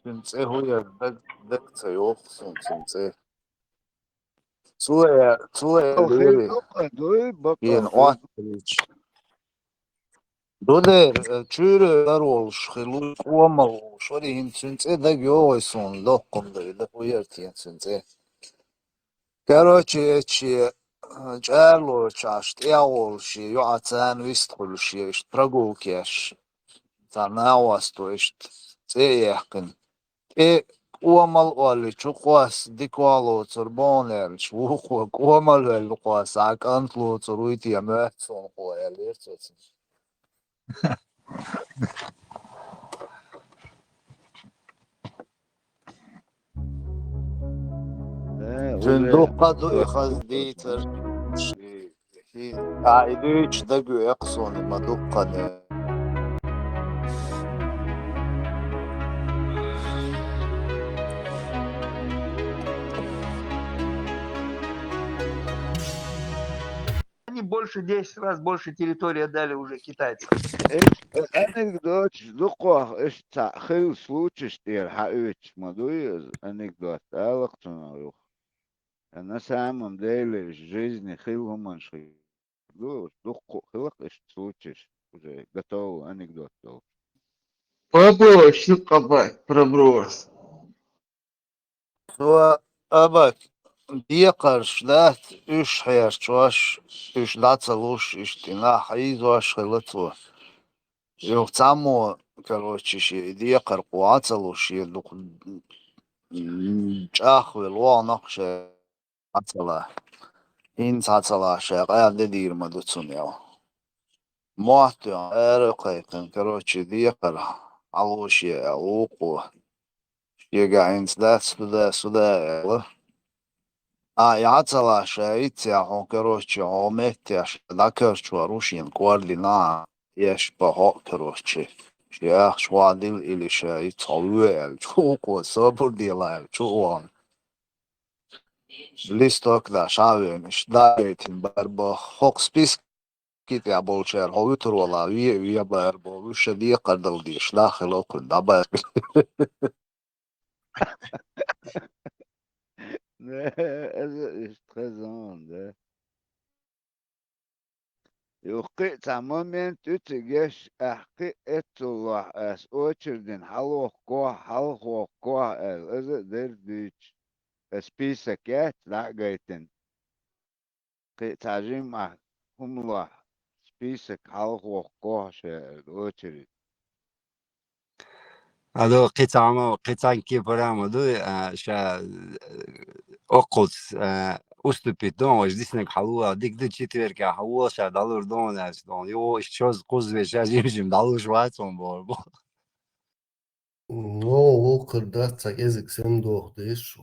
Цинце хуя дак цайохсон цинце. Цуэ лери الخيل دوي بقى ين الخيل отрич. Додер чүрэ даролш хилу уамал шори хин цинце даг йойсон локкомда да хуя тин цинце. Короче, чарло чашт яолши юацан вистхулши ишт прогулкеш. Танауас то ишт цеяхкин. Uamal oli čukuas dikualuutsur bonerč, uamal vēl lukuas akantluutsur uitiem öhtsun kuojel irtsuts. Tün уже dukkadu ikhaz dītar قاعديش دقو يقصوني ما دقني Они больше 10 раз больше территории отдали уже китайцам. анекдот дуква ишта خيل случаешь тер хаыч мадуй анекдот алактуна на самом деле в жизни хил манши дукку хилак иш случаешь уже готов анекдот Проброс, копать, проброс. سوا أبك ديقرش لات إش حيرش واش إش لاتلوش إش تناح إيزواش خلطو يوغتامو короче شي ديقر قواتلوش يدوق جاخ والوا نقش عتلا إن عتلا شاقا دير مدوتسون يو مواتو أرقيقن короче ديقر علوش يوقو يقع إنت لا سدا يعطل شايتها كروتشي عمتي ذكرت وروشين كواردينا يشبه كروتشي شيخ شواديل إلي شايت طويل شوكو صبر ديلا شوان ليستوك دا شاوين مش دايتين بربو خوك سبيس كيت يا بولشير هو يترولا ويا بربو وش دي قدل ديش داخل اوكل دابا ist raison ده يوقيت moment utigesh ahqi etullah as очереден halho koh el der dich spisaket lagaiten قيت عجيم humlah spisak halho koh очередь هذا قطعة كيف برامدو شا أقص أستبيت دون وش ديسنك حلوة ديك دي تشتري كحلوة شا دالور دون أس دون يو إشتوز قوز بيشا جيمشيم دالور شواتون بوربو No, o kırda ezik sen doğdu şu.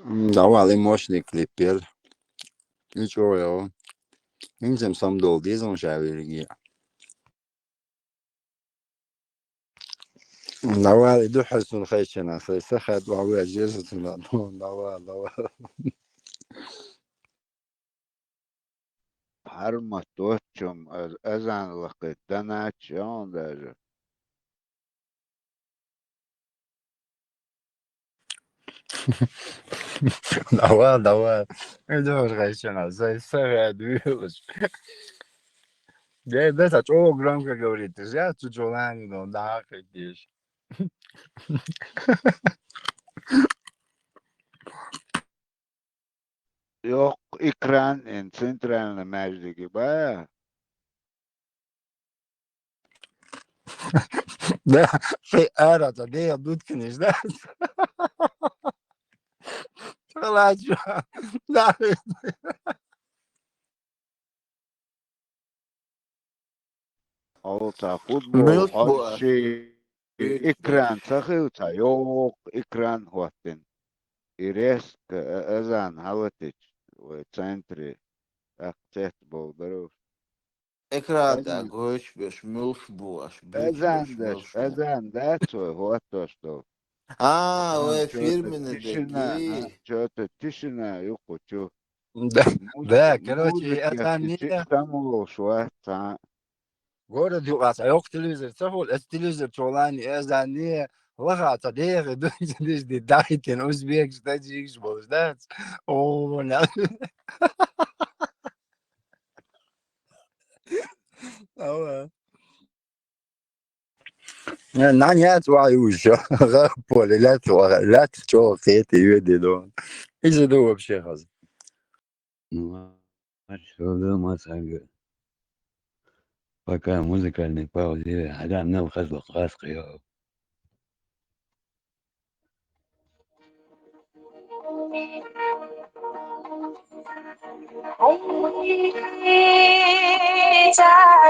Давали мощный клипер. Ничего, я. Инжем сам дол, дизом шавирги. Давали духасун хайшина, сайсахат вавы ажезатуна. Давай. Harma tochum ezan laqit danach on даже. Давай. Идешь хайшина, сайсахат вилыш. Да, это что громко говорит. Я тут желание, но да, хотишь. Yok ekran en центральной мәждігі ба. Да, это, да, я дудкинешь, да? Ладно, да. Olta futbol Milk her bu. şey ekran sakılsa yok ekran huatin. İres ezan halatiç ve centri akçet boldarı. Ekran da Ezan göçmüş, milk bu. Büyütmüş, ezandır. milk bu. Ezan da çoğu huatoştu. Aa, o Там что-то тишина, firminedeki. что-то тишина, юхучу. Да, короче, Музыка это не чуть-чуть самого шуа. город югаса, yok televizor, сахол, это телевизор чолани, это не лага, тадех, душдиш, ди дайтен, узбек, стадикш, да? О, на. Нанят ваюша, поле, лят, что, это юди, дон. И же вообще хаз. Ну, а что дома сага? Пока музыкальной паузе, а нам хазло хаскио.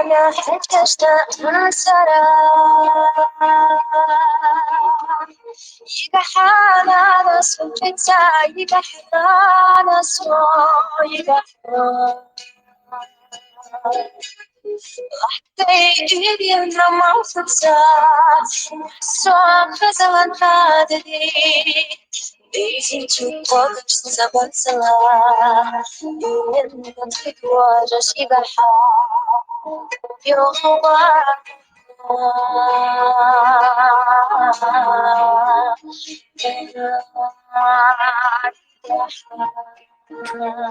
أنا حتى اشتقنا سرا يبحانا صوتك يبحانا صوتك تيجي الدمع وتنسى الصوت زمن هادي بيجي تشوفك سبب سلا يوم تتواجه شبحة يوم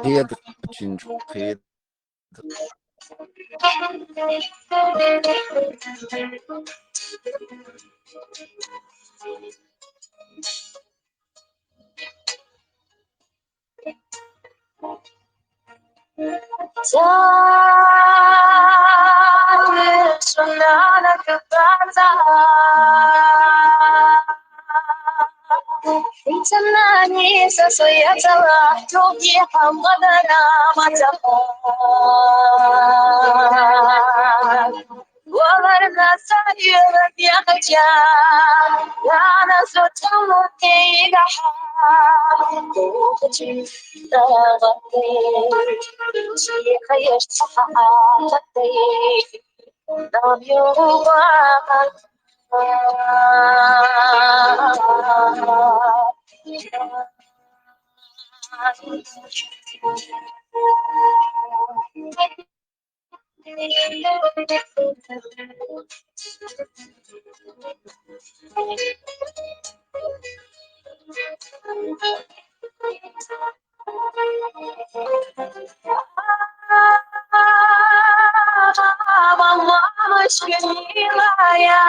هي очень خير. زماني سيطلع توقي حمدنا ما تخاف وغرنا سير يا خجال وانا صوت موتي قحام وخجي غطي شي خيشت صحاتي دام يوم والله مش جميلة يا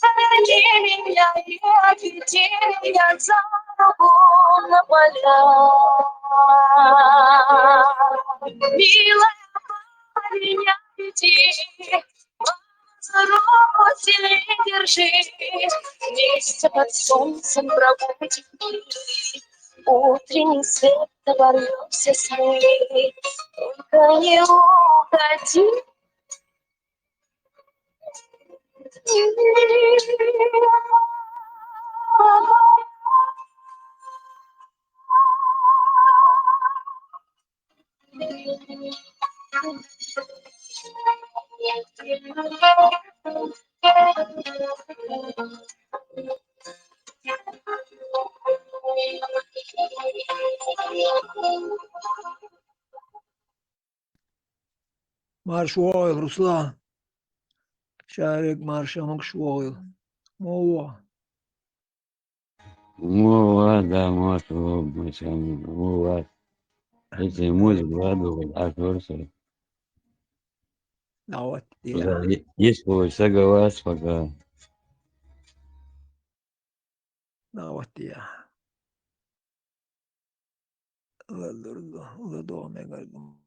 تفرجيني يا تجيني يا زاربون ولا ميلا меня веди, взрослый держись, вместе под солнцем проводим дни. Утренний свет ворвётся сны, только не уходи. Marş Voil, Ruslan. Şarek marşamak Voil. Mova. مو ده ما تو مثلا مو ese músico actorse Davat o sea ya. يسوى سقى واسفق Davat ya. Öldürdü. Ula doğmaya geldim.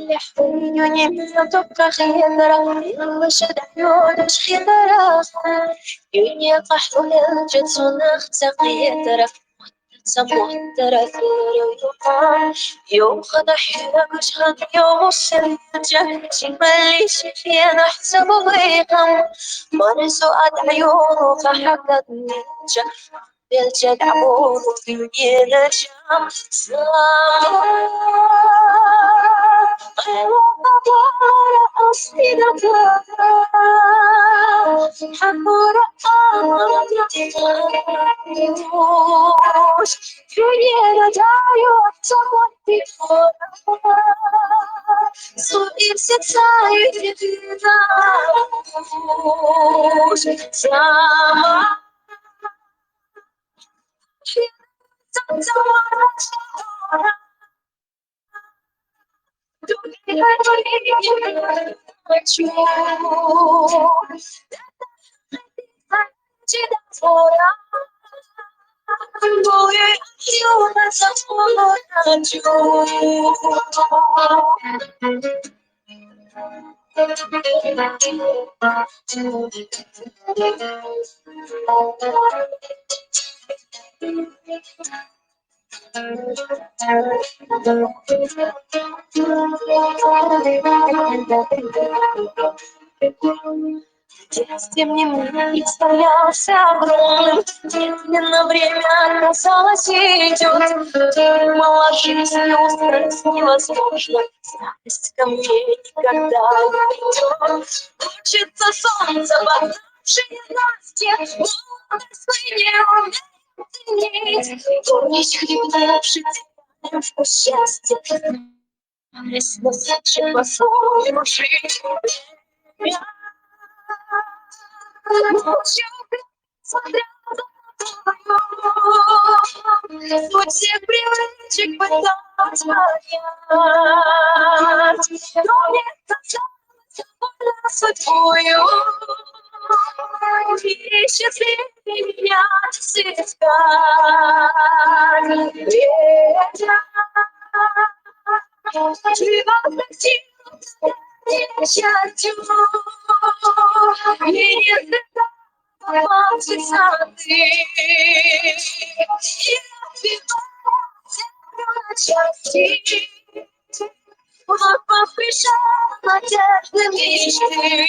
يحيوني من تبقى خيدرة يلا شد عيونش خيدرة يوني قحط الجنس ونخت خيدرة سموترة يوم خد حيلك خد يوم السرجة شمالي شفيا نحسب ضيقا مرسو عيونه فحقت نينجا بالجدع بورو في الجام Детстве мне представлялся огромным, медленно время казалось идет. Мало жизни устроить невозможно, старость ко мне никогда не придет. Хочется солнца, поднявшее нас, молодость мы не умеем ценить. Горечь хлебнувших в счастье, лесносочек по-своему жить. Суть всех привычек пыталась понять, но мне казалось, больно судьбою. И счастливее меня искать. Живот сил счастью, и не молчится ты, и отбивается на части, вновь поспешал надежды мечты.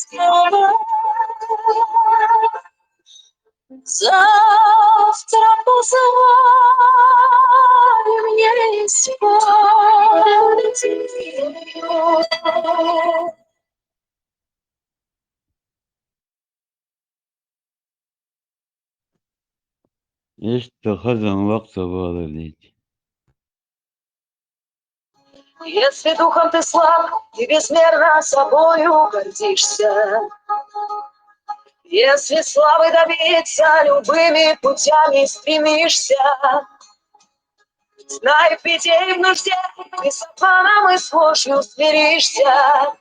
снова. Завтра позывай мне спать. إيش تخزن وقت صباح ليك. Если духом ты слаб и безмерно собою гордишься, если славы добиться любыми путями стремишься, знай, в беде и в нужде ты с обманом и с ложью смиришься,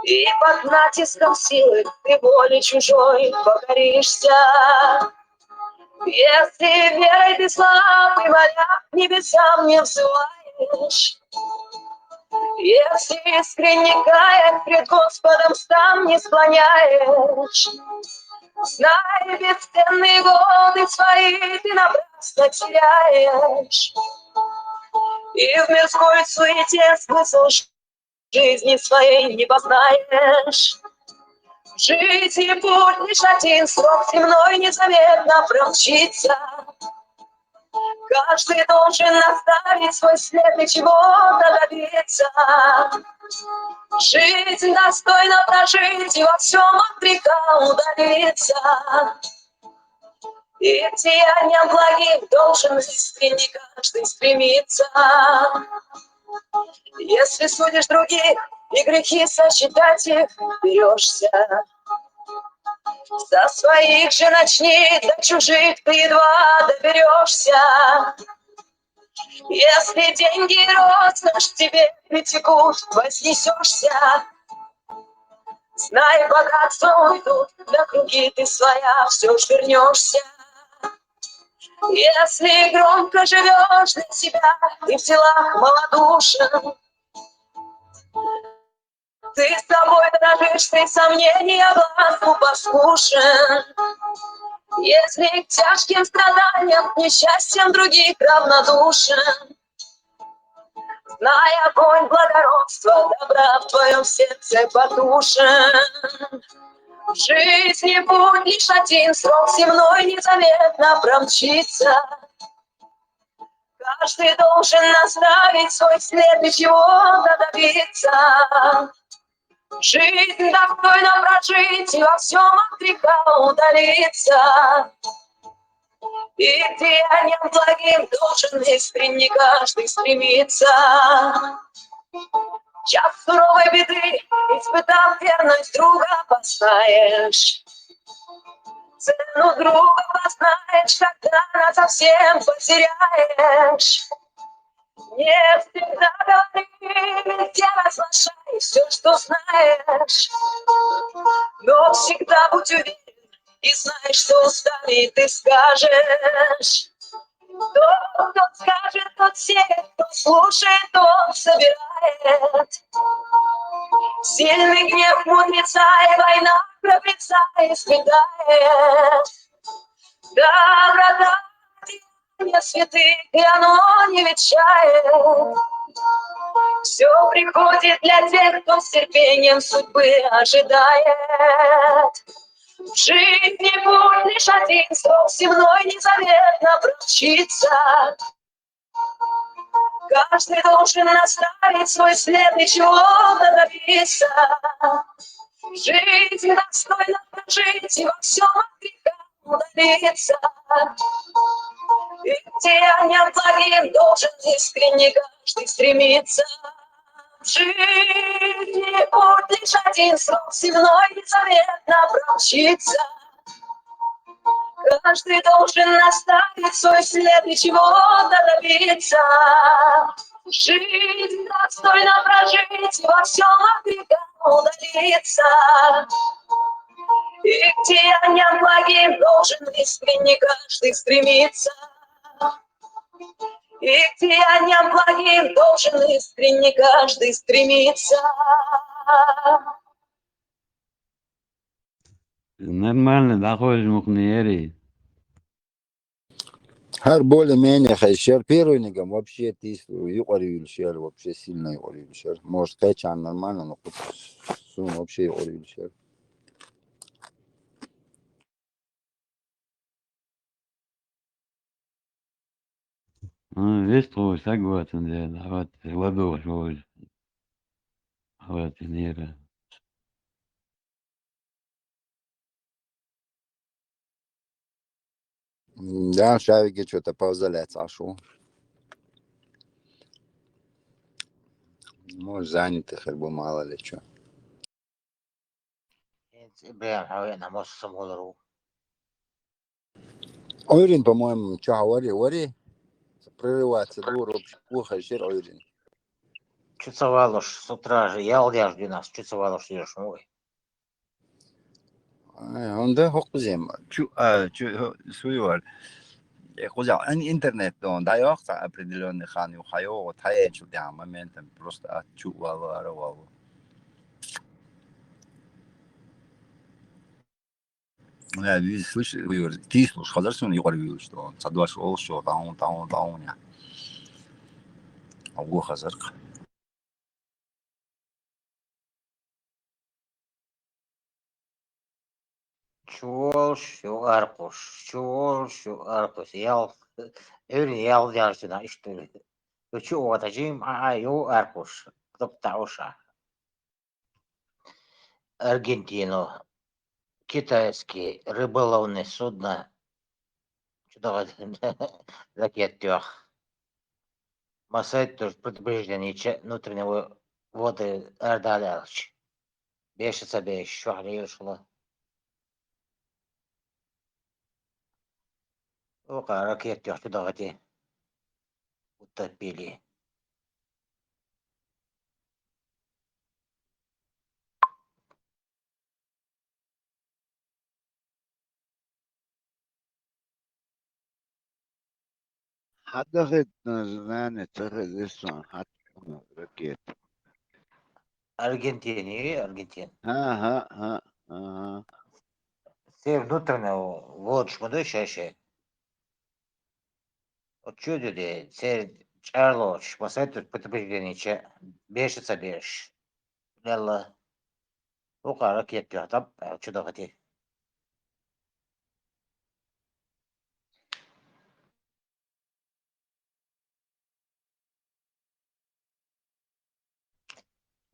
и под натиском силы ты воли чужой покоришься. Если верой ты слаб и моля к небесам не взываешь, если искренне каясь пред Господом сам не склоняешь, знай, бесценные годы свои ты напрасно теряешь, и в мирской суете смысл жизни своей не познаешь. В жизни путь лишь один, срок земной незаметно промчится. Каждый должен оставить свой след и чего-то добиться. Жизнь достойно прожить и во всем от греха удалиться. И к деяниям благим должен искренне каждый стремиться. Если судишь других и грехи сосчитать их берешься, за своих же начни, до чужих ты едва доберешься. Если деньги и роскошь тебе притекут, вознесешься, знай, богатство уйдут, на круги ты своя все ж вернешься. Если громко живешь для себя, ты в делах малодушен, ты с тобой дорожишь, ты сомнения глазу послушен. Если к тяжким страданиям, к несчастьям других равнодушен, знай, огонь благородства, добра в твоем сердце потушен. В жизни путь лишь один, срок земной незаметно промчится. Каждый должен наставить свой след и чего-то добиться. Жизнь достойно прожить и во всем от греха удалиться. И к деяниям благим должен искренне каждый стремиться. Час суровой беды, испытав верность друга, познаешь. Цену друга познаешь, когда насовсем потеряешь. Не всегда говори, везде разглашай все, что знаешь. Но всегда будь уверен и знай, что устали ты скажешь. Кто скажет, тот сеет, кто слушает, тот собирает. Сильный гнев мудреца и война храбреца испытает. Доброта деяния святых, и оно не ветшает. Все приходит для тех, кто с терпением судьбы ожидает. В жизни путь лишь один, срок земной незаметно промчится. Каждый должен оставить свой след и чего-то добиться. Жизнь достойно прожить и во всем от греха удалиться. И к деяниям благим должен искренне каждый стремиться. В жизни путь лишь один, срок земной незаметно промчится. Каждый должен оставить свой след и чего-то добиться. Жизнь достойно прожить и во всем от греха удалиться. И к деяниям благим должен искренне каждый стремиться. И к деяниям благим должен искренне каждый стремиться. Нормально, доходишь мукниери. Her более-менее хайшер первый нигам вообще ты юqori yürüşer, вообще сильно юqori yürüşer. Может, кайчан нормально, но Сум вообще орилишер. Весь твой согласен, да, вот ладошь, вот, нера. Да, шавиги что-то повзаляться, а шо? Может, заняты, как бы мало ли что. Ибраим حاولنا مصر مولرو Ойрин, по-моему, что, вари, прорывается двор, вообще плохо, щер Ойрин. чуцевалош с утра же я алдяж 12 чуцевалош ешь мой Он да, хокузем. Суевар. Хозя, интернет, он дает определенный хан, и хайо, вот хаечу, да, моментом просто отчувал, оровал. Я видишь, слышишь, ты слушаешь, хазар сон югар что он садваш ол что, таун, я. Алго хазар. чуол шу аркуш ял öyle алдяж 12 işte Üçü отажим ю аркуш топтауша Аргентину китайский рыболовное судно что-то ракет Масайт предупреждение внутреннего воды Эрдалялч. Бешится беш, швахли юшла. Ока ракет тёхты дагати. Утопили. حتى خد نزلاني تاخد لسه حتى ركيت. Аргентин. ها. Все внутреннего воду шмуду шеше. От чудо все чарлоч. Масайт предупреждение бешится беш. Лелла. Ока ракет тёхтап. Чудо гати.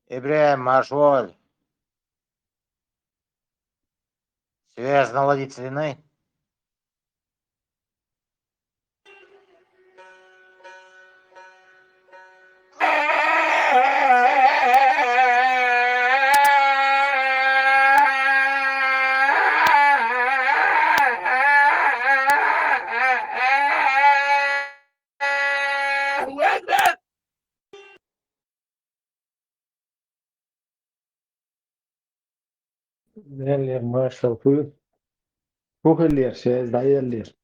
Ибраим Маршваль. Связь наладить с виной. Neler marshal Kuchelir, şey dayerler.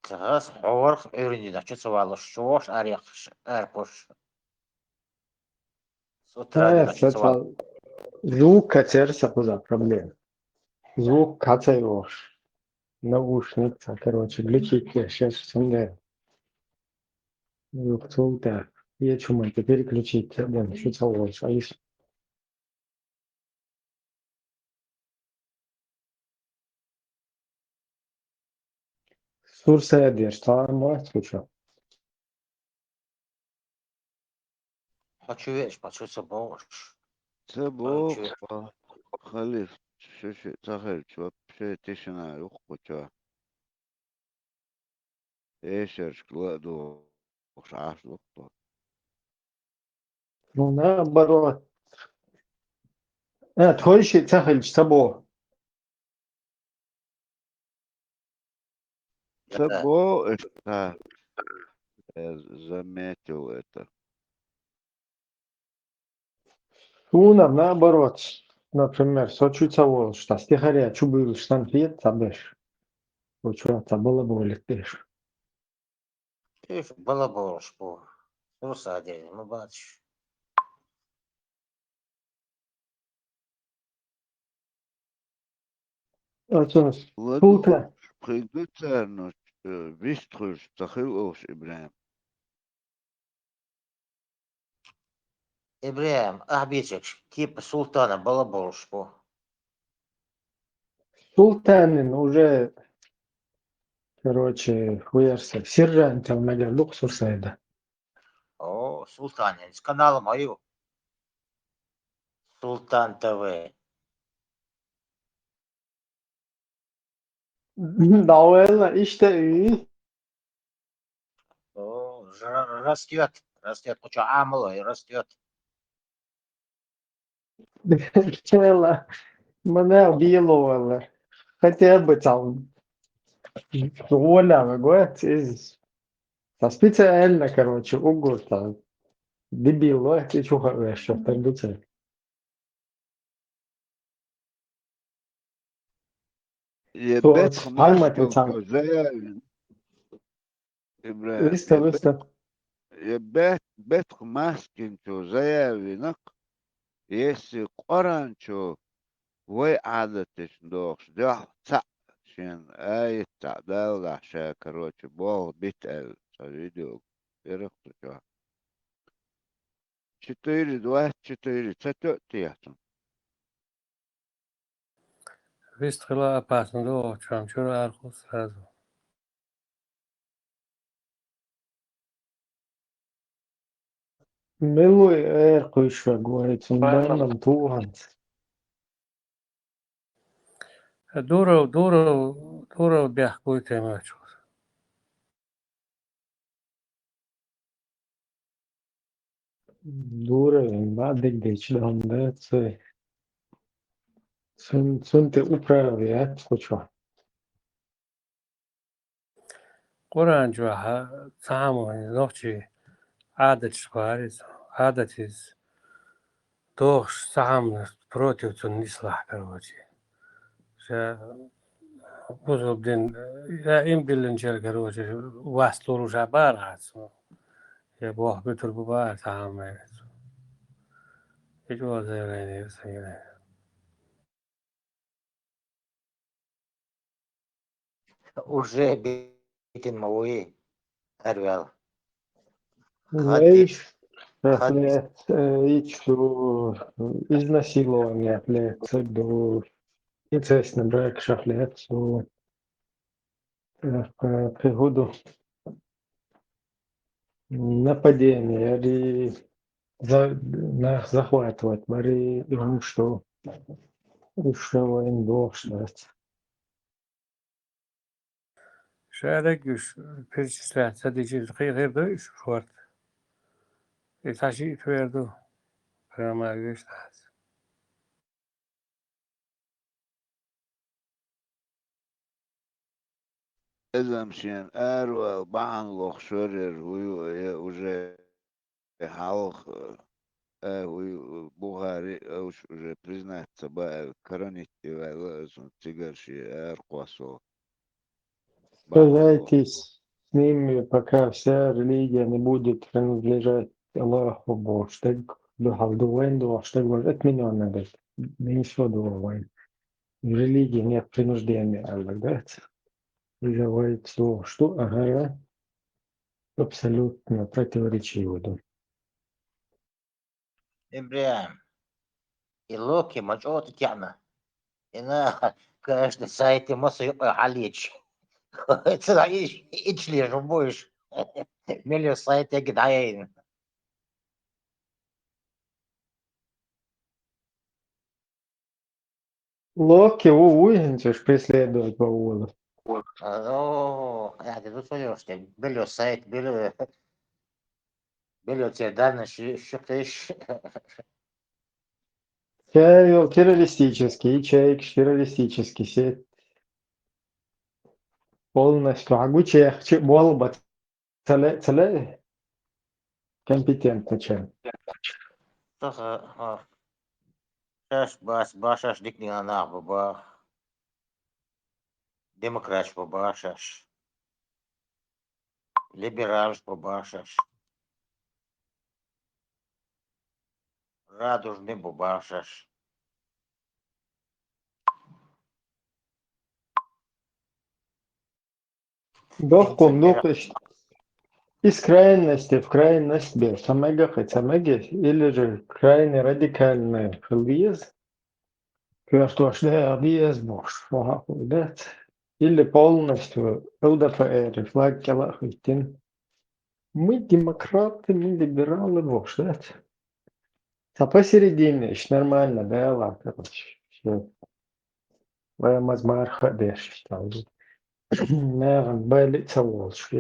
Kız hor öğrenci de çuvalı şoş arık erpoş. Сутрали А, на чуцевал. звук качается куда проблема. Звук качаешь. Наушница, короче, глючит, сейчас сумею. Звук да. Я чума, теперь ключить, да, чуцевал, а если Сурсая дверь, мать, слушай. Хочу вещь, почуться бош. تبوك خليف شو تخيل شو بشي تشنا يخبط ايش لا دو مش عارف لقطة Ну, наоборот. Твой щит, Сахалич, с тобой. Это تبو ايش заметил это. Уна, наоборот. Например, сочуцавол, что стихаря, чубыл, штан фиет, табеш. Учуа, табыла болитеш. было бош по. Сурса один, мы бачишь. Отец, ладно тута. придется но быстро تخيل اوش ابراهيم إبراهيم أحبيتك كيف سلطانة بلا بولشبو. Султанин уже, короче, хуярся. Сержант в мага луксур сайда. О, Султане, с канала мою. Султан ТВ. Davayla işte iyi. О, растет, растет. Очень амло и растет. Чела. Мене об'їлували. Хотя бы там воля, говорят, из... Та специально, короче, угол там. Дебил, а ты чё говоришь, что так дуться? يبات Almaty خماسكن tam. توزايا إبراهيم Lista. يبات بات خماسكن توزايا وينق يسي قرانشو وي عادتش دوخش ده تسع شين آية تعدال عشا كروتش بوغ بيتقل سويدو يرقص جو четыре два четыре تتأتياتن Visst skulle passen då, Trump kör Argos alltså. Милуй эркуйша, говорит, он банном тугант. Duro bjahkuy temachus. Дура, бадик деч да, це. Sunt upravia, хочу. Quran juha samu nochi adat shkvaris. Adat is doch sam против тунисла, короче. Buzubdin ya imbilin çel короче, вастуру жабарас. Ya bu ahbetur bu bar samu. Hiç o zevgeni sayılır. Уже битин мауи. Арвел. Хадди. Знаешь, блядь, и что, изнасилование, блядь, до incestный брак, блядь, so, пригоду нападение, или захватывать, или ему что, воин блядь. Şöyle güç perçisler sadece kıyırdı şuart. Taşı verdi. Kırma güçler. إذا مشين أروى بعن لوخ شورر وي уже حالخ وي بوغاري أوش уже признать собой коронити вайлазун тигарши أرقواسو بعن لوخ Старайтесь с ними, пока вся религия не будет принадлежать Аллаху Богу. Штег духовду, штег отмененно, говорит. Не еще дуовайн. В религии нет принуждения, говорит. И говорит, что ага, абсолютно противоречиво. Да. إبراهيم. اللوكي مجهود تعمل. هنا каждый сайт مصر يقع عليك. تصدق إيش لي ربوش. مليون сайт يجد عين. Локи, уйгенчеш преследовать по улу. О, يعني тут слышишь, بلو сайт, بلو тебе данные, что ты ищешь. Террористический, ячейк, террористический сеть. Полностью. Агуче, болба, целе, компетентно чем. Сейчас башаш дикни на нах баба. Демократ побашаш. Либерал побашаш. Радужный побашаш. Дохком, дохком. из крайности в крайность без самега хацамеги, или же крайне радикальный хилвиз, кверштуашде абиез бош, вахахуйдет, или полностью ЛДПР, флаг келахитин. Мы демократы, мы либералы, бош, да? А посередине, еще нормально, да, ладно, короче. Все. Мазмар ходишь, там. Наверное, болится волш.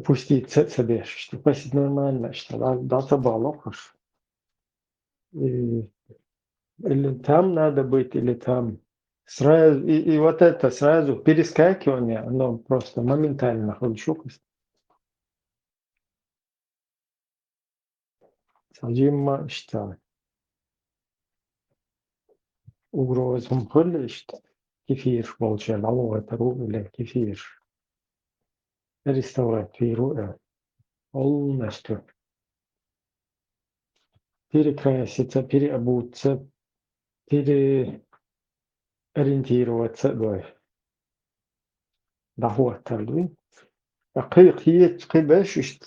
Пустить себе, что пусть нормально, что да, собалохаш. Или там надо быть, или там. Сразу, и вот это сразу перескакивание, оно просто моментально ходишь. Сажима, что угрозам ходишь, что кефир, волчья, малого тару или кефир. Арестовать виру, полностью перекраситься, переобуться, переориентироваться, да, доход, قيت قباش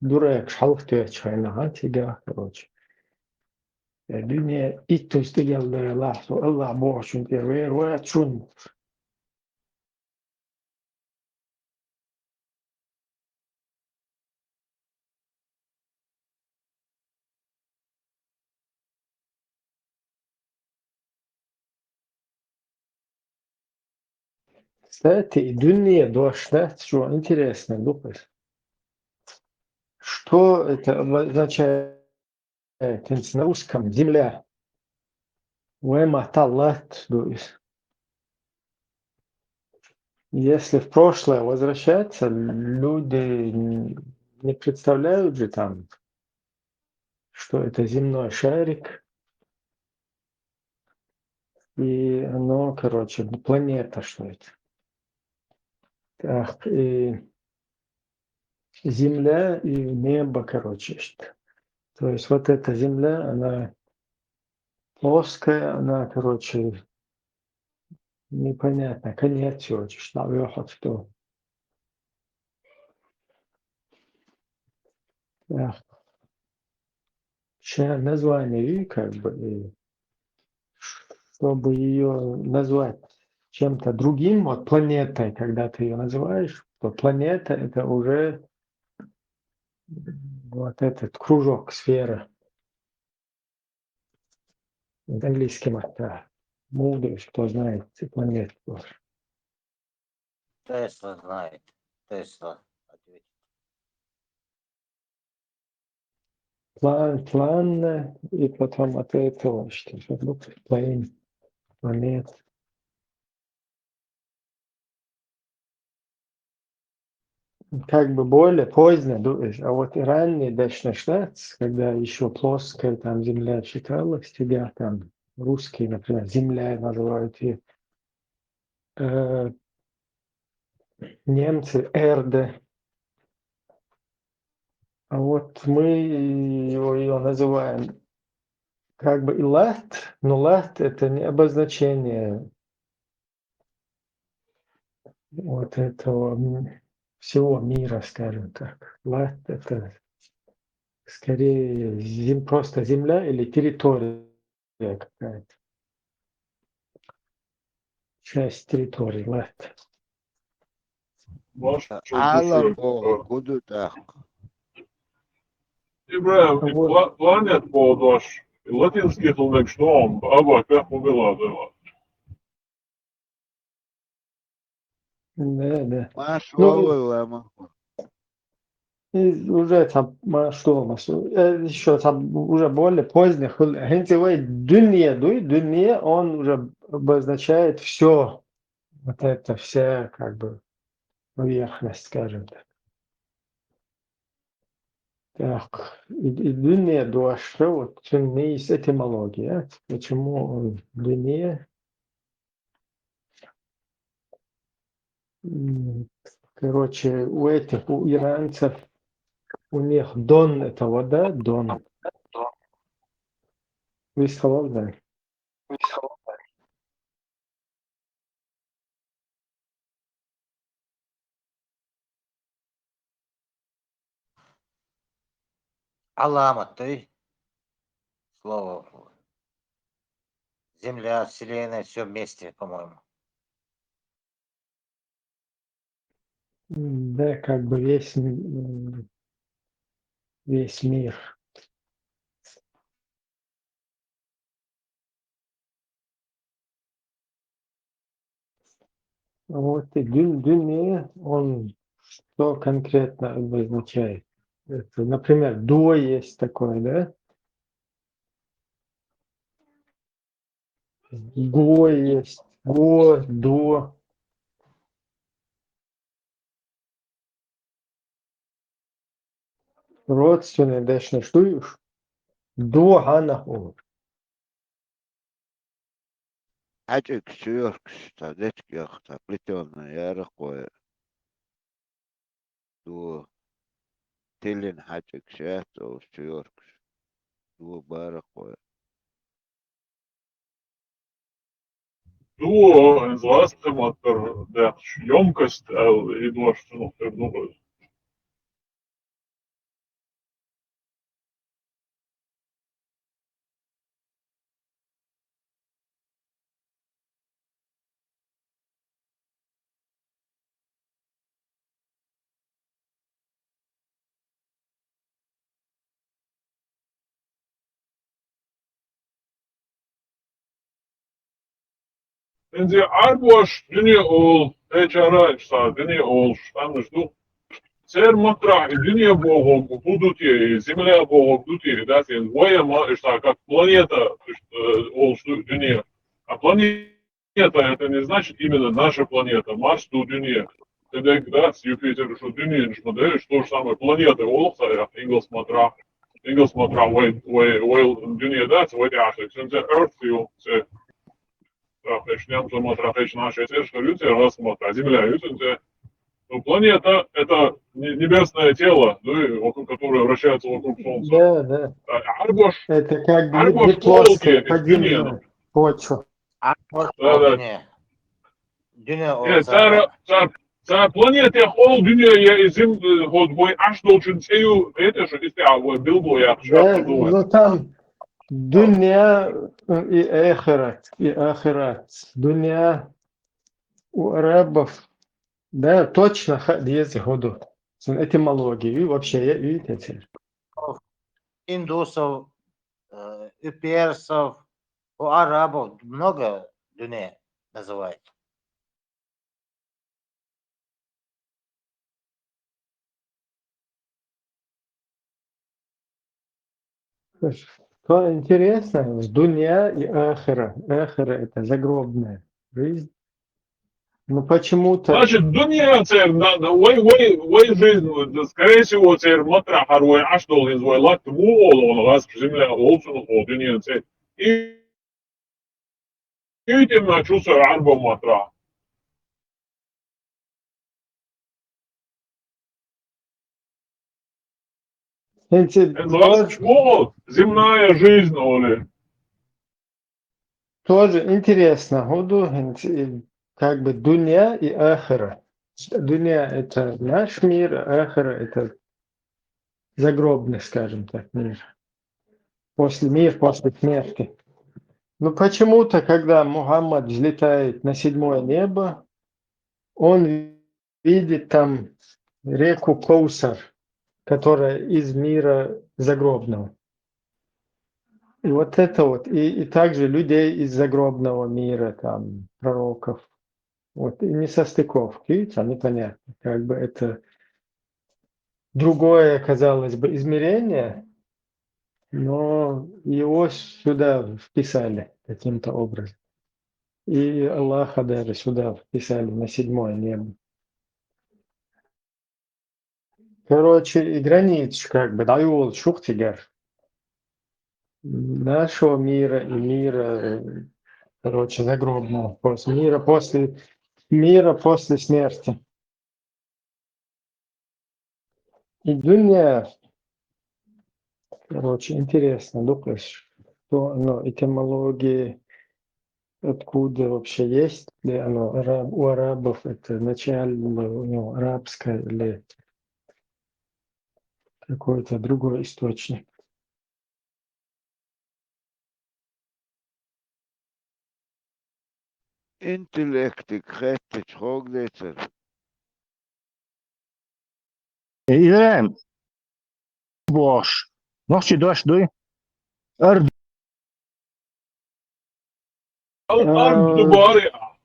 دورك حلقت شاينا هاتيجا كروش الدنيا إتو استجل لحظة الله بوشون تيرير واتشون Кстати, дунья дошла, что интересно, Лукас. Что это означает на русском? Земля. Уэма талат, если в прошлое возвращаться, люди не представляют же там, что это земной шарик, и оно, короче, планета, что это. Так, и Земля и небо, короче. То есть вот эта Земля, она плоская, она, короче, непонятно, конец всего, что выход в то. Сейчас название, как бы, и чтобы ее назвать чем-то другим, вот планетой, когда ты ее называешь, то планета это уже вот этот кружок, сфера. Английским это Мудрый, кто знает планету. Тесла знает. Тесла ответит. План, и потом от этого, что планет. Как бы более поздно, а вот и ранее Дачный штат, когда еще плоская там земля считалась, тебя там русские, например, земля называют, и немцы Эрде. А вот мы ее называем как бы и лат, но лат это не обозначение вот этого всего мира, скажем так. Лат это скорее просто земля или территория какая-то. Часть территории, лат. Alla Bog, Gudutach. Вот. Planet Bodoš, latinski tulnek štom, abāk pēku vilādevā. Да. Маш Ну, Вовылама. и уже там, что у нас, еще там уже более поздних, дунья, он уже обозначает все, вот это вся, как бы, поверхность, скажем так. Так, и дунья дошла, вот есть этимология, почему дунья, короче, у этих, у иранцев, у них дон это вода, дон. Вы сказали, да? Аламат, ты. Слово. Земля, Вселенная, все вместе, по-моему. Да, как бы весь мир. Вот и дюне, он что конкретно обозначает? Это, например, до есть такое, да? Го есть, го, до. Родственные, дальше штуешь? До ганаху. حاجك شيورك ستادتك يا أختا بليتون يا رقوة دو تلين حاجك شات أو شيورك دو بارقوة Duo en zlastamāter dēļ jomkast idošanu ir думаю. En die arboš, dünya ol, teçara işte, dünya ol, anlaştık. Ser matra, dünya boğuk, budutye, земля boğuk, dutye, да, воема, что как планета, dünya. А планета это не значит именно наша планета, Марс, ту dünya. Тогда, да, с Юпитер, что dünya, что да, что же самое, планета, олса, Ingels matra, dünya, да, свой тяжек, это Earth, все, Трапечням, что трапечная что люди рассмотрят, Земля, люди, ну, планета – это небесное тело, да, вокруг которое вращается вокруг Солнца. Да, да. Арбош, Это как бы Арбош плоская, полки, подземная почва. Dünya. Dünya olsa. Це планета хол, dünya и зим, ход бой аж должен цею, это что ты сказал, билбо я Да, ну там дуня и ахират. Дуня у арабов, да, точно есть году. Этимологии, и вообще, видите? Индусов, у персов, у арабов много dünya называют. Что интересно, дуня и ахира. Ахира – это загробная жизнь. Ну почему-то... Значит, dünya цер, вой жизнь, скорее всего, цер матра харвой аж должен свой лак му он раз земля олсун хол, dünya цер. И видимо, чувствую арба матра. Земная жизнь, Оля. Тоже интересно. Году как бы дуня и ахира. Дуня – это наш мир, а ахира – это загробный, скажем так, мир. Мир после смерти. Но почему-то, когда Мухаммад взлетает на 7-е небо, он видит там реку Коусар, которая из мира загробного. И вот это вот, и также людей из загробного мира, там, пророков. Вот, и несостыковки, видите, непонятно. Как бы это другое, казалось бы, измерение, но его сюда вписали каким-то образом. И Аллаха даже сюда вписали на 7-е небо. Короче, и границ, как бы, даю шухтигер нашего мира и мира, короче, загробного, после мира после смерти. И дуня, короче, интересно, думаешь, что оно, этимологии, откуда вообще есть ли оно, у арабов это начально, у него арабское или какой-то другой источник. Intellektik, hettigt, hogdetser. إذا بوش نحشي دوش دوي أرد الأرض بارعة.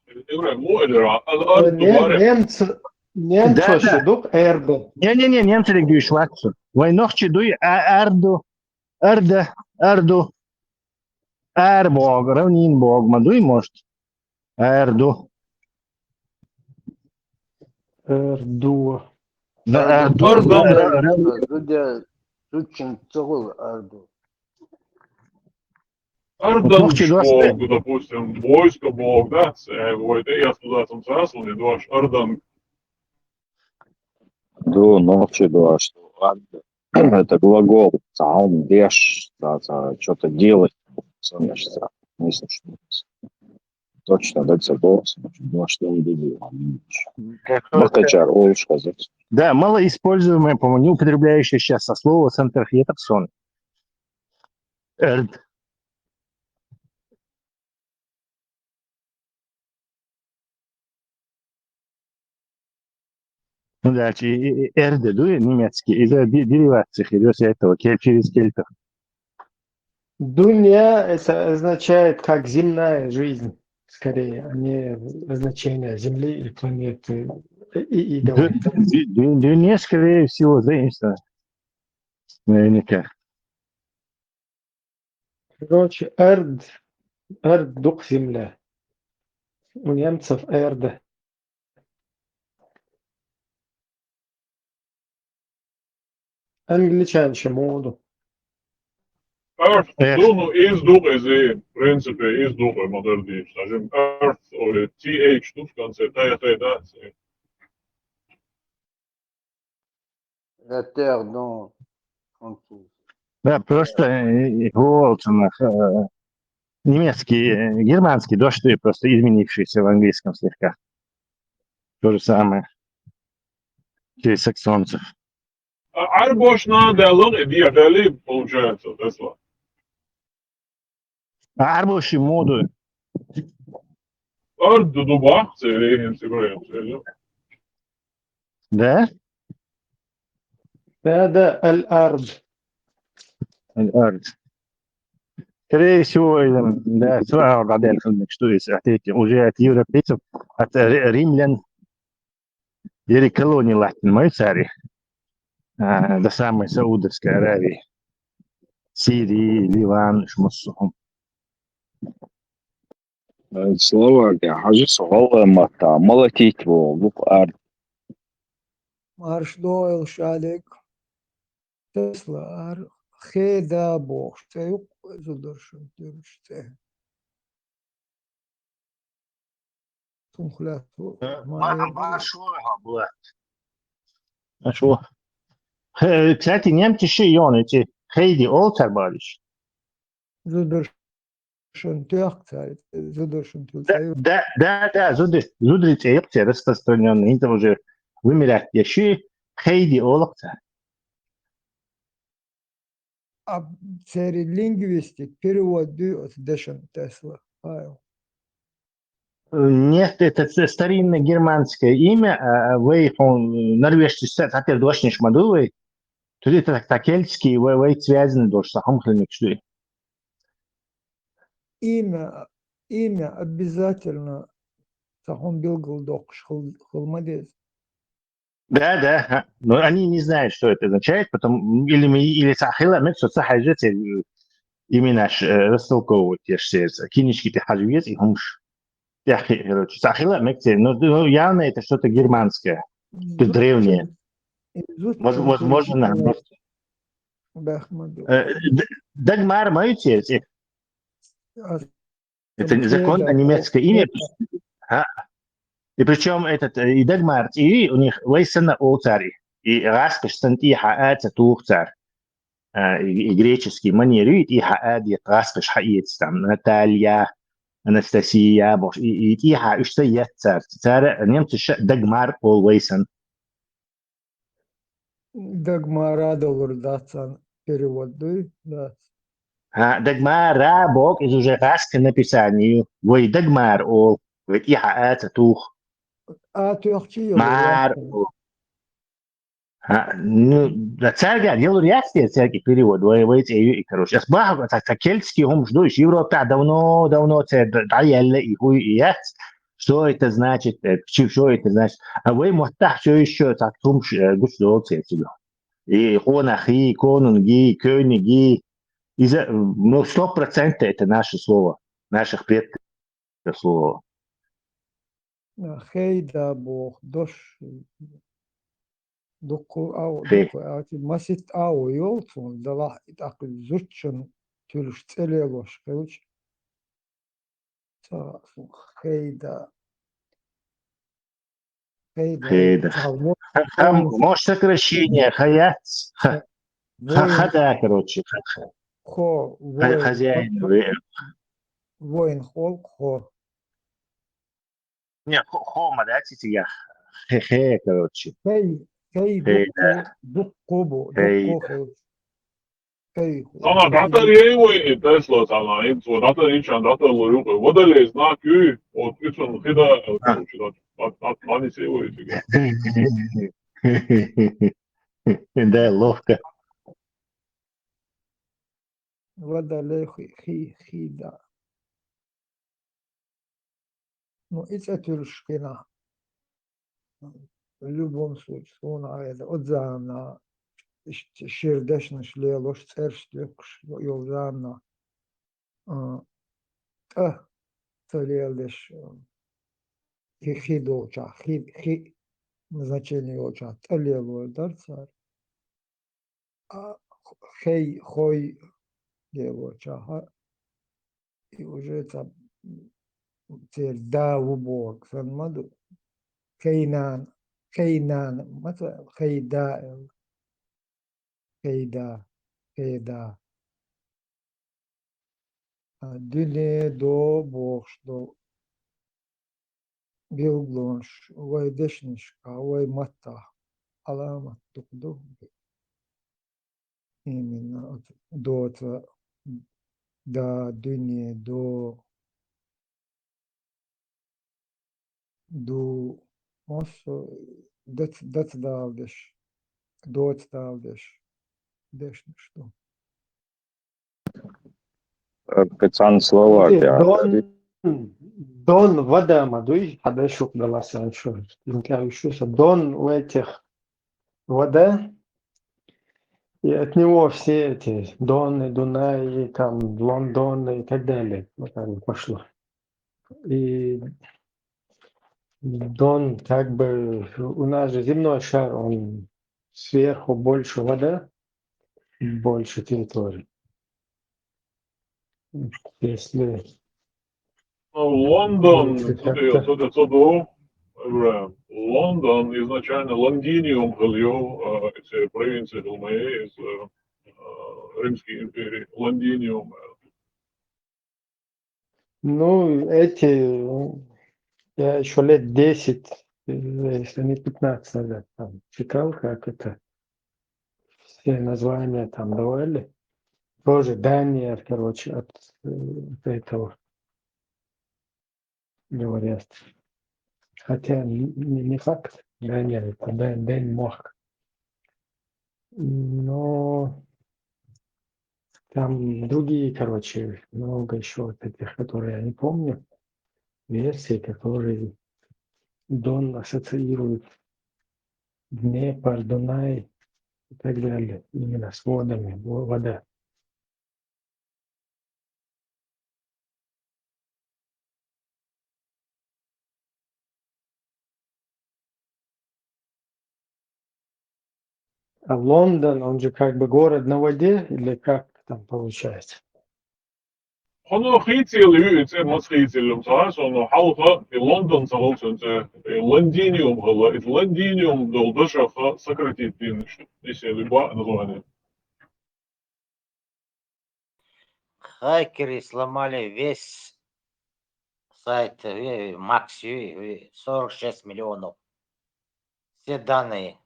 مو إدراء، الأرض بارعة. Немцо да. сидук эрдо. Не, немцы регию швацу. Вой нохчи дуй арду, арду, арбог, равнин бог, мадуй может. Арду. Эрдуа. Да, арду. Арденбог, допустим, войско бог, да, вот я туда там сразу не дуаш, Арден. До ночи, да, что это глагол, он дешь, что-то делать, сонешься, не слышно. Точно, да, это голос, ну, что он делал. Махачар, ой, сказать. Да, малоиспользуемое, по-моему, не употребляющее сейчас со слова центрахетапсон. Эрд. Ну да, эрде, дуй немецкий, из-за деривации идет этого, через кельтов. Дунья это означает как земная жизнь, скорее, а не значение Земли или планеты. И давай. Дунья, скорее всего, заимствовано. Наверняка. Короче, эрд дух земля. У немцев эрда. Англичанче моду. Earth, ну, издух, в принципе, издух, модердиш. Скажем, Earth, или TH, тут в конце, да. Да, просто немецкий, германский дождь, просто изменившийся в английском слегка. То же самое. Через саксонцев. Арбош наделал, и диадели, получается, Тесла. А арбоши моду. Арду дубах, целеем, сигурем, Да? Да, аль-ард. Аль-ард. Скорее всего, да, сразу بعدين что если уже от европейцев, от римлян, или колонии Латинской цари, до самой Саудовской Аравии, Сирии, Ливан, Шмассухом. Словакия, хожу с голлемата, молотить его, буквально. Марш дойл шалик. Тесла, хеда бог, что задушен, тюрчте. Сумхляту. А что? Кстати, немцы шиён эти Хейди Олтербалиш. Задушен тюркцарь, задушен тюркцарь. Да, зудрите эпте распространенные, это уже вымерять ящи Хейди Олтербалиш. А цари лингвистик переводят Дэшен Тесла. Нет, это старинное германское имя, норвежский стат, опять дошниш мадувый, тут это такельский, вей связаны дошь, сахомхленник что. Имя обязательно сахом билгалдок хулмадез. Да, но они не знают, что это означает, потом или сахила, мы что сахажет именно растолковывать, я сердце, кинички ты хажует и хумш. Короче, сахила, ну явно это что-то германское, древнее. Возможно. Дагмар, моете эти? Это законно немецкое имя. И причем этот и Дагмар, и у них вейсена олцари, и раскаш санти хаэца тухцар, и греческий манерит, и хаэд раскаш хаэц там, Наталья, Анастасия, и тиха уж цар. Цар немцы Дагмар ол вейсен. Дагмара доллар датсан перевод дуй, да. Дагмар рабок из уже раз к написанию. Вы Дагмар ол. Ведь и хаэца тух. Тёхчи Мар елур ол. Ну, да царга, делаю реакции, царги перевод. Вы эти, короче. Асбах, так кельтский هم жду, Европа давно даялла и хуй и яц. Что это значит? Что это значит? А вы мухтах, что еще так тумш гуш отсюда. И хонахи, конунги, кёниги. Ну, 100% это наше слово, наших предков слово. Хейда бог, дош, доку Хей. масит йолцун, дала так зуччун, тюлш целелош, короче. Хейда, Хейда. Может, сокращение, хаяц. Хада, короче. Хозяин. Воин хо. Не, хома, да, я. Хе, короче. Хей, дуккобо, Sana datar yeivoi Tesla sana info datar içen datar loyuk. Vodale znak yu o üçün hida uçudat. Mani sevoi тига. Да, ловко. Водолей хида. Ну, это тюршкина. В любом случае, он это отзывна. Ширдешна шлелош цершлёкш йолзана. Целелдеш хидолча, значение йолча. Целело дарцар. Хой йолча. И уже это да убог санмаду. Кейнан, مثلا خیدا دل دو بخش دو بیلگلونش وای دشنش وای متا علامت دو именно до дыни до осо дацдалдеш дешно что Пацан Словакия. Дон вода мадуй, хада шук дала санчо. Инка еще Дон у этих вода, и от него все эти Доны, Дунаи, там Лондон и так далее. Вот так пошло. И Дон как бы у нас же земной шар, он сверху больше вода, больше территории. Если Лондон, Лондон изначально Лондиниум был, эти провинции Долмаe из Римской империи. Лондиниум. ну, эти, я еще лет 10, если не 15 назад там читал, как это, все названия там давали. Тоже Дания, короче, от этого говорят. Хотя не факт, Дания, это Денмарк. Но там другие, короче, много еще вот этих, которые я не помню, версии, которые Дон ассоциирует Днепр, Дунай и так далее, именно с водами, вода. А Лондон, он же как бы город на воде, или как там получается? Hono gietsil u, het mas gietsil zo, no halve in London zal het Londinium гыло. Het Londinium дол дошаха сократить динш. Если любое название. Хакеры сломали весь сайт Max 46 миллионов. Все данные.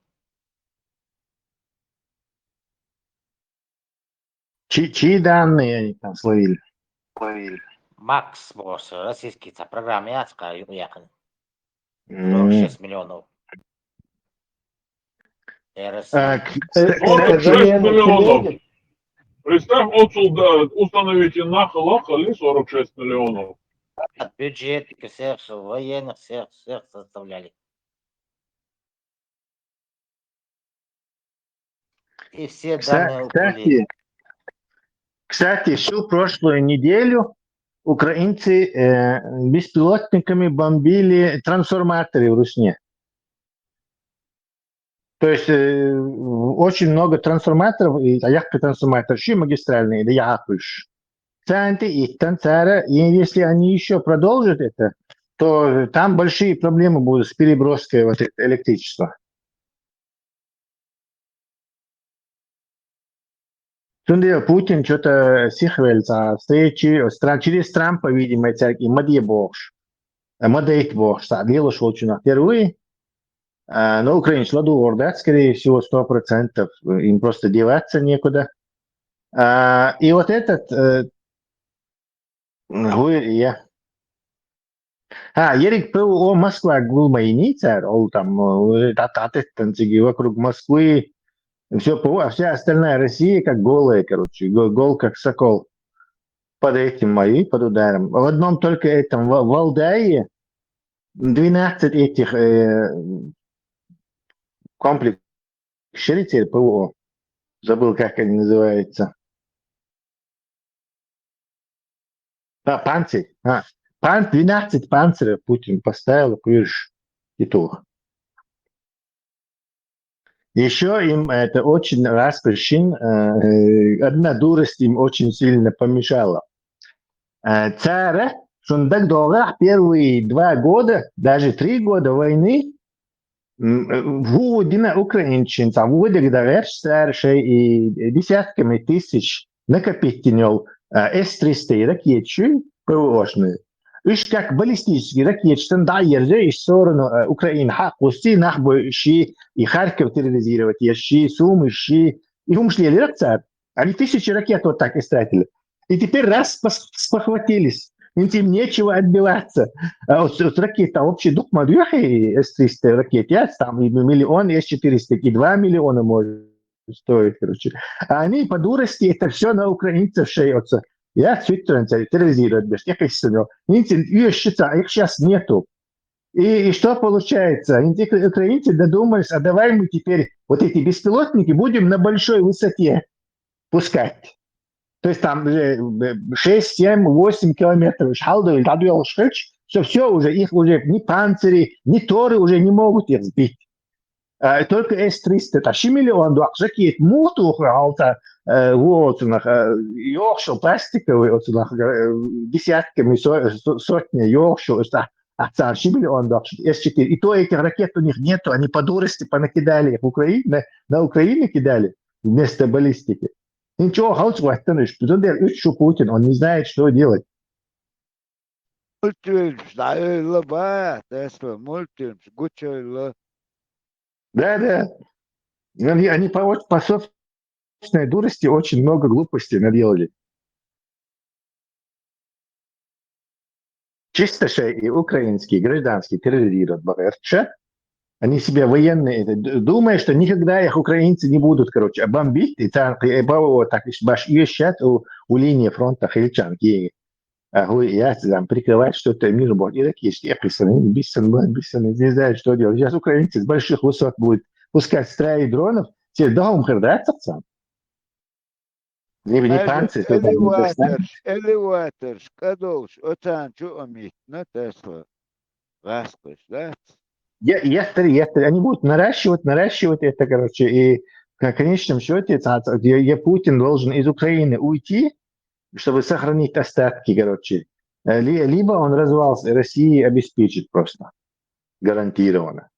Чьи данные они там словили? Макс босс, российский программа яцкая, уехал. М. 46 миллионов. А, России. кстати, 46 Замена миллионов. телеги. Представь, отсюда установите нахал-ахали 46 миллионов. От бюджета всех, военных, всех составляли. И все данные уплыли. Кстати, всю прошлую неделю украинцы беспилотниками бомбили трансформаторы в Русне. То есть очень много трансформаторов, и трансформаторы, еще магистральные, да я и если они еще продолжат это, то там большие проблемы будут с переброской вот электричества. Tunde Путин что-то сихвельца встречи через Трампа, видимо, и Мадье Богш. Мадейт Богш, садлила шолчина впервые. Но украинцы ладу да, скорее всего, 100%. Им просто деваться некуда. И вот этот... Ерик ПВО Москва гулмайницер, ол там вокруг Москвы. Вся остальная Россия как голая, короче, гол как сокол. Под этим мои, под ударом. В одном только этом, в Валдае, 12 этих комплексов шеритель ПВО. Забыл, как они называются. Панцирь. 12 панцирей Путин поставил крыш титул. Еще им это очень раз причин, одна дурость им очень сильно помешала. Царь Шундак Долгах первые 2 года, даже 3 года войны, вводина украинчин, там вводик дареш старший и десятками тысяч накопительнел С-300 ракетчи ПВОшные. Иш как баллистические ракеты, что да, езжай в сторону Украины, пусти нахбой щи и Харьков терроризировать, щи, Сумы, щи. И умшли ракцат. Они 1000 ракет вот так истратили. И теперь раз спохватились. Им нечего отбиваться. Вот ракета вообще дух мадюхи С-300 ракет, там и миллион, С-400, и 2 миллиона может стоить, короче. А они по дурости это все на украинцев шеются. Я терроризируют без всяких сценарий. Их сейчас нету. И что получается? Украинцы додумались, а давай мы теперь вот эти беспилотники будем на большой высоте пускать. То есть там 6, 7, 8 километров. Все уже, их уже ни панцири, ни торы уже не могут их сбить. Только С-300, тащи миллион, ракет, мутух, вот, йоршел пластиковый, десятками, сотни йоршел, тащи миллион, С-4. И то этих ракет у них нету, они по дурости понакидали их на Украине кидали вместо баллистики. Ничего, хаусваттаныш, Путин, он не знает, что делать. Да. Они по собственной дурости очень много глупостей наделали. Чисто и украинские гражданские террорируют БРЧ. Они себя военные, думая, что никогда их украинцы не будут, короче, бомбить. И так баш ищут у линии фронта хельчанки. Я там прикрывать что-то мир будет. И такие степи, бессонные, не знают, что делать. Сейчас украинцы с больших высот будут пускать стаи дронов. Все дом хердаться. Не панцирь. Элеватор, шкадолш, оцан, чуомит, на Тесла. Раскош, да? Они будут наращивать это, короче, и в конечном счете Путин должен из Украины уйти, чтобы сохранить остатки, короче. Либо он развал России обеспечит просто, гарантированно.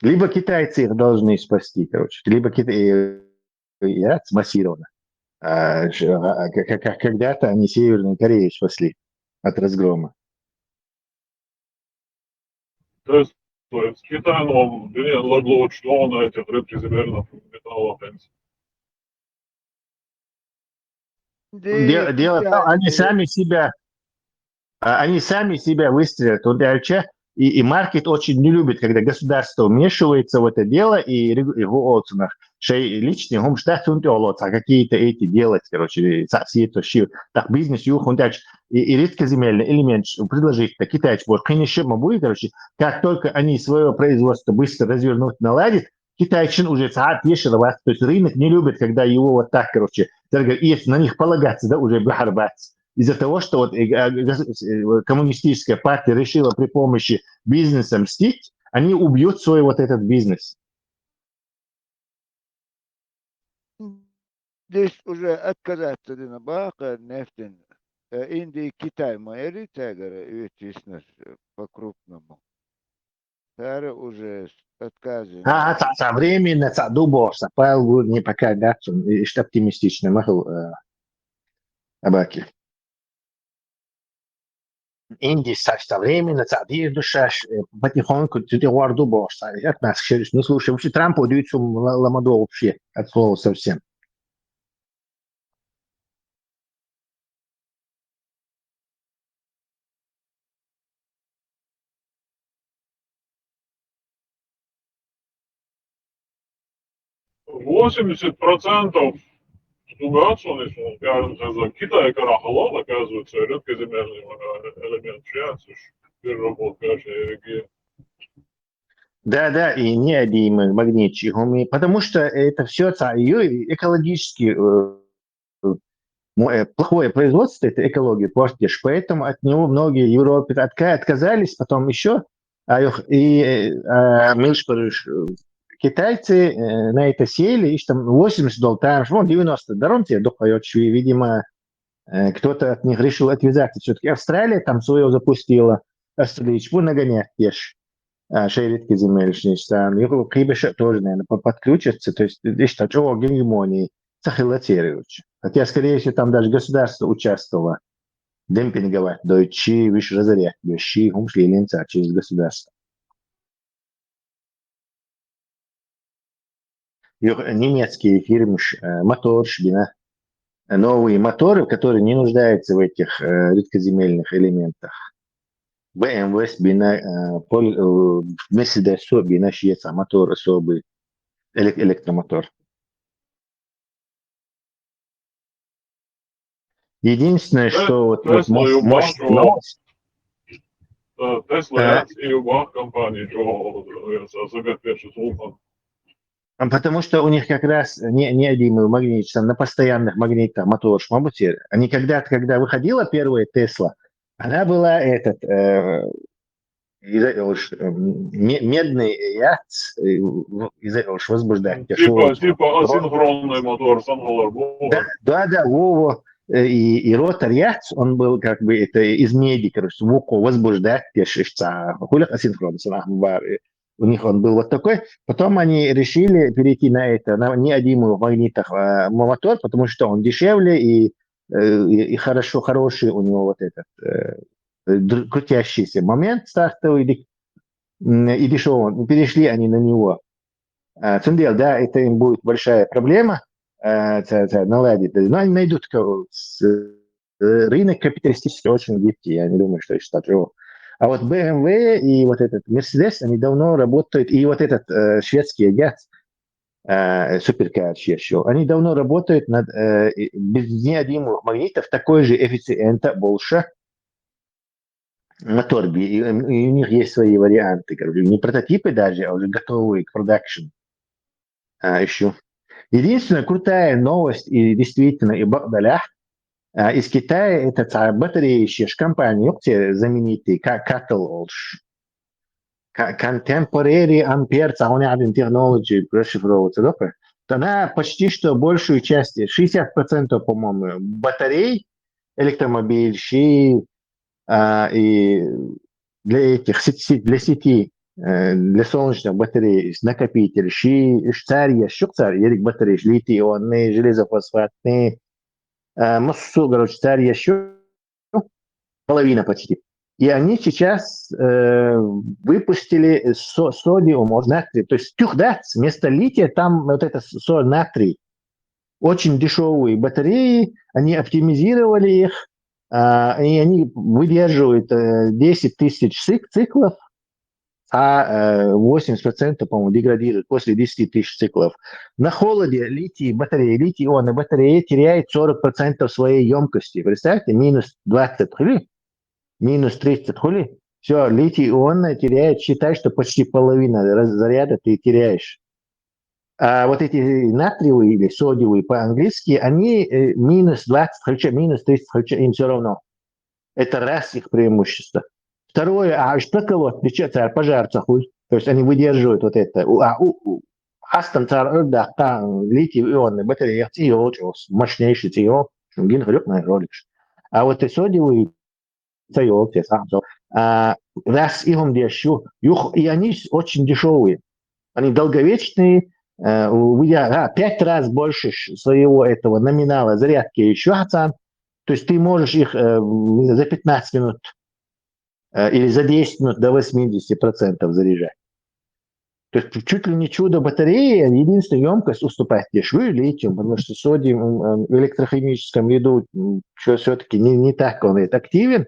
Либо китайцы их должны спасти, короче, либо массированно. Когда-то они Северную Корею спасли от разгрома. То есть с Китаем, лагло, что он этих рыбки замерно металлов. Дело в том, они сами себя выстрелят. Вот дальше. И маркет очень не любит, когда государство вмешивается в это дело и его оценах. Шей личный гумштат какие-то эти делать, короче, совсем так бизнес юхун дальше. И редкоземельный элемент предложить китайцы вот конечно будет, короче, как только они свое производство быстро развернут, наладят, китайчин уже то есть рынок не любит, когда его вот так, короче, если на них полагаться, да, уже бахарбаться. Из-за того, что вот коммунистическая партия решила при помощи бизнеса мстить, они убьют свой вот этот бизнес. Здесь уже отказаться на бака нефть. Индия, Китай, мои тягары, по-крупному. Тары уже отказы. Временно, дубов, сапал, не пока, да, и что оптимистично, махал Абаки. Индия со временем, душа, потихоньку, ты варду босс, от нас, ну, слушай, вообще Трамп удивится ламадо вообще, от слова совсем. %80 Китая карахалал, оказывается, редкоземельный элемент переработка региона. Да, и неодимы магнитчиками, потому что это все экологически плохое производство, это экология портишь, поэтому от него многие в Европе отказались, потом еще, китайцы на это сели, и там $80, $90, даронте, видимо, кто-то от них решил отвязаться. Все-таки Австралия там свое запустила, Австраличку нагонять ешь. Шейритки земельные, его крибеша тоже, наверное, подключатся, то есть здесь что гегемонии сахилатируют. Хотя, скорее всего, там даже государство участвовало демпинговать, дойчи, виш разорять, вещи, умшли ленца через государство. Немецкие фирмы, мотор, новые моторы, которые не нуждаются в этих редкоземельных элементах. BMW бина Mercedes бина шьется мотор особый, электромотор. Единственное, что вот новость. Tesla и Убах компании, потому что у них как раз неодимый магнит, там на постоянных магнитах мотор шмабутер. Они когда выходила первая Tesla, она была медный яц, возбуждать. Типа асинхронный мотор, Да, Вова. И ротор яц, он был как бы это из меди, короче, возбуждать, у них он был вот такой. Потом они решили перейти на это, на неодимый в магнитах мотор, потому что он дешевле и хороший у него вот этот крутящийся момент стартовый и дешевый. Перешли они на него. Цундел, да, это им будет большая проблема наладить. Но они найдут рынок капиталистический очень гибкий, я не думаю, что еще его. А вот BMW и вот этот Mercedes, они давно работают, и вот этот шведский ГАЗ, суперкар еще, они давно работают над без неодимых магнитов такой же эффициента больше мотор. И у них есть свои варианты, не прототипы даже, а уже готовые к продакшн еще. Единственная крутая новость, и действительно, и багдалях, из Китая это батареи компании, знаменитые, как Cattle, Contemporary Ampere Technology, расшифровывается, она почти что большую часть, 60%, по-моему, батарей, электромобиль, и для сети, для солнечных батарей, накопитель, царь, ярик батареи, литий-ионные, железофосфатные, массу, царь еще, половина почти. И они сейчас выпустили содиум, натрий, то есть тюхдац, вместо лития там вот это соль натрий. очень дешевые батареи, они оптимизировали их, и они выдерживают 10 тысяч циклов, а 80%, по-моему, деградируют после 10 тысяч циклов. На холоде литий-ионные батареи теряют 40% своей емкости. Представьте, минус 20 хули, минус 30 хули. Все, литий-ионные теряет, считай, что почти половина заряда ты теряешь. А вот эти натриевые или содиевые по-английски, они минус 20 хальча, минус 30 хальча, им все равно. Это раз их преимущество. Второе, штаколот, пожар цахуй. То есть они выдерживают вот это. Астон цар литий-ионные батареи, мощнейший цио, шунгин хрюк на роликш. А вот и содиевые раз их дешью, и они очень дешевые. Они долговечные, 5 раз больше своего этого номинала зарядки еще хацан. То есть ты можешь их за 15 минут или за 10 минут до 80% заряжать. То есть чуть ли не чудо батареи, единственная емкость уступает дешевле литиум, потому что содий в электрохимическом ряду все-таки не так он активен.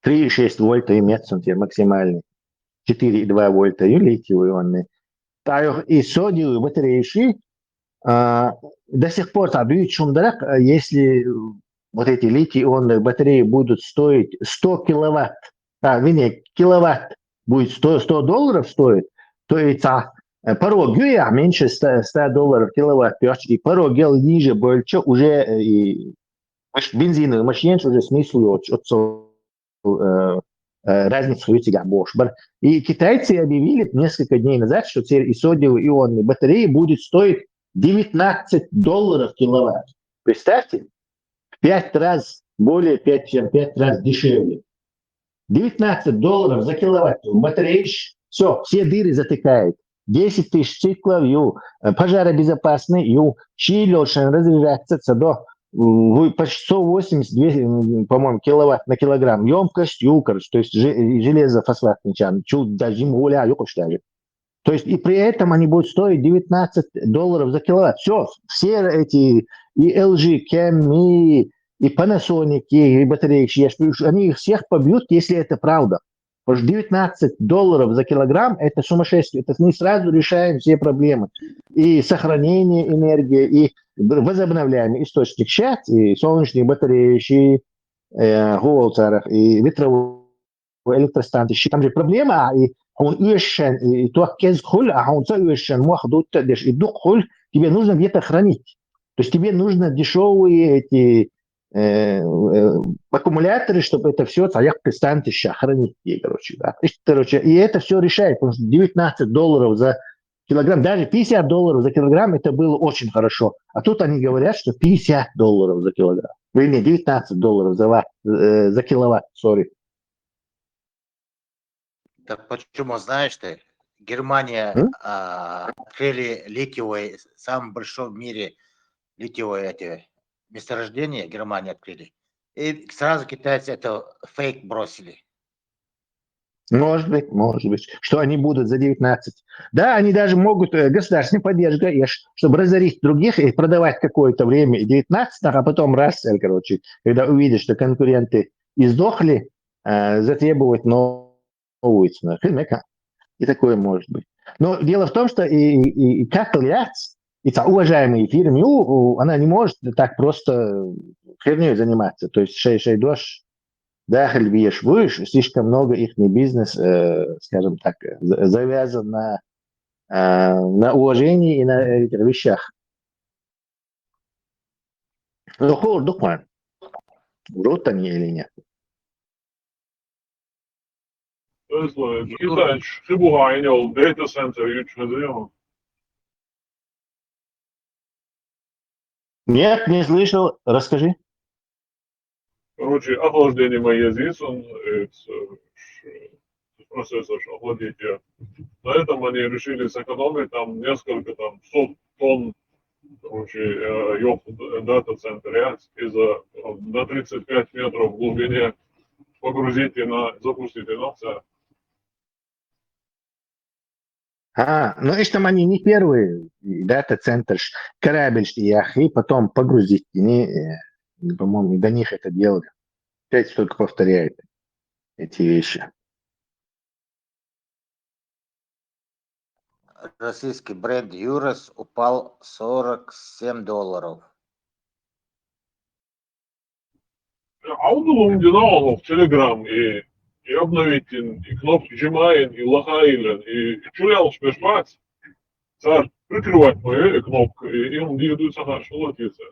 3,6 вольта и медцентр максимальный, 4,2 вольта и литий-ионные. И содиевые батареи до сих пор если вот эти литий-ионные батареи будут стоить 100 киловатт, киловатт будет $100 стоить, то это порог меньше $100 киловатт, и порог ниже больше уже бензиновый машин уже смысл разницу у тебя больше. И китайцы объявили несколько дней назад, что теперь и содиевые ионные батареи будет стоить $19 киловатт. Представьте, в 5 раз более, чем 5 раз дешевле. $19 за киловатт. Батареи, все дыры затыкает. 10 тысяч циклов, пожаробезопасный, чилёшен разряжается до почти 180, по-моему, киловатт на килограмм емкость, то есть железофосфат, даже то есть и при этом они будут стоить $19 за киловатт. Все эти и LG, Chem, и Panasonic, и батареи, они их всех побьют, если это правда. Потому что $19 за килограмм – это сумасшествие. Это мы сразу решаем все проблемы. И сохранение энергии, и возобновляемый источник счастья, и солнечные батареи, и голцеров, и ветровые электростанции. Там же проблема, и он ищет, и то кез хуль, а он ищет, и дух хуль, тебе нужно где-то хранить. То есть тебе нужно дешевые эти аккумуляторы, чтобы это все хранить. И это все решает, потому что $19 за килограмм, даже $50 за килограмм, это было очень хорошо. А тут они говорят, что $50 за килограмм. Вернее, $19 за киловатт, сори. Так почему, знаешь ты, Германия открыли литиевые, самое большое в мире литиевые эти месторождения, Германия открыли. И сразу китайцы это фейк бросили. Может быть, что они будут за 19. Да, они даже могут государственной поддержкой, чтобы разорить других и продавать какое-то время 19, а потом когда увидят, что конкуренты издохли, затребовать новую цену. И такое может быть. Но дело в том, что и как ляц, и уважаемые фирмы, она не может так просто херней заниматься. То есть шейдош, дахаль бьешь выше, слишком много их бизнес, скажем так, завязан на уважении и на этих вещах. Ну, документ. Врут они или нет? Китай прибугайнял дата-центр ючмедрио. Нет, не слышал. Расскажи. Короче, охлаждение моязис, он процессор охладить. На этом они решили сэкономить там несколько там 100 тонн, короче, дата-центра на 35 метров в глубине погрузить и запустить и на все. Ну и там они не первые, дата-центр, корабль, и потом погрузить, по-моему, до них это делали. Опять только повторяет эти вещи. Российский бренд Юрос упал $47. عودوا ديناهم في تليجرام и обновить и кнопки Gmail, и Лохайлен, и чуял спешпац, царь прикрывать мою кнопку, и он двигается хорошо латится.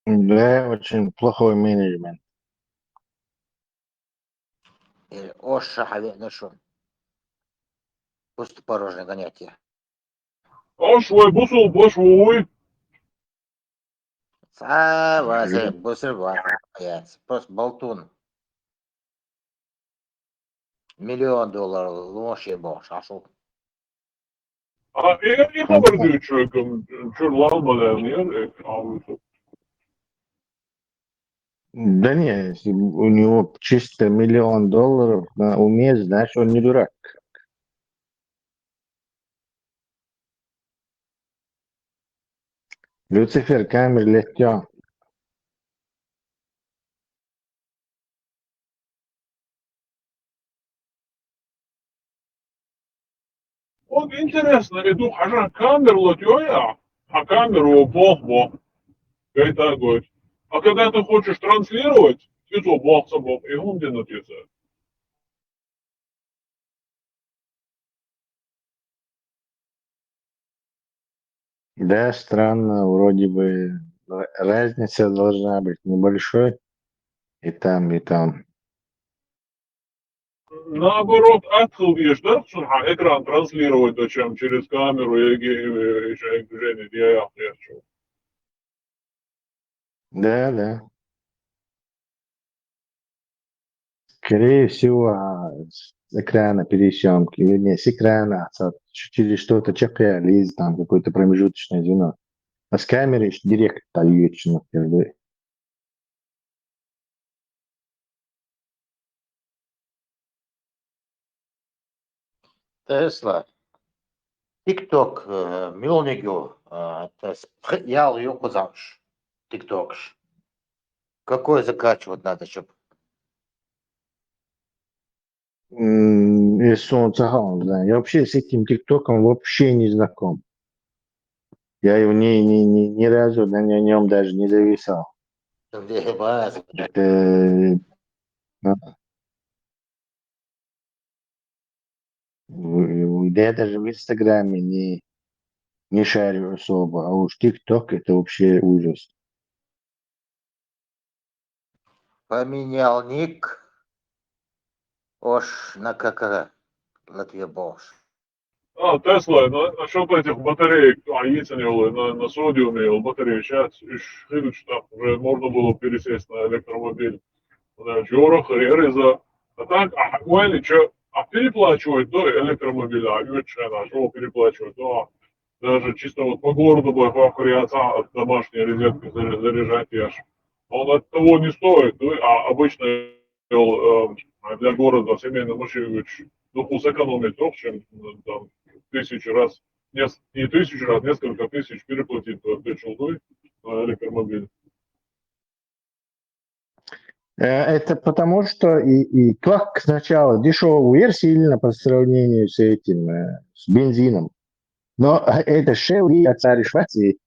Да, очень плохой менеджмент. Оша, ну что? Пустопорожнее гонятие. Швой бусул, бошвой. Савазе, бусырва. Просто болтун. $1 миллион, лоши бош, ашу. Я хабар diyor çocuğum, çocuklar almadan yer, alıyorsun. Да не, если у него чисто $1 миллион на уме, значит, он не дурак. Люцифер камер легко. Вот интересно, иду хажа камеру латёя, а камеру бог, говорит так, говорит. А когда ты хочешь транслировать, ты то бог собак, и он где написано. Да, странно, вроде бы разница должна быть небольшой и там, и там. Наоборот, отхлбишь, да, экран транслировать, чем через камеру и движение, я хочу. Да. Скорее всего, с экрана пересъемки, вернее, с экрана через что-то чекали, там какое-то промежуточное звено. А с камеры директ вечно. Тесла. TikTok, Милнигю, ял юку замш. TikTok. Какой закачивать надо, чтобы... И солнце, да. Я вообще с этим ТикТоком вообще не знаком. Я его ни разу на нем даже не зависал. Это... Я даже в Инстаграме не шарю особо, а уж ТикТок это вообще ужас. Поменял ник. Ош на КК. Латвия Бош. Тесла, насчет этих батареек, на содиуме батареи, сейчас уже можно было пересесть на электромобиль. Жорох, Ререза. А так, переплачивать до электромобиля, что переплачивать, да. Даже чисто вот по городу вахуриаться от домашней розетки заряжать ешь. Он от того не стоит, а обычно для города семейной машины сэкономить то, чем там 1000 раз, не 1000 раз, несколько тысяч переплатить за челдой на электромобиль. Это потому, что и как сначала дешевая версия сильно по сравнению с этим, с бензином. Но это Chevy от царя Швеции,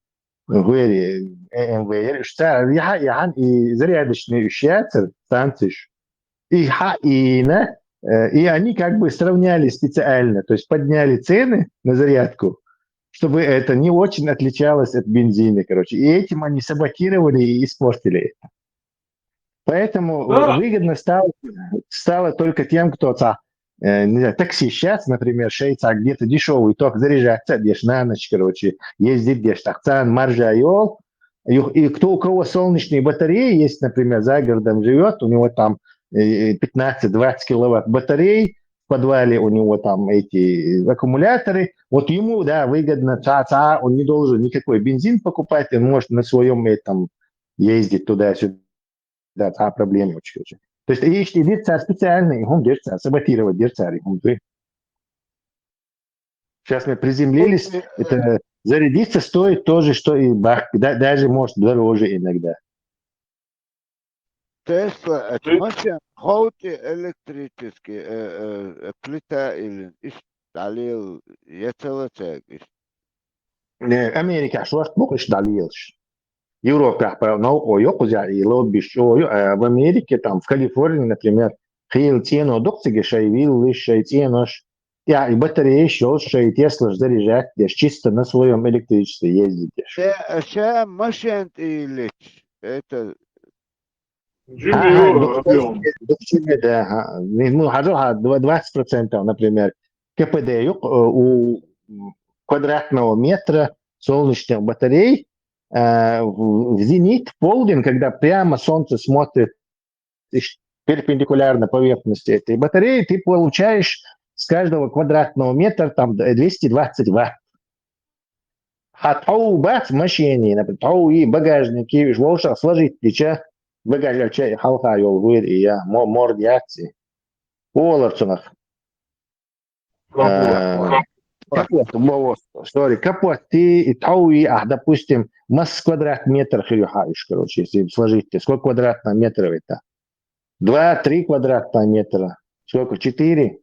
МВ, и зарядочные щатер, станциш, и они как бы сравняли специально, то есть подняли цены на зарядку, чтобы это не очень отличалось от бензина, короче. И этим они саботировали и испортили это. Поэтому выгодно стало только тем, кто не знаю, такси сейчас, например, шейца где-то дешевый ток заряжаться, дешь на ночь, короче, ездить, дешь так, цан, маржа, и кто у кого солнечные батареи есть, например, за городом живет, у него там 15-20 киловатт батарей, в подвале у него там эти аккумуляторы, вот ему, да, выгодно, он не должен никакой бензин покупать, он может на своем этом ездить туда-сюда, проблемы очень. То есть есть лица специальные, саботировать, Сейчас мы приземлились, это зарядиться стоит тоже, что и бак, даже может дороже иногда. Тесла, это машина, хоути электрический, плита или تعليل يتلتك. Америка шуаш бокиш далилш. Европа, ну, yok yani bir в Америке, там, в Калифорнии, например, хил цену докциги шайвил, шай ценош, и батареи еще шай Тесла заряжать, чисто на своем электричестве ездите. Ша машин или это да, ну, 20%, например, КПД у квадратного метра солнечных батарей в зенит, в полдень, когда прямо солнце смотрит перпендикулярно поверхности этой батареи, ты получаешь с каждого квадратного метра там 220 ватт. А то бац в машине, например, то и багажники, волша сложить плеча, багажничай халка yol buyur ya mor yaksi Оларцунах. Капот ты тауи, допустим, масс квадрат метров хаюхаиш, короче, если сложите, сколько квадратных метров это? 2-3 квадратных метра. Сколько? 4?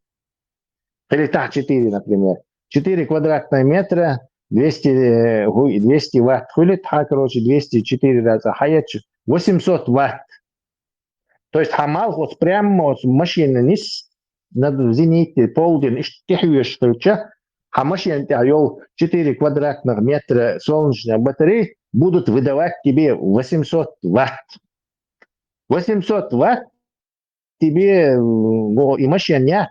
Или так, 4, например. 4 квадратных метра, 200 ватт хулит, короче, 204 раза хаят, 800 ватт. То есть хамал вот прямо с машины низ, на зените полдень, тихвешь ключа, а машина тяёл 4 квадратных метра солнечных батарей будут выдавать тебе 800 ватт. 800 ватт тебе и машина нет.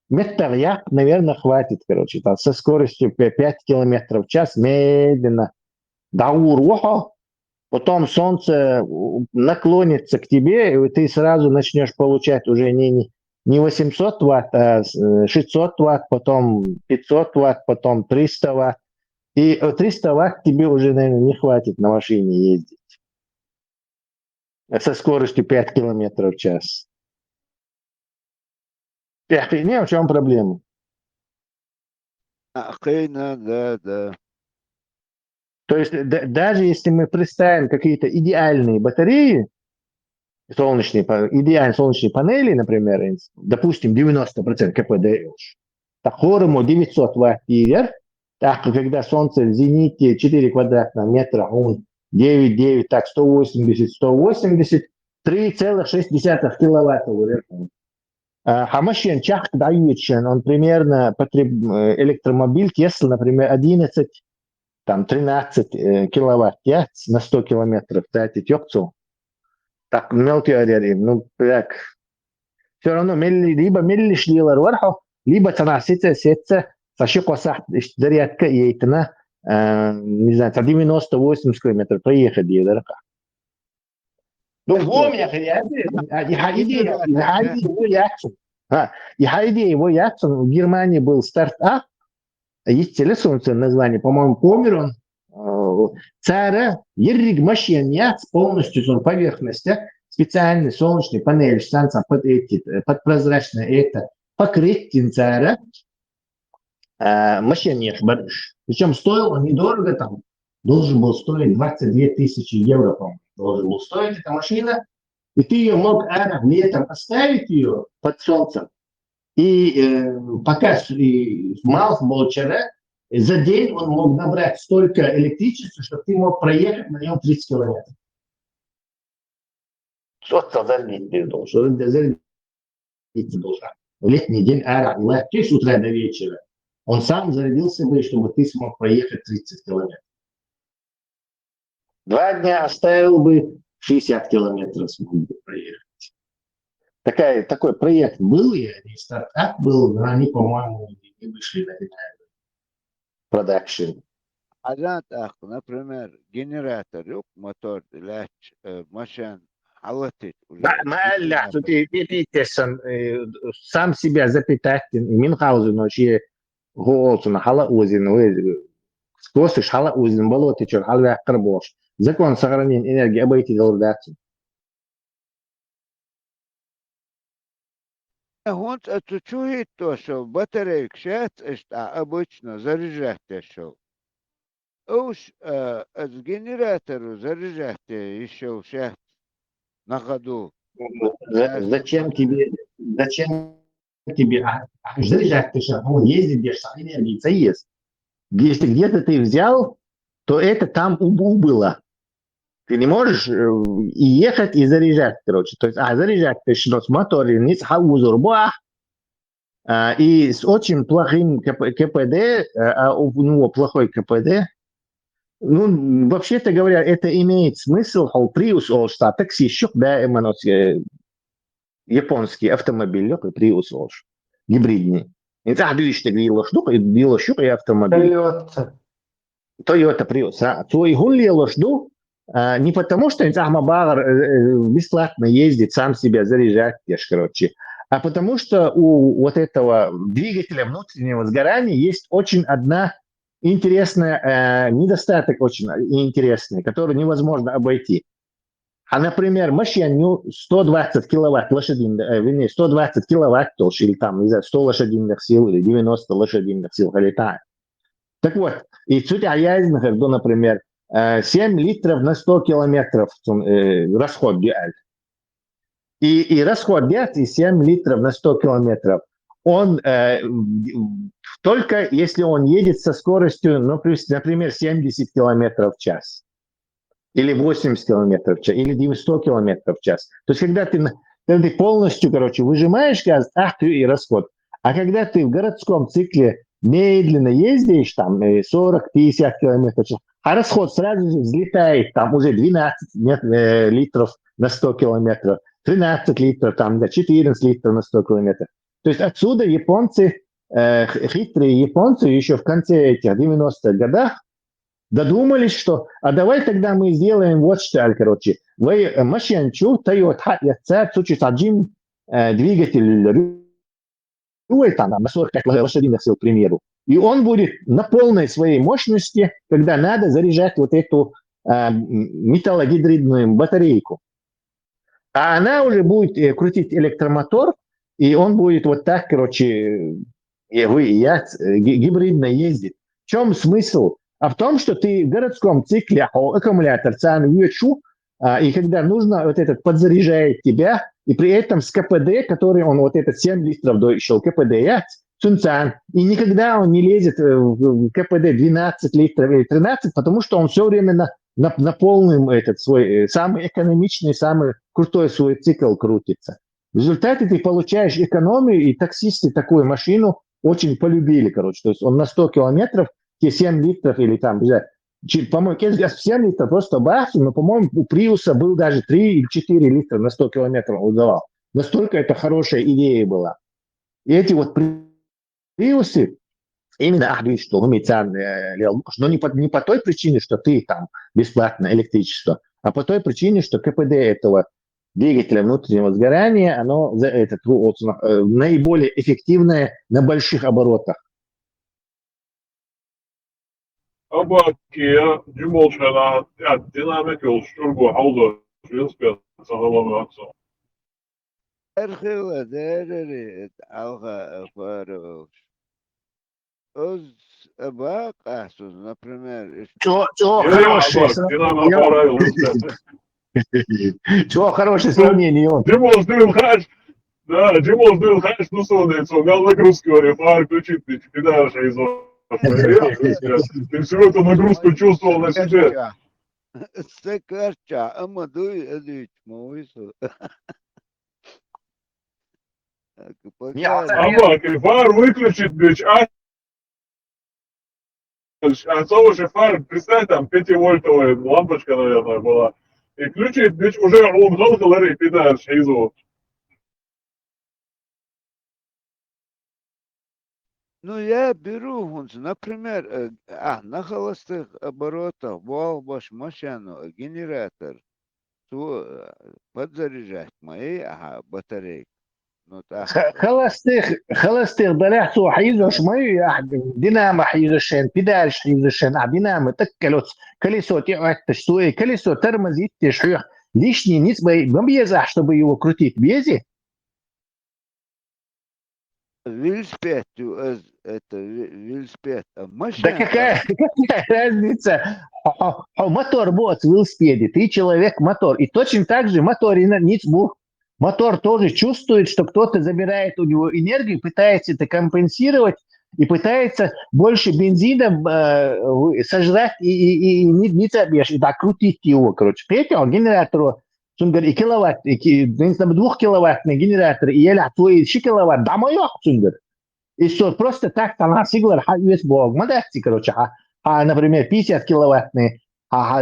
Метр як, наверное, хватит, короче, там, со скоростью 5 километров в час медленно. Даурухо, потом солнце наклонится к тебе, и ты сразу начнешь получать уже не 800 ватт, а 600 ватт, потом 500 ватт, потом 300 ватт. И 300 ватт тебе уже, наверное, не хватит на машине ездить. Со скоростью 5 километров в час. Не, в чем проблема? Да. То есть даже если мы представим какие-то идеальные батареи, солнечные панели, например, допустим, 90% КПД, так хорому 900 ватт ир, так когда солнце в зените 4 квадратных метра, он 9, так 180, 3,6 киловатта вверху. Хамашен чах дающий, он примерно электромобиль Tesla, например, 11, там 13 киловатт на 100 километров тратить ёкцу. Так мелкий, ну так. Все равно либо миллишлилар варху, либо транасиция сетца, сашико сахт зарядка ейтна, не знаю, 90-80 километров проехать едерка. Ну, его Яксон, в Германии был стартап, есть телесунце название, по-моему, Померон, цара, ерриг машин яц, полностью поверхность, специальный солнечный панель, под прозрачное это, покрыть цара, машин нет, причем стоил он недорого, там, должен был стоить 22 тысячи евро, по-моему. Должен был стоить эта машина, и ты ее мог летом оставить ее под солнцем, и пока мал был вчера, за день он мог набрать столько электричества, что ты мог проехать на нем 30 километров. Что-то зарядить должен, в летний день с утра до вечера. Он сам зарядился бы, чтобы ты смог проехать 30 километров. 2 дня оставил бы, 60 километров смог бы проехать. Такой проект был, и стартап был, но они, по-моему, не вышли на продакшн. Например, генератор, мотор, машин, халатит. Ты сам себя запитать, Мюнхгаузен, вообще, Голцун, Халаузен, скосишь Халаузен, болотичер, Халвяхкарбош. Закон сохранения энергии обойти деградацию. هون أتشوهي توشو батарейк شات إشتا обычно заряжать шел. Уж с генератора заряжать еще шат на ходу. Зачем тебе заряжать? Ты что, он ездит, где энергии есть. Если где-то ты взял, то это там убыло. Ты не можешь и ехать, и заряжать, короче. То есть, заряжать ты что с мотором, не с хаузурба, и с очень плохим КПД, у него плохой КПД. Ну, вообще-то говоря, это имеет смысл, Prius, что такси, да, именно японский автомобиль, Prius, гибридный. Это движется велошук и автомобиль. Toyota Prius. То и гули лошаду не потому, что бесплатно ездит, сам себя заряжать, короче, а потому что у вот этого двигателя внутреннего сгорания есть очень одна интересная, недостаток очень интересный, который невозможно обойти. Например, машину 120 киловатт лошадиных, 120 киловатт тоже, или там, не знаю, 100 лошадиных сил, или 90 лошадиных сил летает. Так вот, и суть язных, например, 7 литров на 100 километров расход делает. И расход делает, и 7 литров на 100 километров. Он только если он едет со скоростью, например, 70 километров в час. Или 80 километров в час, или 100 километров в час. То есть, когда ты полностью, короче, выжимаешь газ, ты и расход. А когда ты в городском цикле медленно ездишь, там, 40-50 километров в час, а расход сразу же взлетает, там, уже 12 литров на 100 километров, 13 литров, там, 14 литров на 100 километров. То есть, отсюда японцы, хитрые японцы, еще в конце этих 90-х годах, додумались, что, давай тогда мы сделаем вот что, короче, вы машинчу, Toyota, один двигатель, там, на 45 лошадиных сил, к примеру, и он будет на полной своей мощности, когда надо заряжать вот эту металлогидридную батарейку. А она уже будет крутить электромотор, и он будет вот так, короче, гибридно ездить. В чем смысл? А в том, что ты в городском цикле аккумулятор и когда нужно, вот этот подзаряжает тебя, и при этом с КПД, который он вот этот 7 литров дошел, КПД, и никогда он не лезет в КПД 12 литров или 13, потому что он все время на полном этот свой, самый экономичный, самый крутой свой цикл крутится. В результате ты получаешь экономию, и таксисты такую машину очень полюбили, короче. То есть он на 100 километров, те 7 литров или там, по-моему, 7 литров просто бахнул, но, по-моему, у Приуса был даже 3 или 4 литра на 100 километров он давал. Настолько это хорошая идея была. И эти вот Приусы, именно, что но не по той причине, что ты там бесплатно электричество, а по той причине, что КПД этого двигателя внутреннего сгорания, оно наиболее эффективное на больших оборотах. Kia Jumolchana at dynamical Sturgo Hauser Schwilspel Sahalamazzo. Ergela dereri alga faros. Oz abak asus, например. Чего хорошее сравнение. Джимол сдвинул хаш. Да, Джимол сдвинул хаш, ну сонается, он нагрузку говорит, включить, ты дальше из Ты всю эту нагрузку чувствовал на себе. Секарча, амадуй эдич, мовису. Фар выключить, бич, а то уже фар, представь, там 5-вольтовая лампочка, наверное, была. И включить, бич, уже умножил галерей, пидаешь, изу. Ну, я беру, например, на холостых оборотах волбаш машину, генератор, подзаряжать мои батарейки. холостых بلاحظوا حيزوش مي دينامو حيزوشين بيدالش حيزوشين دينامو تكلوت колесо تشتوي колесо тормозит тишь лишние низбой бомбезах, чтобы его крутить бези. велосипед, это велосипед, Да машина. какая разница? Мотор вот в велосипеде, ты человек-мотор. И точно так же мотор, мотор тоже чувствует, что кто-то забирает у него энергию, пытается это компенсировать и пытается больше бензина сожрать и не забьешь, и так крутить его, короче. Понимаете, он генератор, он говорит, и киловатт, там 2-киловаттный генератор, и я твой 2 киловатт, да мой и все, просто так она сигла USB, модерти, короче, например, 50 киловаттный,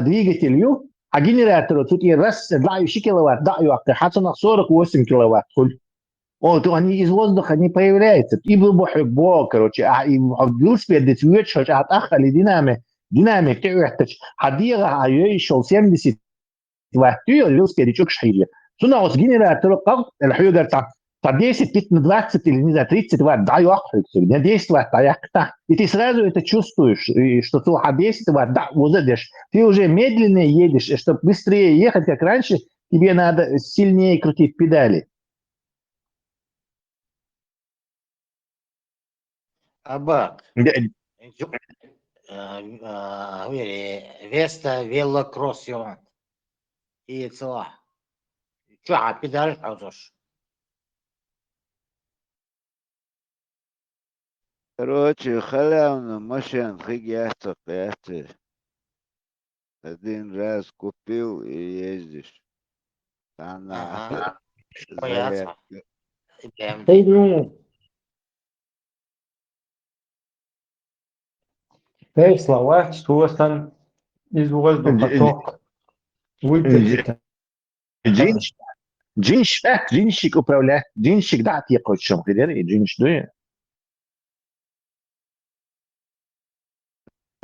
двигателю, а генератору тут и раз, 2 киловатт, да, на 48 киловатт. Вот, они из воздуха не появляются. И бо, короче, и велосипед, двигатель, отахали динамик, حديقة يشغل 70 وات велосипед чук шире. Сюда вот генератор, как الحيوة по 10, 15, 20 или не знаю, 30 ватт, да, не 10 ватт, и ты сразу это чувствуешь, что ты 10 ватт, да, вот задешь. Ты уже медленно едешь, и чтобы быстрее ехать, как раньше, тебе надо сильнее крутить педали. Абак. Веста велокросс йон. И цела. Чё, педаль хаузош? Короче, халявно машин хигясток, один раз купил и ездишь. Она Боятся. Тесла, wax, توصل из воздуха ток выдержит. Джинщик управляет, джинщик, да, тебе хочешь, и джинщик, да.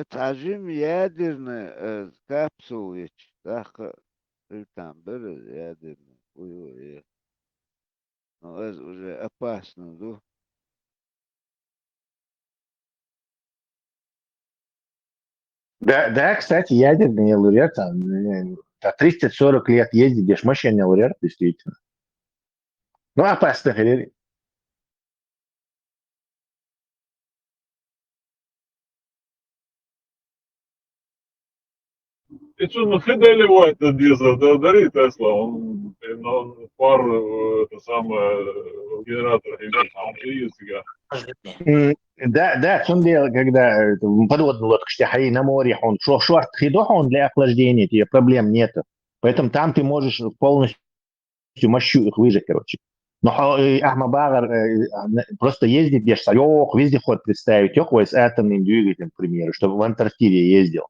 تعجم ядерный капсулы, так там был ядерный, ой, но это уже опасно, да? Да, кстати, ядерный лауреат, 30-40 лет ездит, где ж машина лауреат, действительно. Ну, опасно, Хиллери. И что, ну хеделевать на дизель, да, дари Тесла, он пар, это самое, генератор, он есть сега. Да, в чем дело, когда подводная лодка, что на море, он шорт хидох, он для охлаждения, тебе проблем нету. Поэтому там ты можешь полностью мощу их выжать, короче. Но Ахмабагар просто ездит, где вездеход представить, с атомным двигателем, к примеру, чтобы в Антарктиде ездил.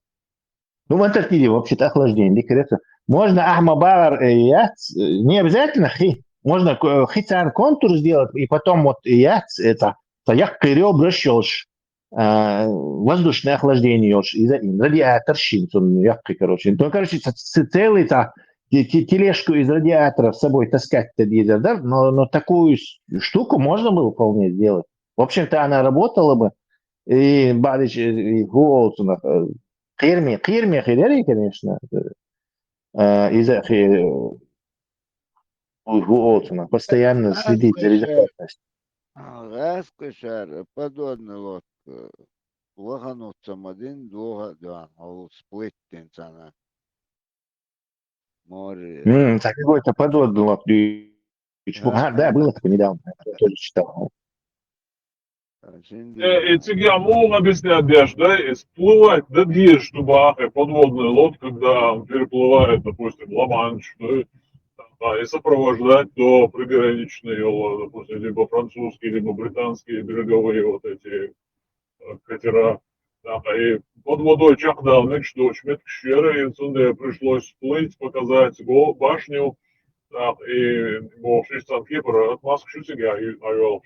Ну, в Антарктиде вообще-то охлаждение, декорация. Можно Ахмабагар, не обязательно можно хитян контур сделать, и потом вот это як ребра щелж, воздушное охлаждение и радиатор щин, як, короче. Ну, короче, целый тележку из радиатора с собой таскать-то дизель, да? Но такую штуку можно было вполне сделать. В общем-то, она работала бы, и Бадич, и Гуолсона, Кирми, конечно, из-за Гуолсона, постоянно следить за безопасностью. Раскошар, подводная лодка, лагануться один, двуга, сплиттин, она. Море. Так, какой-то подводный лодку. Да, было такое недавно, я тоже читал. И тебе могу объяснять, да, и всплывать, да, есть, чтобы подводная лодка, когда переплывает, допустим, Ла-Манш, да, и сопровождать до приграничной, допустим, либо французские, либо британские береговые вот эти катера. Да, и под водой чахдал, что очень щеры, и сюда пришлось всплыть, показать башню, да, и был 6 Кипр, от Москвы себя и навел.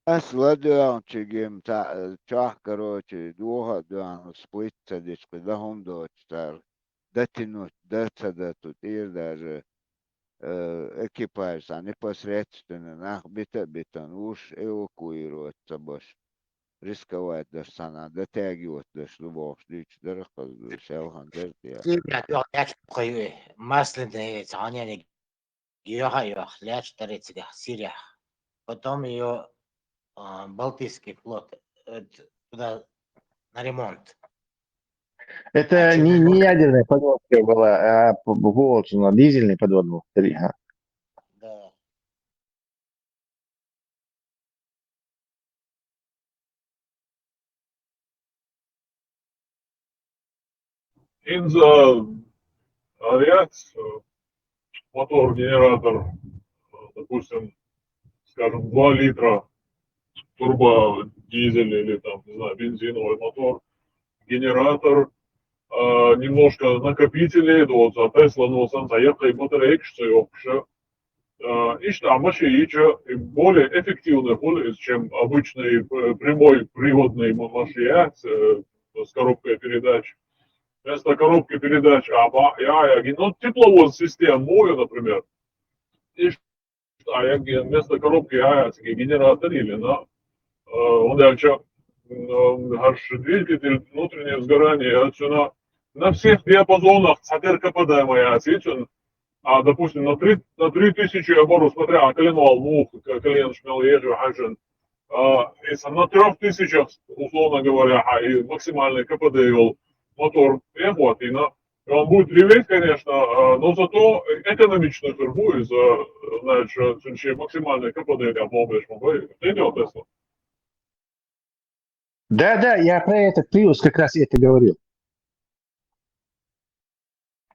Asladőancsegém csákaroči duhadőan splittedicski dahomdocstar datinut dacadatut irdar ekipážsa непосредственно нах бита уж эвакуировать собой рисковать даже сана дотягивать даже любого шлич дорога шелхан дерти Масляные, Георгиев, Ляч, Торецких, Сирия. Потом ее Балтийский флот туда на ремонт. Это не ядерная подводка была, а вот, дизельный подводный. Ага. Да. Инза авиация, мотор-генератор, допустим, скажем, 2 литра турбо дизель или там, не знаю, бензиновый мотор, генератор, немножко накопителей, вот за Тесла, но сам заехал и батарейки, что его işte ama более эффективный ходит, чем обычный прямой приводный машина с коробкой передач. Вместо коробки передач, ну, тепловоз систему, например, вместо коробки генератор или он дальше двигатель, внутреннее сгорание, на всех диапазонах цатеркопадаемая отсечен, допустим, на 3000 оборот, смотря колен волну, колен шмел ежу, хажен, на 3000, условно говоря, и максимальный КПД вел мотор, и он будет реветь, конечно, но зато экономично будет, значит, максимальный КПД для помощи, ты идет Тесла. Да, я про этот Prius как раз это говорил.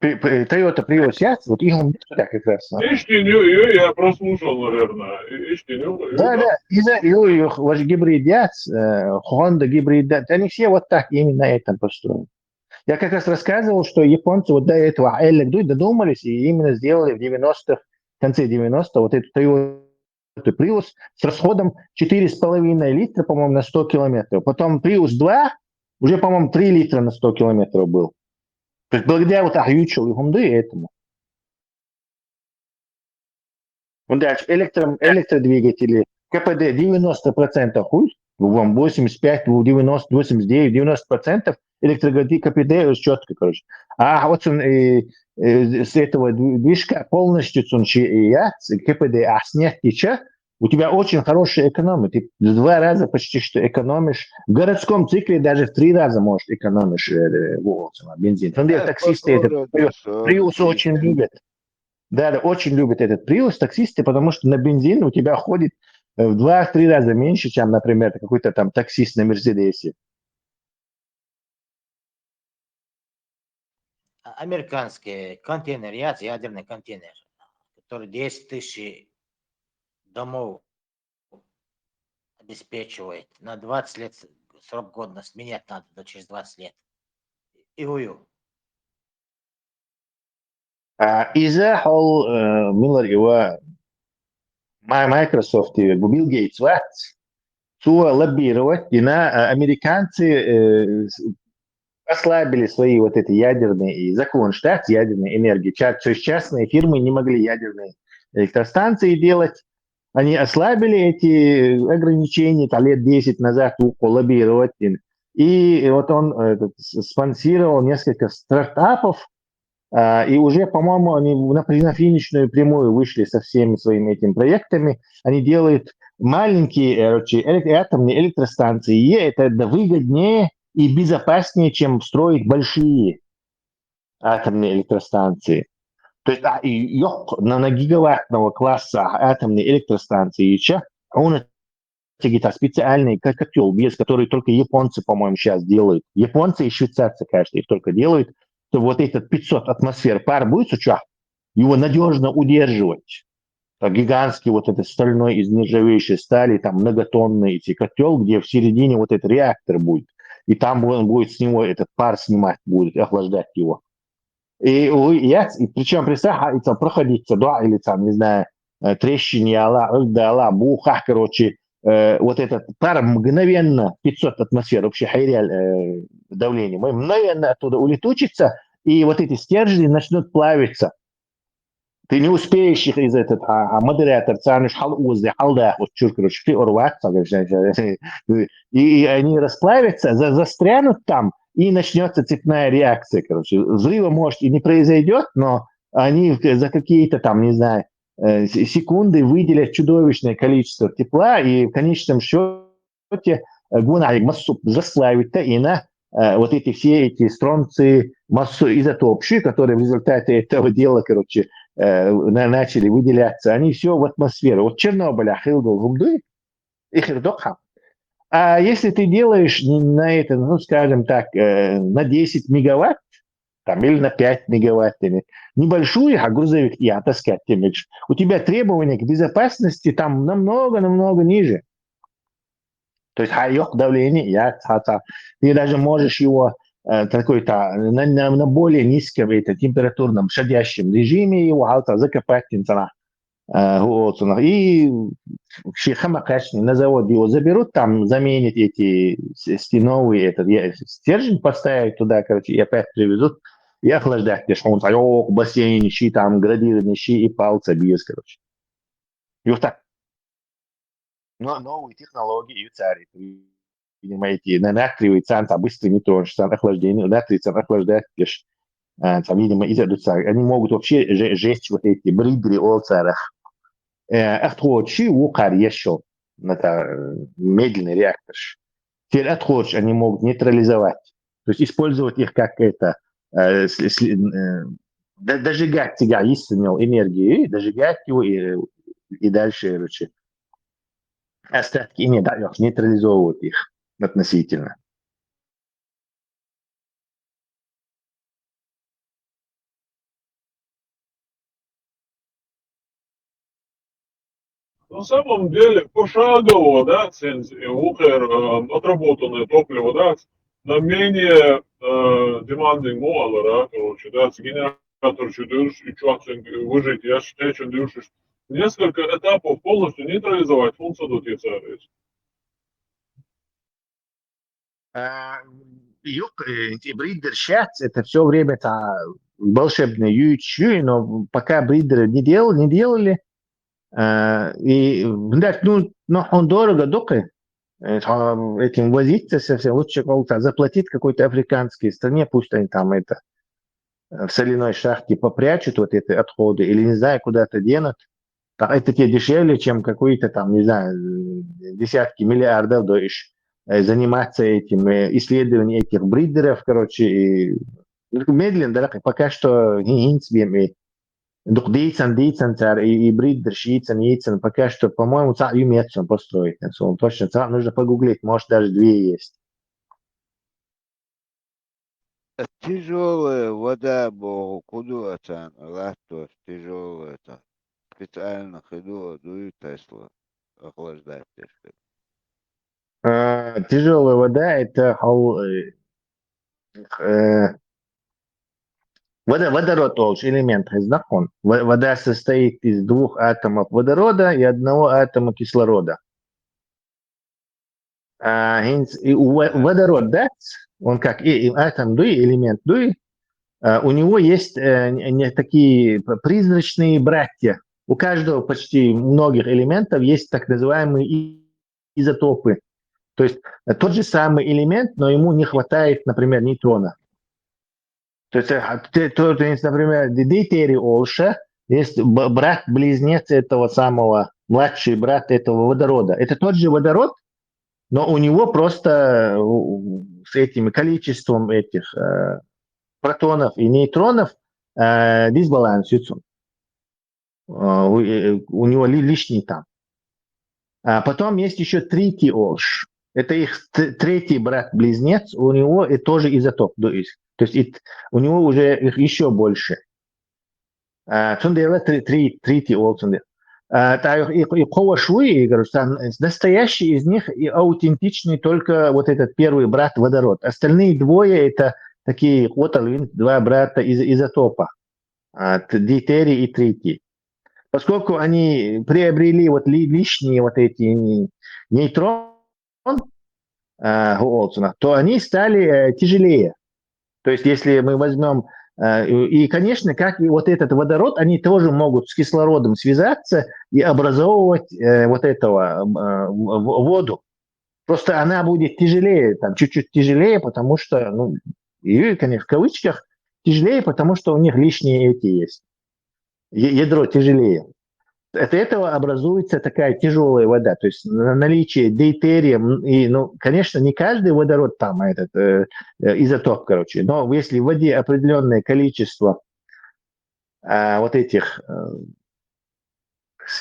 Toyota Prius яц, вот их как раз. Ее я прослушал, наверное. Да, из-за ваш гибрид яц, Honda гибрид, они все вот так именно это построены. Я как раз рассказывал, что японцы вот до этого Эллигдуй додумались и именно сделали в 90-х, в конце 90-х вот эту Toyota Prius с расходом 4,5 литра, по-моему, на 100 километров. Потом Prius 2 уже, по-моему, 3 литра на 100 километров был. То есть благодаря вот Ахьючу и Хунды этому. Вот дальше электродвигатели, КПД 90% хуй, вам 85, 90, 89, 90% электродвигателей КПД четко, короче. А вот он с этого движка полностью КПД, а снять теча, у тебя очень хорошая экономия. Ты в 2 раза почти что экономишь. В городском цикле даже в 3 раза можешь экономишь бензин. Таксисты этот Prius очень любят. Да, очень любят этот Prius таксисты, потому что на бензин у тебя ходит в 2-3 раза меньше, чем, например, какой-то там таксист на Мерседесе. Американский контейнер, ядерный контейнер, который 10 тысяч домов обеспечивает. На 20 лет срок годности менять надо через 20 лет. Игую. إذا حول ميلر إيوا مع مايكروسوفت وبيل جيتس وقت سوى лоббировать, американцы ослабили свои вот эти ядерные и закон штат ядерной энергии. То есть частные фирмы не могли ядерные электростанции делать. Они ослабили эти ограничения лет 10 назад лоббировать. И вот он спонсировал несколько стартапов, и уже, по-моему, они на финишную прямую вышли со всеми своими этими проектами. Они делают маленькие атомные электростанции. И это выгоднее и безопаснее, чем строить большие атомные электростанции. То есть на гигаваттного класса атомные электростанции еще, он специальный котел, без который только японцы, по-моему, сейчас делают. Японцы и швейцарцы, кажется, их только делают. То вот этот 500 атмосфер пар будет, его надежно удерживать. Гигантский вот этот стальной из нержавеющей стали, там многотонный эти котел, где в середине вот этот реактор будет. И там он будет с него этот пар снимать, будет охлаждать его. И причем, представь, проходить или там, не знаю, трещине, буха, короче, вот этот пар мгновенно 500 атмосфер, вообще хайреаль давление, мгновенно оттуда улетучится, и вот эти стержни начнут плавиться. Ты не успеешь их из этого, модератор, и они расплавятся, застрянут там, и начнется цепная реакция, короче. Взрыва, может, и не произойдет, но они за какие-то там, не знаю, секунды выделят чудовищное количество тепла, и в конечном счете гуна массу заславит-то и на вот эти все эти стронцы массу изотопши, которые в результате этого дела, короче, начали выделяться, они все в атмосферу. Вот Чернобыль, Ахилгал, Гумдуй, их ирдокха. А если ты делаешь на это, ну, скажем так, на 10 мегаватт, там, или на 5 мегаватт, небольшую, а грузовик я таскать, у тебя требования к безопасности там намного ниже. То есть хайок давление, ты даже можешь его такой-то на более низком температурном шадящем режиме его закопать и на заводе его заберут, там заменят эти стеновые стержень, поставят туда, короче, и опять привезут и охлаждать, он бассейн, там градированный, и палца без, короче. И вот так. Но новые технологии царят. Понимаете, на натриевый центр быстро не то, что охлаждение, натриевый центр охлаждает, там, видимо, они могут вообще жечь вот эти бридри о царах. Отходчи укар еще, это медленный реактор. Теперь отходчи они могут нейтрализовать, то есть использовать их как это, дожигать тебя истинную энергию, дожигать его и дальше, короче, остатки не даешь, нейтрализовывать их относительно. На самом деле, пошагово, да, отработанное топливо, да, на менее demanding mode'lara, короче, да, генератор чудыш, и выжить, я считаю, что несколько этапов полностью нейтрализовать функцию дотиции. Бридер сейчас это все время волшебные ючи, но пока бридеры не делали, и но он дорого этим возиться совсем лучше заплатить какой-то африканской стране, пусть они там это в соляной шахте попрячут вот эти отходы или не знаю куда-то денут. Это тебе дешевле, чем какой-то там, не знаю, десятки миллиардов заниматься этим исследованием этих бридеров, короче, и медленно, да, пока что не и бридер, шийцан, пока что, по-моему, умеется построить. Точно, нужно погуглить, может, даже 2 есть. Тяжелая вода, богу, куда там, латос, тяжелая там. Специально ходу, дуют Тесла, охлаждать. Тяжелая вода это водород элемент, знаком. Вода состоит из 2 атомов водорода и 1 атома кислорода. Водород, да, он как атом дуи, элемент дуи, у него есть такие призрачные братья. У каждого почти многих элементов есть так называемые изотопы. То есть тот же самый элемент, но ему не хватает, например, нейтрона. То есть, например, дейтерий Олша есть брат-близнец этого самого, младший брат этого водорода. Это тот же водород, но у него просто с этим количеством этих протонов и нейтронов дисбаланс. У него лишний там. А потом есть еще третий Олш. Это их третий брат-близнец, у него и тоже изотоп. То есть у него уже их еще больше. Третий Олш. Настоящий из них и аутентичный только вот этот первый брат водород. Остальные двое это такие 2 брата из изотопа. Дейтерий и третий. Поскольку они приобрели вот лишние вот эти нейтроны, то они стали тяжелее. То есть если мы возьмем... И, конечно, как и вот этот водород, они тоже могут с кислородом связаться и образовывать вот этого воду. Просто она будет тяжелее, там чуть-чуть тяжелее, потому что, и, конечно, в кавычках, тяжелее, потому что у них лишние эти есть. Ядро тяжелее. от этого образуется такая тяжелая вода, то есть наличие дейтерия, и, ну, конечно, не каждый водород там изотоп, короче, но если в воде определенное количество вот этих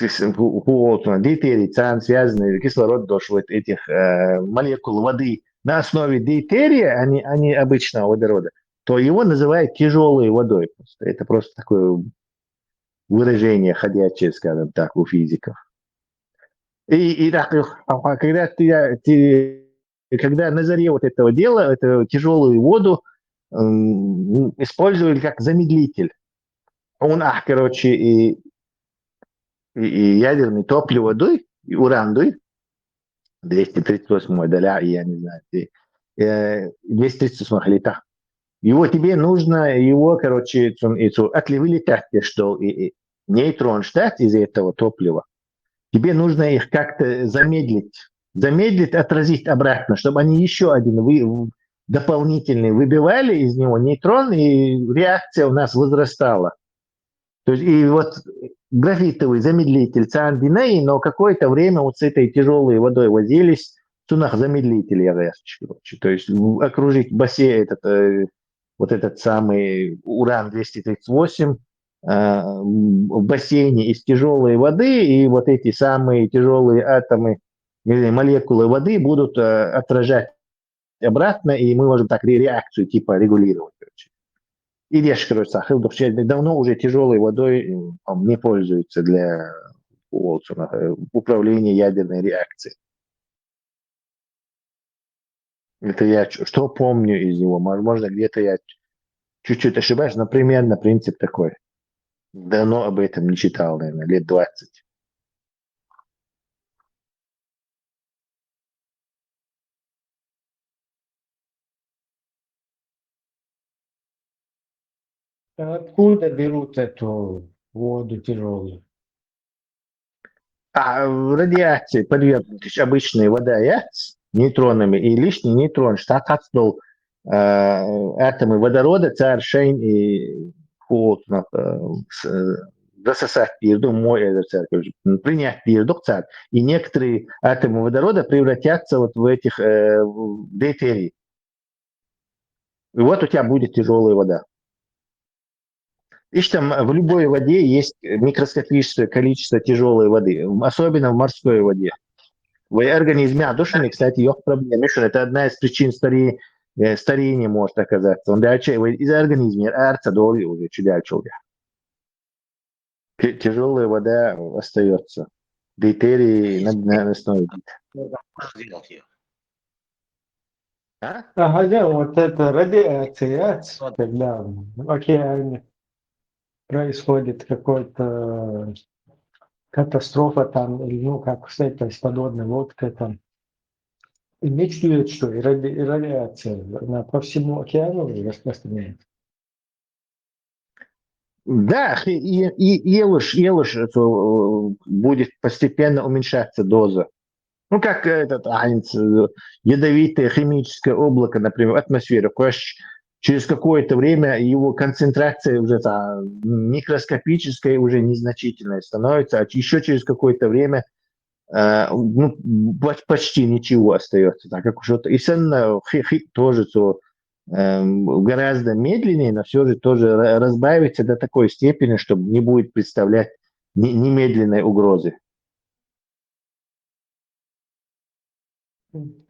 дейтерий, циан, связанные, кислород, дождь, вот этих молекул воды на основе дейтерия, а не обычного водорода, то его называют тяжелой водой. Это просто такое выражение ходячее, скажем так, у физиков. И так, когда на заре вот этого дела, эту тяжелую воду использовали как замедлитель. Он, короче, и ядерное топливо дуй, и уран дуй, 238 доля, я не знаю, 238 лита. Его тебе нужно, его, короче, если вылетать, что нейтрон ждать из этого топлива, тебе нужно их как-то замедлить, отразить обратно, чтобы они еще один дополнительный выбивали из него нейтрон, и реакция у нас возрастала. То есть, и вот графитовый замедлитель циан-диней, но какое-то время вот с этой тяжелой водой возились, цунах замедлитель, короче. То есть окружить бассейн, вот этот самый уран-238, в бассейне из тяжелой воды, и вот эти самые тяжелые атомы, молекулы воды будут отражать обратно, и мы можем так реакцию типа регулировать. Короче. И речь, короче, давно уже тяжелой водой не пользуются для управления ядерной реакцией. Это я что помню из него. Возможно, где-то я чуть-чуть ошибаюсь, но примерно принцип такой. Давно об этом не читал, наверное, лет 20. Откуда берут эту воду тяжелую? В радиации подвергнутых обычная вода нейтронами, и лишний нейтрон штататнул атомы водорода, царь шейн и засосать пирду, принять пирду, и некоторые атомы водорода превратятся вот в этих дейтерий. И вот у тебя будет тяжелая вода. Видишь, там в любой воде есть микроскопическое количество тяжелой воды, особенно в морской воде. В организме одушины, кстати, есть проблемы, что это одна из причин старения может оказаться. Он дальше из организма арца долго уже чудя человек. Тяжелая вода остается. Дейтерий на основе. Сделать ее. Ага, вот это радиация, когда в океане происходит какой-то катастрофа там, или ну как с этой с подводной лодкой там. И не чует, что и радиация по всему океану распространяется. Да, елуш будет постепенно уменьшаться доза. Ну, как ядовитое химическое облако, например, в атмосфере. Через какое-то время его концентрация уже микроскопическая, уже незначительная становится, а еще через какое-то время почти ничего остается. Так как что-то и тоже гораздо медленнее, но все же тоже разбавится до такой степени, чтобы не будет представлять немедленной угрозы.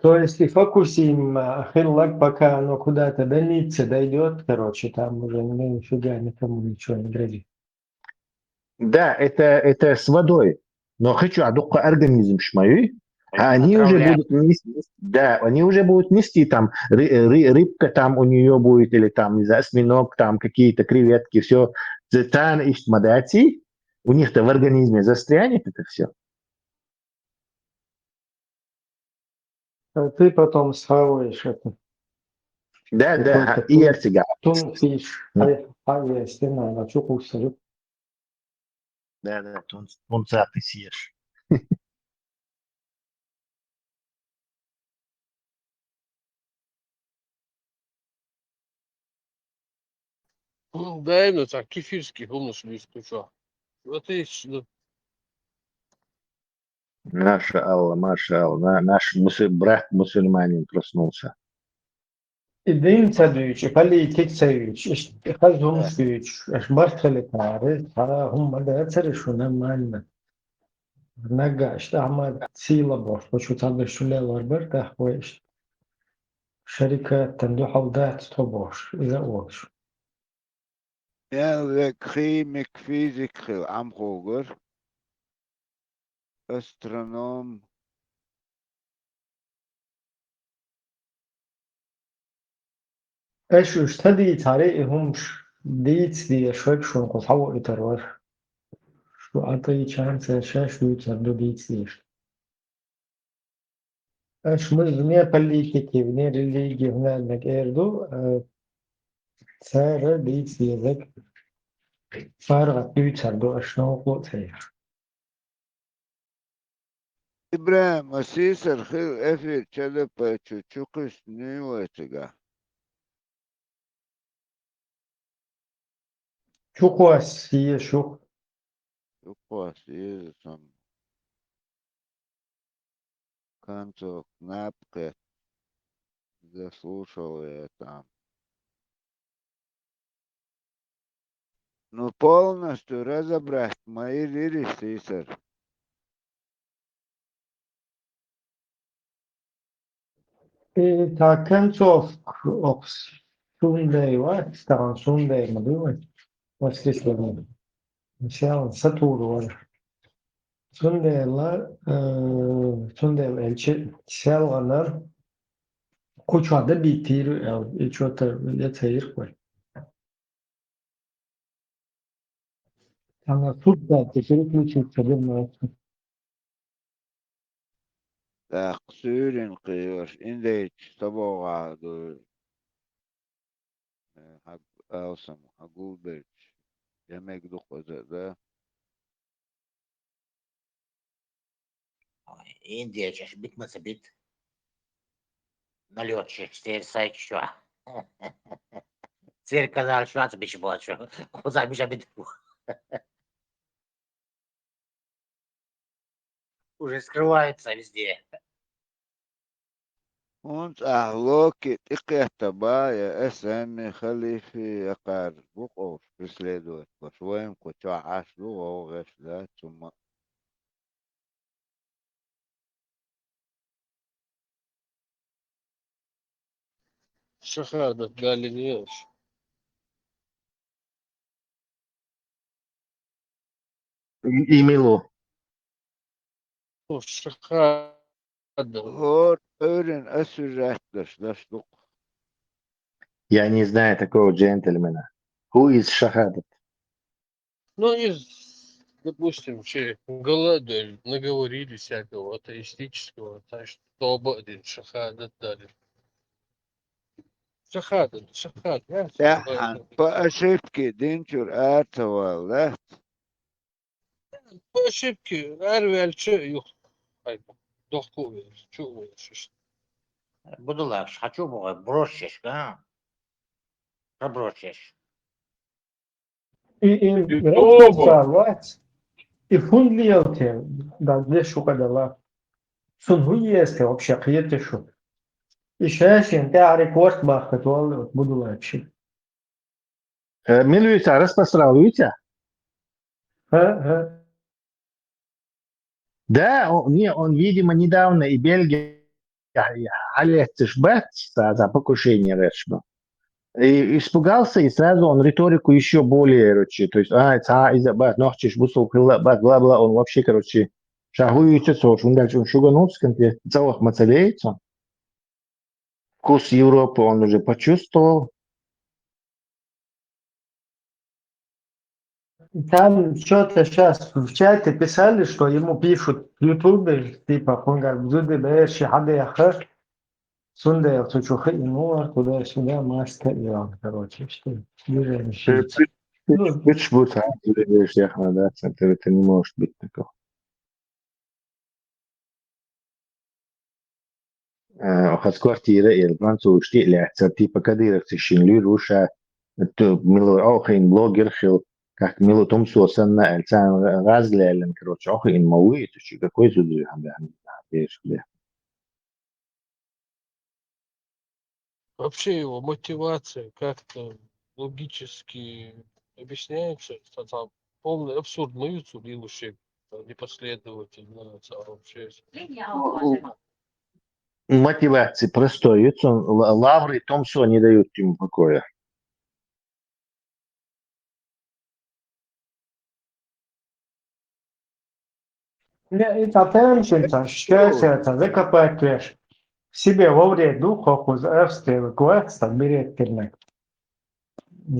То есть и фокусим хиллак, пока оно куда-то до Ниццы дойдет, короче, там уже нифига никому ничего не грозит. Да, это с водой. Но хочу, организм шмаю, они уже будут нести, да, они уже будут нести там рыбка там у нее будет, или там, не знаю, осьминог, там какие-то креветки, все. Цитан и шмадати, у них-то в организме застрянет это все. А ты потом схаваешь это. Да, и ертига. Тунфиш, если надо, что кушать. Да, тунца ты съешь. Ну, да, именно так, кефирский хумус или что. Вот и ما شاء الله. Наш брат мусульманин проснулся. İdin tadüç, kali tek sayıç, kazum sayıç, aşbar kalitare, ha hum da tarışuna manna. Naga işte ama sila boş, bu şu tadı şule var bir de bu işte. شركة حوضات طبوش إذا أوش يعني خيمك فيزيك عم خوغر استرونوم إيش اشتدي طريقهمش ديت دي شوية شو نقصحو إتروار شو أعطي شانس شاش دو تردو ديت ديش إيش مزنيا بلي كي بنير اللي جهنا إنك إيردو سارة ديت دي ذاك فارغة دو تردو أشنو قوت هي إبراهيم أسيسر خير أفير چلپا چوچوكس نيواتگا شو قواس هي شو чукwas يزسم كانتو نابقة заслушал я там. Ну, полностью разобрать мои лирисы, сэр. تا كنتو أوكس سوندي واستغن سوندي مدوي واسلس لهم إن شاء الله سطور ولا Sundel elçi selgalar kuçada bitir içota letayır koy. Sana tut da teşekkür ederim. تقصير قيوش إنديك طبعا دو حق أوسم أقول بيت يمك دو قزة Индия чеш bitmese bit. Налет чеш теперь сайт что. Теперь казал что ты бишь больше. Куда бишь бит. Уже скрывается везде. كنت أهلوكي تقيت بايا اسمي خليفي أقار بقوش بسليدوت وشوين كتو عاشلو وغش ذات ثم شهادة قالينيوش Имело. شهادة هور أورن أسرات دشدق Я не знаю такого джентльмена. Who is шахадат? Ну, из, допустим, че голодали, наговорили всякого атеистического, так что оба один шахадат дали. Шахадат, я تحن فأشبكي دينشور آتوالات по ошибке, арвел, че, юх, айба, дохку, че, Будулаш, хочу брошешь, да? Проброшешь. И Reçet того. sarvat. Fundliyote da ne şu kadar sun huyeste общакiyete şu. İşeşin تعرف وقت ما خطوال بدو شيء. Милуется, распространяется? ها Да, он, видимо, недавно и Бельгия за покушение решено. И испугался, и сразу он риторику еще более, короче, то есть, ночиш, бусул, бла-бла, он вообще, короче, шагуется, он дальше шуганулся, целых мацелеется. Вкус Европы он уже почувствовал. Там что-то сейчас в чате писали, что ему пишут в Ютубе, типа, он говорит, «Зуды бэши хады яхар, сунда я тучухи и нуар, туда-сюда, маска Иран», короче, что движение шиится. Почему всех надо, это не может быть такого. أخذ كوارتيرا الفرنسو اشتيق لاعتسابتي بكادير تشين لي روشا ميلو أوخين بلوجر خل как мило том сосанна эльцан разлялен, короче, ох, ин мауи, то что какой зуду хамбя. Вообще его мотивация как-то логически объясняется, что там полный абсурд мыются, лилушек, непоследовательно, вообще. Мотивации простой, лавры Томсо не дают ему покоя. И татенчинца, щечета, закопаешь себе во вред духов uz ärstievi gods, tad biriet pirmek.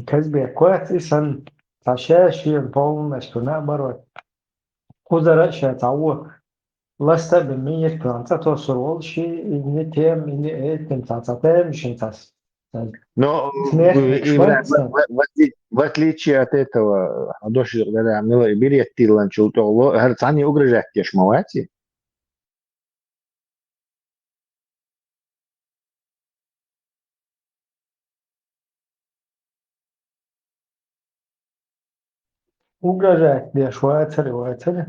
Kas bija gods, isan tā šēšiem polnes, tu nabarot. Kuzara šeit avu, lasta bi mir planta to surol shi, inni tiem, inni etim, tā tēmšintas. Но Смешно, Ибрahim, шварцно. в отличие от этого, Адоши, когда мило берет тилан чултогло, герцани угрожать тешмавати. Угрожать, где швайцари.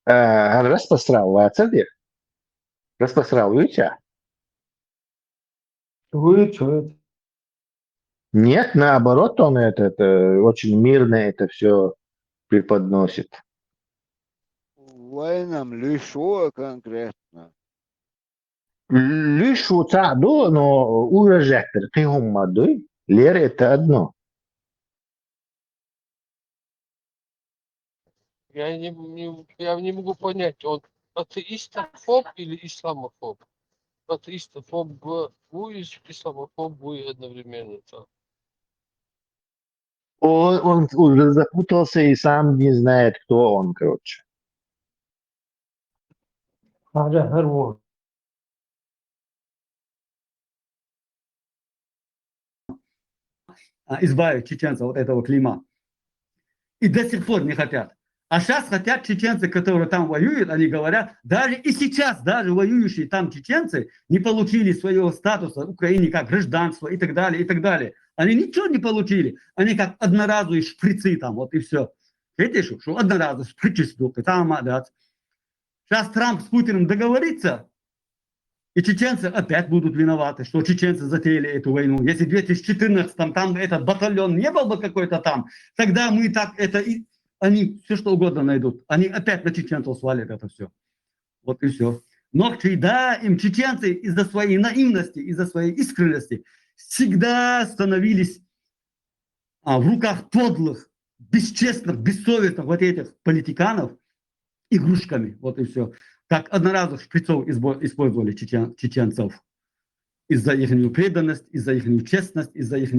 Распосрал вацади, распосрал вича. Вычует. Нет, наоборот, он это очень мирно это все преподносит. Воинам лишо конкретно. Лишь цаду, но угрожать, ты гуммадуй, лер это одно. Я не могу понять, он атеистофоб или исламофоб? Атеистофоб будет, исламофоб будет одновременно. Так. Он уже запутался и сам не знает, кто он, короче. Ага, рву. Избавить чеченцев от этого клейма. И до сих пор не хотят. А сейчас хотят чеченцы, которые там воюют, они говорят, даже и сейчас, даже воюющие там чеченцы не получили своего статуса в Украине как гражданство и так далее, и так далее. Они ничего не получили. Они как одноразовые шприцы там, вот и все. Видишь, что одноразовые шприцы, там, да. Сейчас Трамп с Путиным договорится, и чеченцы опять будут виноваты, что чеченцы затеяли эту войну. Если в 2014 там этот батальон не был бы какой-то там, тогда мы так это... Они все что угодно найдут. Они опять на чеченцев свалят это все. Вот и все. Но да, им чеченцы из-за своей наивности, из-за своей искренности всегда становились в руках подлых, бесчестных, бессовестных вот этих политиканов игрушками. Вот и все. Как одноразовых шприцов использовали чеченцев. Из-за их преданность, из-за их честность, из-за их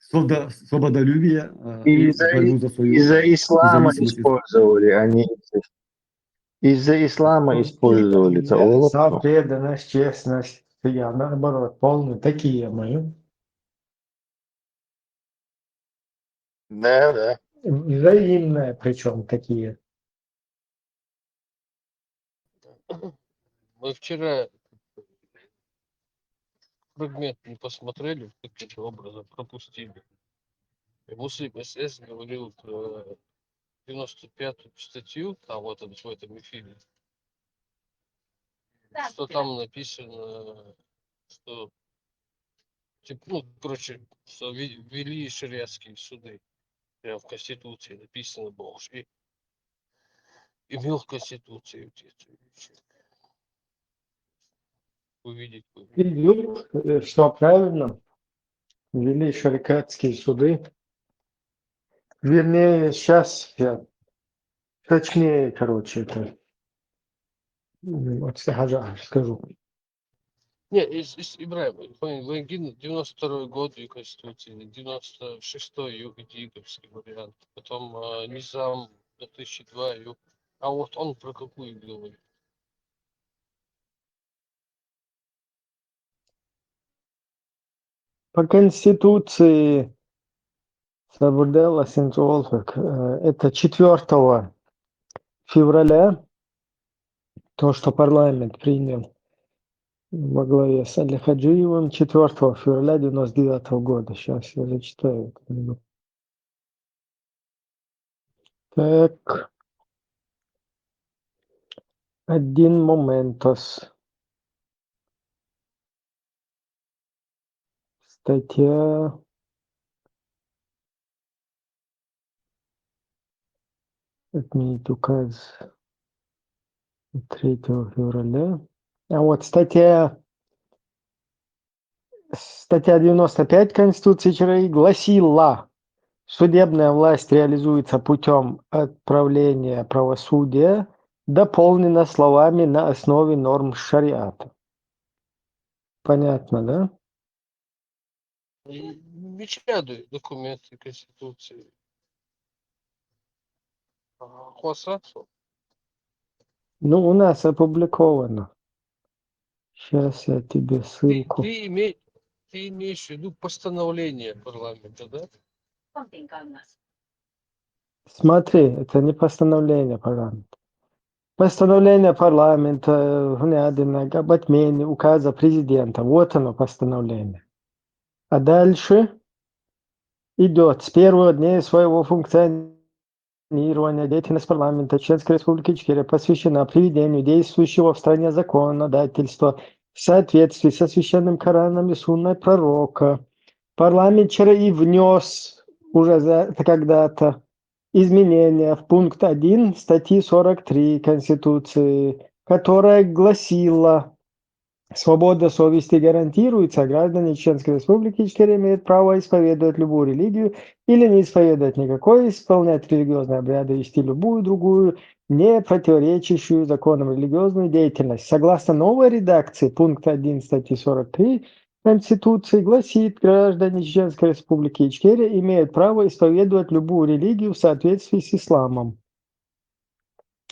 свободолюбие и борьбу за свою Из-за ислама независимость. использовали, они из-за ислама использовали. Сам преданность, честность, я наоборот, полные такие мои. Да. Взаимные причем такие. Мы вчера фрагмент не посмотрели, каким образом пропустили. И Муслим СС говорил про 95-ю статью, там вот в этом эфире, что там написано, что что ввели шариатские суды. Прямо в Конституции написано было. И имел в Конституции вот эту вещь. Увидеть. Идут, что правильно, ввели шарикатские суды. Вернее, сейчас я точнее, короче, это вот скажу. Не, Ибраим, Лангин 92-й год и Конституции, 96-й югодиговский вариант, потом Низам 2002, а вот он про какую говорит? По Конституции Сабурделла Синцолфик, это 4 февраля, то, что парламент принял, во главе с Али Хаджиевым 4 февраля 1999 года. Сейчас я зачитаю. Так, один моментос. Статья отменить указ 3 февраля. А вот статья 95 Конституции ЧРИ гласила: судебная власть реализуется путем отправления правосудия, дополнено словами на основе норм шариата. Понятно, да? Печатаю документы Конституции. Хвастаться. Ну, у нас опубликовано. Сейчас я тебе ссылку. Ты имеешь в виду постановление парламента, да? Смотри, это не постановление парламента. Постановление парламента об отмене указа президента. Вот оно, постановление. А дальше идет с первого дня своего функционирования деятельность парламента Чеченской Республики Ичкерия посвящена приведению действующего в стране законодательства в соответствии со священным Кораном и Сунной пророка. Парламент вчера и внес уже когда-то изменения в пункт 1 статьи 43 Конституции, которая гласила: свобода совести гарантируется, а граждане Чеченской Республики Ичкерия имеют право исповедовать любую религию или не исповедовать никакой, исполнять религиозные обряды, вести любую другую, не противоречащую законам религиозную деятельность. Согласно новой редакции, пункт 1 статьи 43 Конституции гласит: граждане Чеченской Республики Ичкерия имеют право исповедовать любую религию в соответствии с исламом.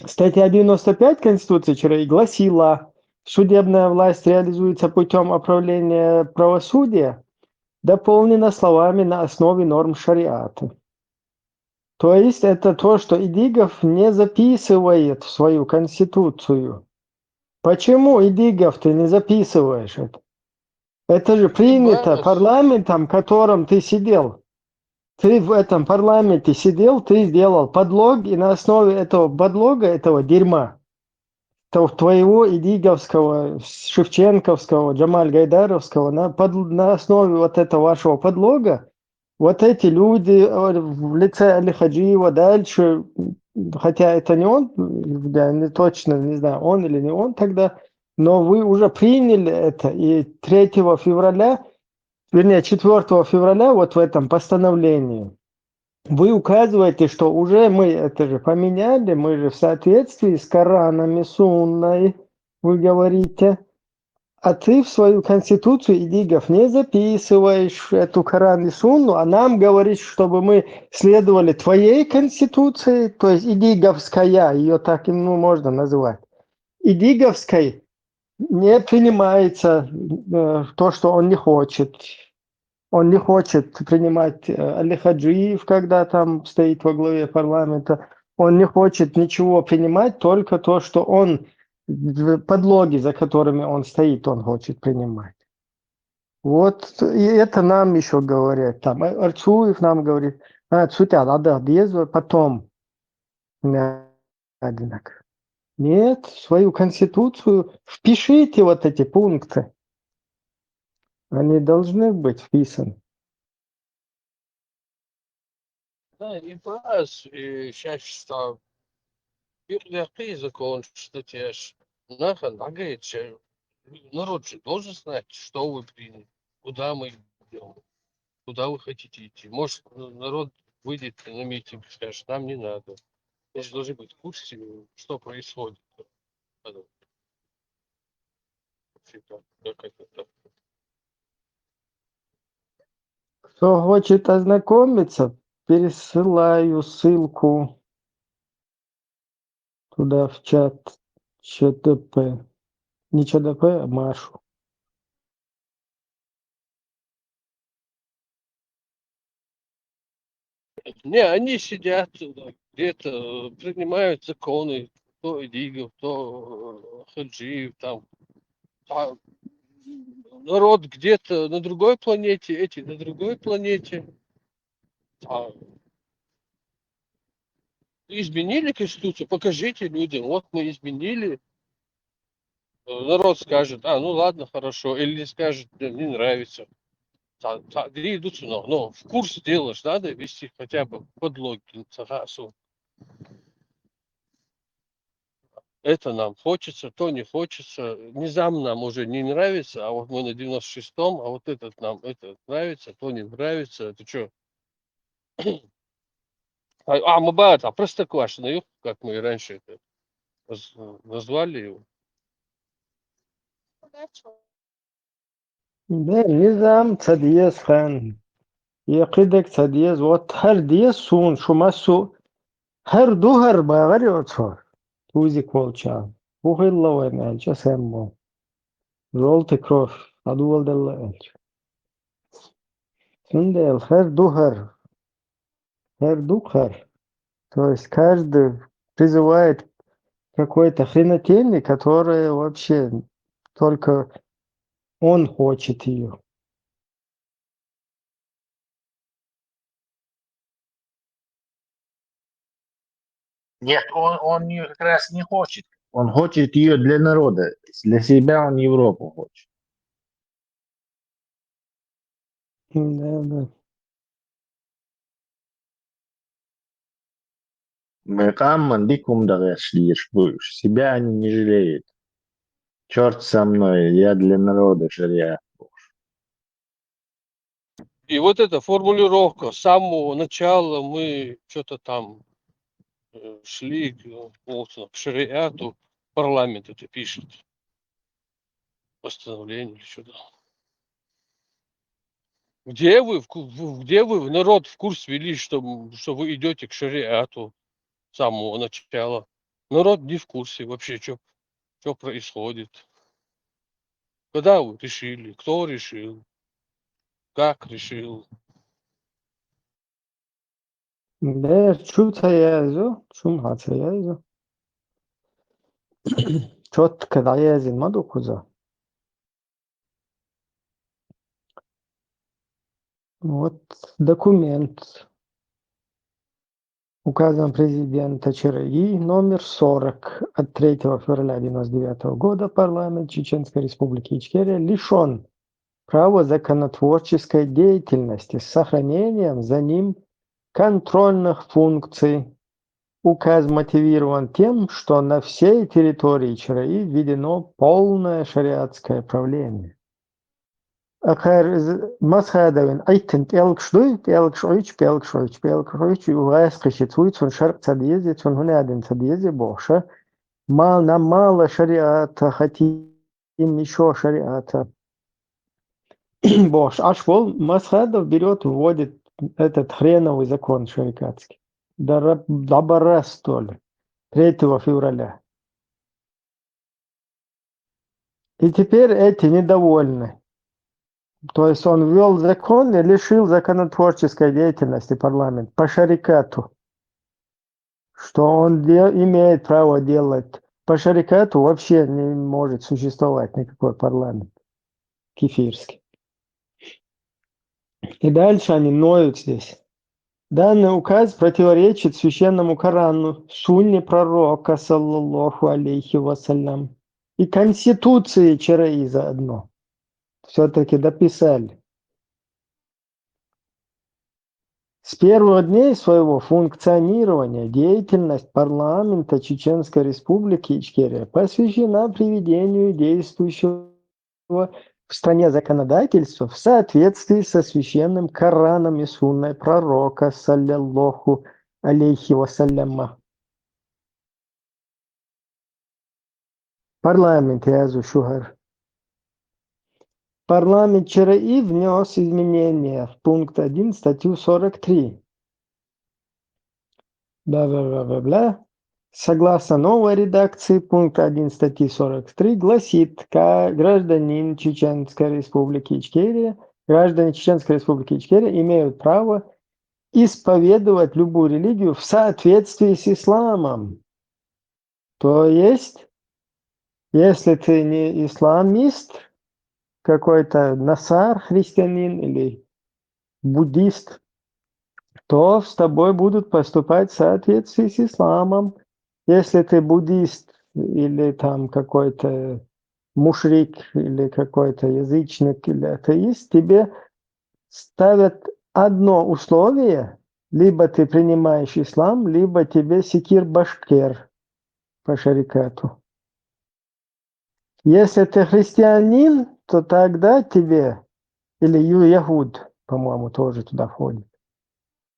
Статья 95 Конституции ЧРИ гласила: судебная власть реализуется путем управления правосудия, дополнено словами на основе норм шариата. То есть это то, что Идигов не записывает в свою конституцию. Почему, Идигов, ты не записываешь это? Это же принято парламентом, в котором ты сидел. Ты в этом парламенте сидел, ты сделал подлог, и на основе этого подлога, этого дерьма, твоего идиговского, шевченковского, Джамаль Гайдаровского, на основе вот этого вашего подлога, вот эти люди в лице Али Хаджиева дальше, хотя это не он, я не точно не знаю, он или не он тогда, но вы уже приняли это, и 3 февраля, вернее 4 февраля вот в этом постановлении вы указываете, что уже мы это же поменяли, мы же в соответствии с Кораном и Сунной, вы говорите, а ты в свою конституцию, Идигов, не записываешь эту Коран и Сунну, а нам говоришь, чтобы мы следовали твоей конституции, то есть Идиговская, ее так можно называть. Идиговской не принимается то, что он не хочет. Он не хочет принимать Али Хаджиев, когда там стоит во главе парламента. Он не хочет ничего принимать, только то, что он, подлоги, за которыми он стоит, он хочет принимать. Вот, и это нам еще говорят. Там Арцуев нам говорит: Цутят, потом. Нет, в свою конституцию впишите вот эти пункты. Они должны быть вписаны. Да, и раз, и сейчас там первый закон, что тебе нахрен говорит, народ же должен знать, что вы приняли, куда мы идем, куда вы хотите идти. Может, народ выйдет на митинг и скажет: нам не надо. Мы же должны быть в курсе, что происходит. Как это так? Кто хочет ознакомиться, пересылаю ссылку туда в чат ЧДП. Не ЧДП, а Машу. Не, они сидят где-то, принимают законы, то Идигов, то Хаджиев, там. народ где-то на другой планете, эти на другой планете. А изменили Конституцию, покажите людям, вот мы изменили. Народ скажет, ну ладно, хорошо, или скажет, да, не нравится. Где идут, но в курс дела ж надо вести хотя бы подлоги. Это нам хочется, то не хочется. Низам нам уже не нравится, а вот мы на 96-м, а вот этот нам это нравится, то не нравится. Это что? Мабат, Простоквашино, как мы и раньше это назвали его. ده نظام تديس خان يقيدك تديس وات هر ديس سون شو مسو هر دوهر باغري وتشور توزي كولشا وهي الله وين الجا سمو زولت كروف адуал дела эльч синдел хер духар, то есть каждый призывает какой-то хренотень, которая вообще только он хочет ее. Нет, он ее как раз не хочет. Он хочет ее для народа. Для себя он Европу хочет. Да. Мекамман дикум дагешлиш будешь. Себя они не жалеют. Черт со мной, я для народа шария. И вот эта формулировка, с самого начала мы что-то там шли к шариату, парламент это пишет, постановление или что-то. Где вы народ в курс ввели, что вы идете к шариату с самого начала? Народ не в курсе вообще, что происходит. Когда вы решили, кто решил, как решил. Да, чутаязу, чумхацаязу. Четко даязин мадукуза. Вот документ, указом президента ЧРИ номер 40 от 3 февраля 1999 года парламент Чеченской Республики Ичкерия лишен права законотворческой деятельности с сохранением за ним контрольных функций. Указ мотивирован тем, что на всей территории ЧРИ введено полное шариатское правление. Масхадовин айтент элкшдуй, элкшойч, уайскашицует он шарк цадьези, он хунядин цадьези боша. Нам мало шариата, хотим еще шариата. Бош, ашвол Масхадов берет, вводит этот хреновый закон шарикатский. Дабара, что ли, 3 февраля. И теперь эти недовольны. То есть он ввел закон и лишил законотворческой деятельности парламент по шарикату. Что он имеет право делать. По шарикату вообще не может существовать никакой парламент кефирский. И дальше они ноют здесь. Данный указ противоречит священному Корану, сунне пророка, саллаллаху алейхи вассалям, и конституции ЧРИ заодно. Все-таки дописали. С первых дней своего функционирования деятельность парламента Чеченской Республики Ичкерия посвящена приведению действующего в стране законодательства в соответствии со священным Кораном и сунной пророка, саллаллаху алейхи вассаляма. Парламент Язу Шугар. Парламент ЧРИ внес изменения в пункт 1 статью 43. Бла-бла-бла-бла-бла. Согласно новой редакции, пункт 1 статьи 43 гласит, граждане Чеченской Республики Ичкерия имеют право исповедовать любую религию в соответствии с исламом. То есть, если ты не исламист, какой-то насар, христианин или буддист, то с тобой будут поступать в соответствии с исламом. Если ты буддист или там какой-то мушрик или какой-то язычник или атеист, тебе ставят одно условие: либо ты принимаешь ислам, либо тебе секир башкер по шарикату. Если ты христианин, то тогда тебе, или ягуд, по-моему, тоже туда входит,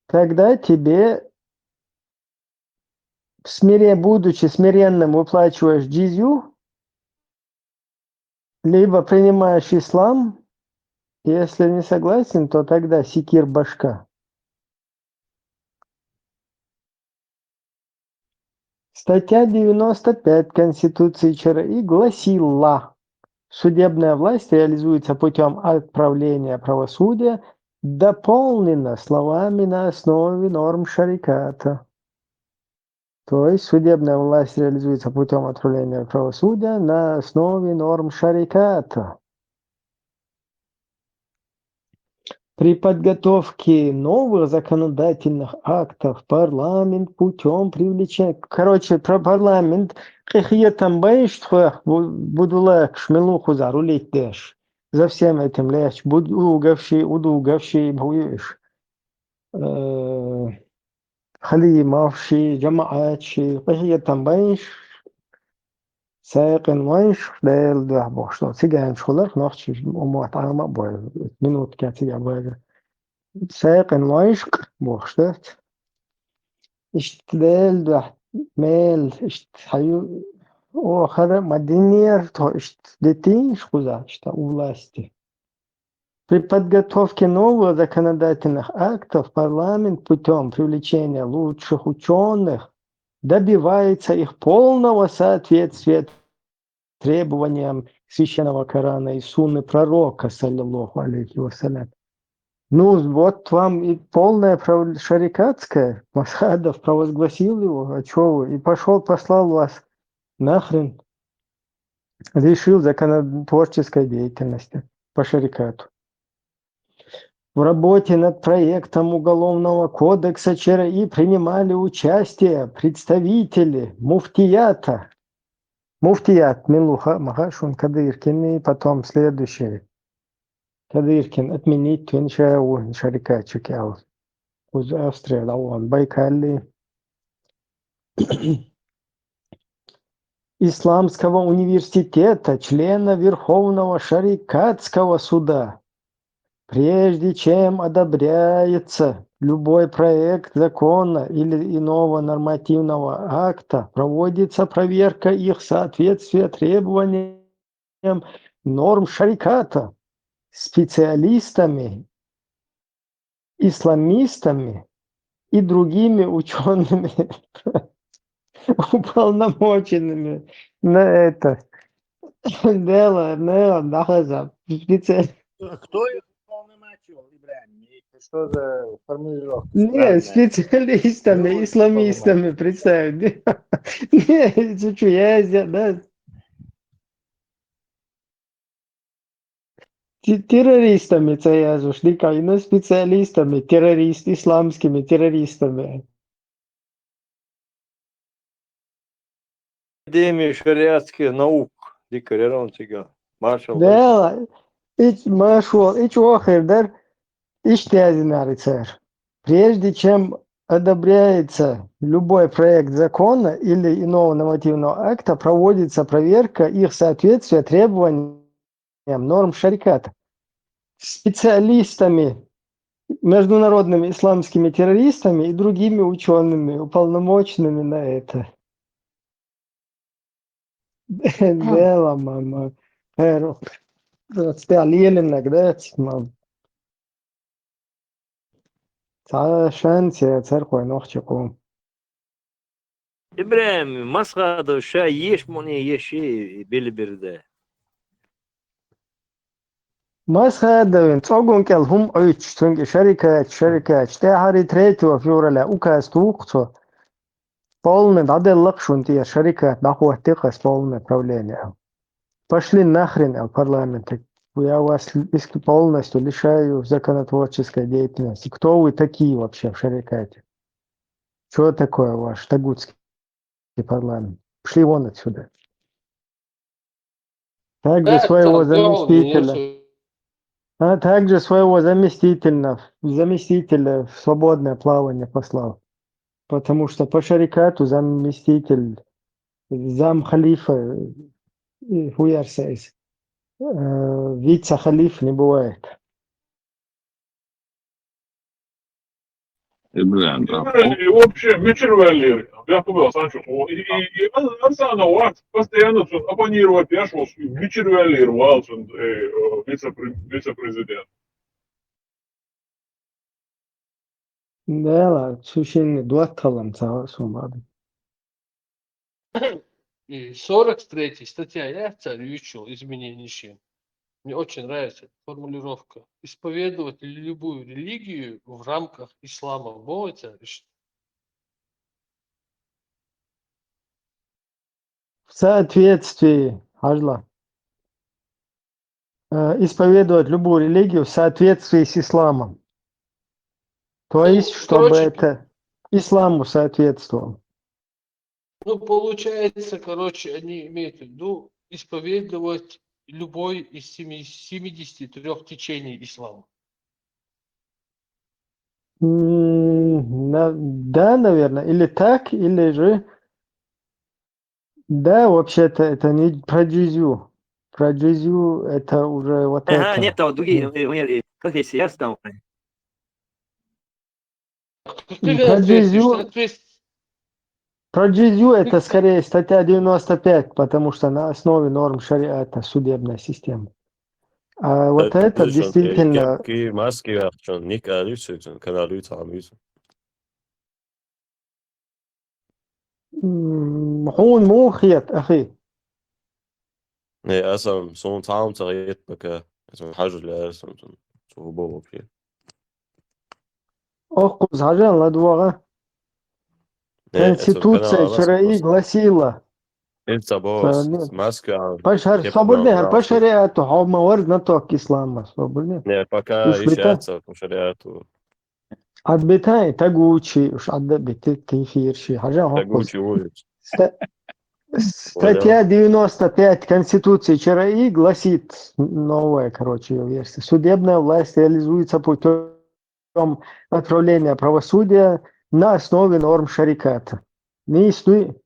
тогда тебе, будучи смиренным, выплачиваешь джизью, либо принимаешь ислам. Если не согласен, то тогда секир башка. Статья 95 Конституции ЧРИ гласила: судебная власть реализуется путем отправления правосудия, дополнено словами на основе норм шариката. То есть судебная власть реализуется путем отправления правосудия на основе норм шариката. При подготовке новых законодательных актов парламент путем привлечения... Короче, про парламент. Какие там боишься, буду шмелуху зарулить дэш. За всем этим лечь. Удугавший, будешь. Халимовший, джамаатший. Какие там боишь? ساقن وانش ديل ده بوشتو تيجان شغلك نوخش أموات عامة بوي منوت كاتيجا بوي ساقن وانش بوشتت اشت ديل ده ميل اشت حيو أخر مدينير то اشت детей шкуза اشتا власти. При подготовке новых законодательных актов парламент путем привлечения лучших ученых добивается их полного соответствия требованиям священного Корана и сунны пророка, саллиллаху алейхи вассалям. Ну, вот вам и полное шарикатское. Масхадов провозгласил его, а чё вы? И пошел, послал вас нахрен. Решил законотворческой деятельности по шарикату. В работе над проектом Уголовного кодекса ЧРИ принимали участие представители муфтията. Муфтият Милуха Махашун Кадыркин, и потом следующий. Кадыркин отменить Твиншау Шарикатчик из Австрии, Лауан Байкали. Исламского университета, члена Верховного Шарикатского суда. Прежде чем одобряется любой проект закона или иного нормативного акта, проводится проверка их соответствия требованиям норм шариката специалистами, исламистами и другими учеными, уполномоченными на это дело, Кто их уполномочил, Ибрахим? Что за формулировка? Не, Странная. специалистами, Кто их исламистами, представь. Не, шучу, я да. Террористами це я зушли, не специалистами, исламскими террористами. Академии шариатских наук. Дикарерон цыган. Маршал. Да, Машуал, Охердер, царь. Прежде чем одобряется любой проект закона или иного нормативного акта, проводится проверка их соответствия требованиям норм шариката специалистами, международными исламскими террористами и другими учеными, уполномоченными на это. Дело, мама. Специалиленок, да, мам. Шансе церковь нохчиком. Ибрахим, Масхадов, ша еш моне еши билибирде. Масхадовин, цогункел хум ойч, цунги шарикач. Те хари 3 февраля указ туукцо. Полный наделлак шунтия шарикат, нахуатикас полное правление. Пошли нахрен парламент. Я вас полностью лишаю законотворческой деятельности. Кто вы такие вообще в шарикате? Что такое ваш тагутский парламент? Пошли вон отсюда. Также своего заместителя. А также своего заместителя в свободное плавание послал. Потому что по шарикату заместитель, зам халифа хуярсайс. Вице-халиф не бывает. И вообще, Мичервелли, я побыл, Санчо, и Ансана Уакс постоянно оппонировать Яшву, Мичервелли рвался, вице-президент. Да, существенно дуатталам суммады. И 43 статья «Я царючил изменения». Мне очень нравится формулировка. Исповедовать любую религию в рамках ислама. Вот это. В соответствии, Ажла, исповедовать любую религию в соответствии с исламом. То есть, чтобы это исламу соответствовало. Ну, получается, они имеют в виду исповедовать любой из 73 течений ислама. Да, наверное. Или так, или же... Да, вообще-то это не про джизю. Про джизю это уже вот Ага, это. нет, там другие, как есть, я стал. Про джизю это скорее статья 95, потому что на основе норм шариата судебная система. А вот это действительно... كي ماسكي عشان نيك أليسون كان أليسون عميسون. هون مو خيط أخي. إيه أصلا صون تعاون تغيير بك أصلا حاجة اللي أصلا شو بابا كي. Охуз Хажан Ладвора. Конституция ЧРИ гласила. Это босс маска. Свободный, по шариату, хомавар знаток ислама, свободный. Не, пока ищется по шариату. Отбитай, тагучи, уж отбитай, кефирши. Хажан Тагучи улиц. Статья 95 Конституции ЧРИ гласит, новая, ее версия. Судебная власть реализуется путем отправления правосудия на основе норм шариката. Не истуй.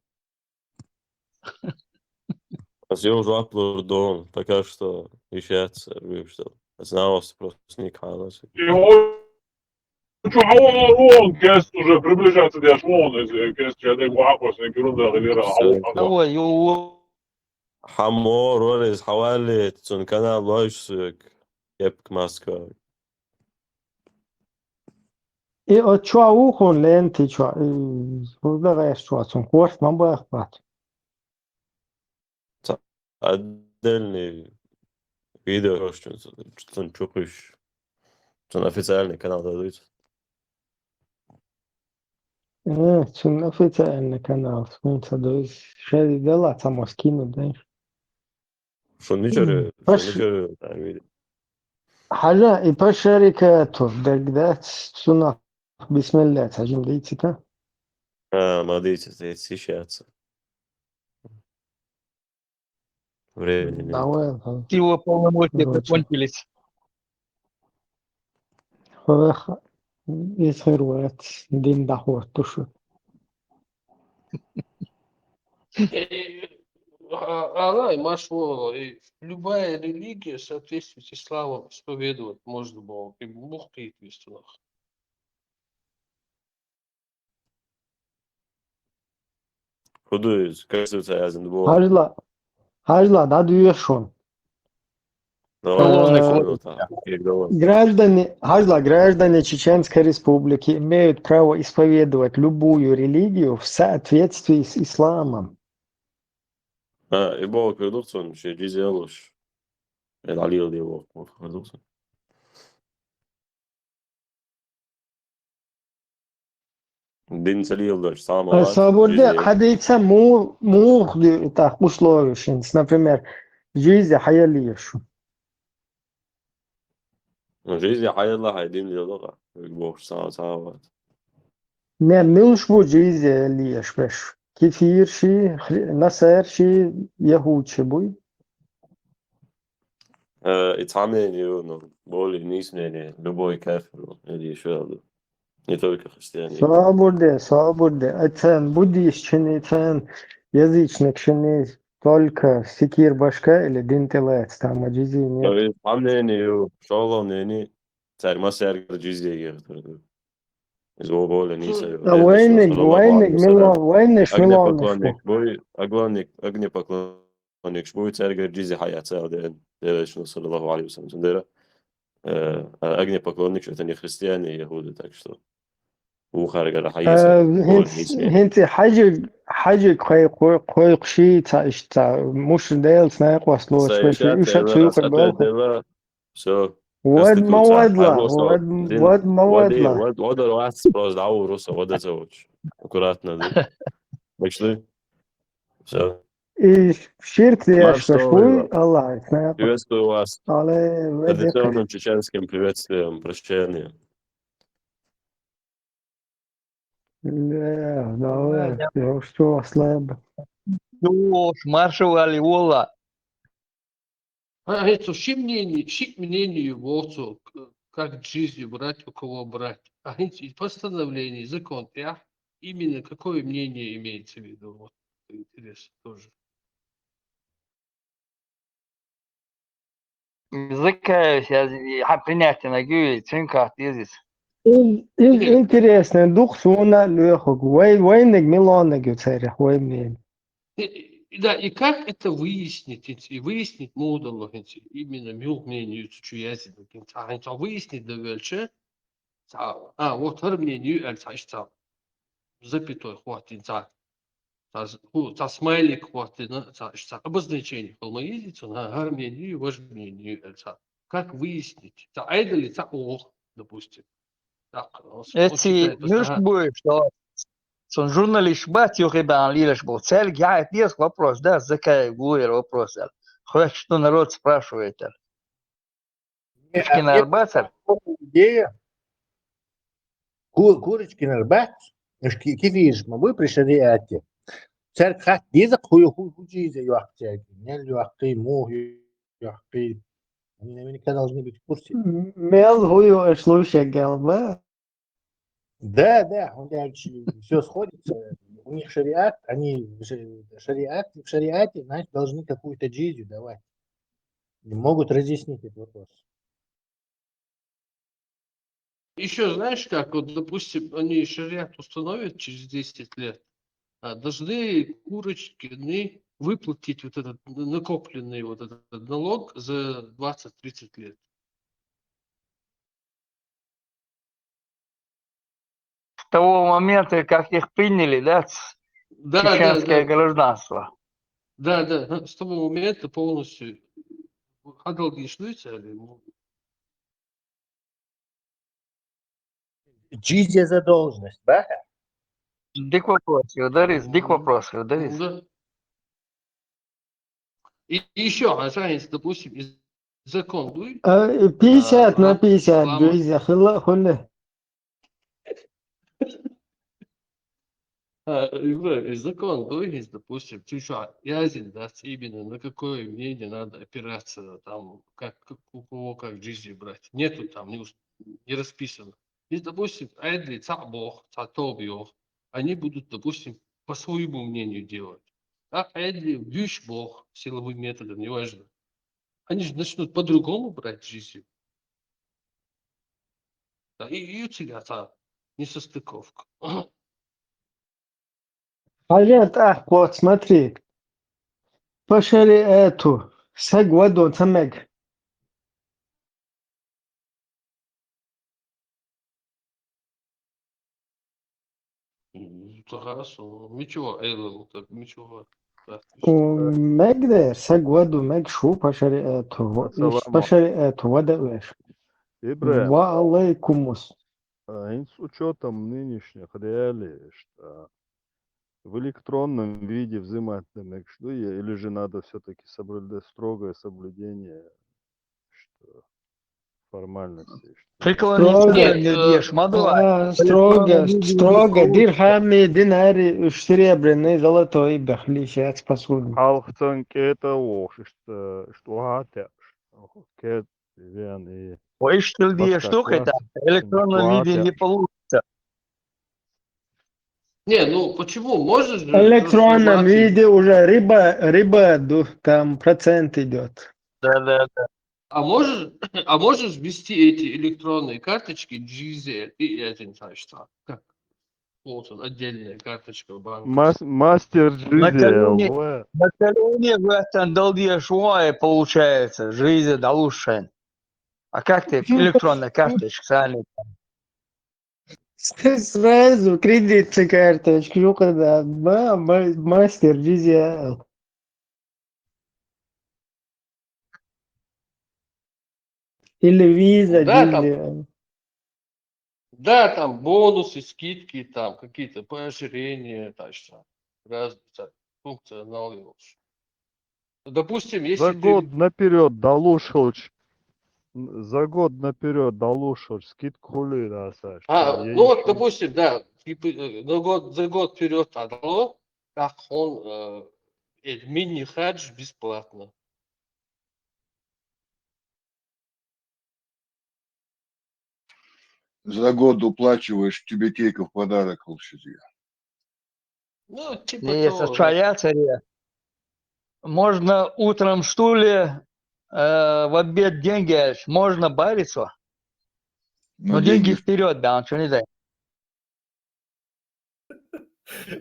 Я уже аплодом, пока что ищется, что знался просто никогда. Что он кест уже приближается к Яшмону, кест человек вахос, ерунда غيرها. حمار ورز حوالي تون كان لايشسك يبك ماسكا. И от чуаухун ленти чуа, выбираешь чуацун, курс мамба ахпат. Отдельный видео, что он чукаешь, что официальный канал дадут. Чун официальный канал, смотрится, то есть шесть дела само скинут, знаешь. Что ничего, там видео. Хажа и по шарикату, тогда сунах, бисмилля, сажим дейцика. Молодец, это сейчас. Времени нет. Его полномочия закончились. يسهر دين دحوة تشو. Она и Машвола, любая религия в соответствии с исламом исповедовать можно было. И Бог и истинах. Kuduz, Конституция yazın bu. Hajla, да дуешон. Граждане Чеченской Республики имеют право исповедовать любую религию в соответствии с исламом. И Бог кырдыксын, şey cizелуш. Алил diye Бог кырдыксын. Din salildoш, само. Свобода хадица мух так условишь, например, жизнь хаялишу. جيزي حي الله هيدين لي لغة يقبوش ساعة Ne milش bu cizye liyeş beş. Kefir şi, nasır şi, Yahud şi buy. اتعامل يونو بقول النيس يعني لبوي كافر اللي شو هذا يتوك خريستياني Свободе. Eten bu dişçini eten yazıçnik şini только sikir başka ile dintelet tam cizi net. اتعامل يعني يو شو الله يعني تعرف ما سعر جزية يغتر إذا هو بقول النيس Войник, صلى الله عليه войник, وسلم войниш أغني Milaniş bu. بقلانك بوي أغني بقلانك شبوي تعرف جزية حياته ده شنو صلى الله عليه وسلم ده أغني بقلانك شو تاني خريستياني يهود تكشتو هو خارج على حيسة بقول النيس يعني Hinti hacı koy kşi ta işte muş değil snack waslo speşi üşe çuyuk belko. دلا شو Вад قصتك وتسع موادلا, روسا زين вад ودي موادلا. ود روح سبراز دعو روسا ودا زوج كراتنا دي ماشي شو Şirt Marš diyeš to buj, ima. Allah snack. Приветствую вас. Ale vedekaj. Традиционным чеченским приветствием, прощения. Да, я что слабо. Ну, маршевали вола. А это ши мнение вот как жизнь брать, у кого брать. А эти постановление, закон, именно какое мнение имеется в виду? Вот интересно тоже. Закаюсь, я принятие гюй, цинка, тезис. Интересно, дух суна лехок. Войник Милана гюцерих, войник. Да, и как это выяснить? И выяснить модуло, именно мнение чуязи. А выяснить дальше. Вот мнение, это запятой хватит за смайлик хватит за обозначение полмоедица на гармонию мнению это. Как выяснить? За айда ли за ох, допустим. Так, он Эти, читает ну просто. что будет, что сон журналист бат юрибан лилаш был. Цель я есть вопрос, да, закай гуер вопрос. Хочешь, что народ спрашивает. Курочкин арбатер. Идея. Курочкин арбат. كيف يجمع بوي بريشرياتي سر خات ديزك هو جيزة يوحكي نل يوحكي مو يوحكي они наверняка должны быть в курсе. Мел хую слушай галба. Да, он все сходится. У них шариат, они в шариате, значит, должны какую-то джизю давать. Не могут разъяснить этот вопрос. Еще знаешь как, вот допустим, они шариат установят через 10 лет, должны Курочкины выплатить вот этот накопленный вот этот налог за 20-30 лет. С того момента, как их приняли, да, чеченское гражданство. Да, с того момента полностью долги шлются. Джизия за должность, да? Дик вопрос, Дарис, дик вопрос, Дарис. Да. И еще, разница, допустим, закон дуй. 50 на 50, Джизя, хуlle. Закон дуй, допустим, ты что, ясен, да, именно на какое мнение надо опираться, там, как у кого как жизнь брать. Нету там, не расписано. И, допустим, айдли, бог, бог, они будут, допустим, по своему мнению делать. А айдли, вещь бог, силовым методом, неважно. Они же начнут по-другому брать жизнь. Да, и у тебя там несостыковка. Хажат, вот смотри. По шариату, саг вадон самег. Хорошо. Ничего, Эйлон, ничего. ومجد سجود ومج شو بشرياته إيش بشرياته وداش Ибраим, وعليكم с учетом нынешних реалий, что в электронном виде взимать на или же надо все-таки соблюдать строгое соблюдение, что формальности. Прикладные Строго, дешь, мадуай. строго, строго. Дирхами, динари, серебряный, золотой, бахли, сейчас посуду. Halktan keeta uoksista, stuhatea, keet vien i Ой, что ли, штука это. В электронном виде не получится. Не, ну почему? Можешь В же электронном трансформацию. виде уже рыба, там процент идет. Да. А можешь ввести эти электронные карточки GZ и один, знаешь, что? Как? Вот он, отдельная карточка банковская. Мастер На GZL, колени в этом долге шуае получается. Жизнь да лучше. А как ты электронная карточка сами? Сразу кредитная карточка, ну когда, мастер GZL. Или виза Да, там, GZL. да, там бонусы, скидки, там какие-то поощрения, так что разные функционалы. Допустим, если за ты... год наперед долушил, за год наперед долушил, скидку да, Саш. ну вот, допустим, да, типа, за год вперед отдало, как он мини-хадж бесплатно. За год уплачиваешь, тебе кейка в подарок волшебе. Ну, типа Если того. своя царя, можно утром что ли, в обед деньги, можно бариться. Но деньги вперед, да, он что не дай.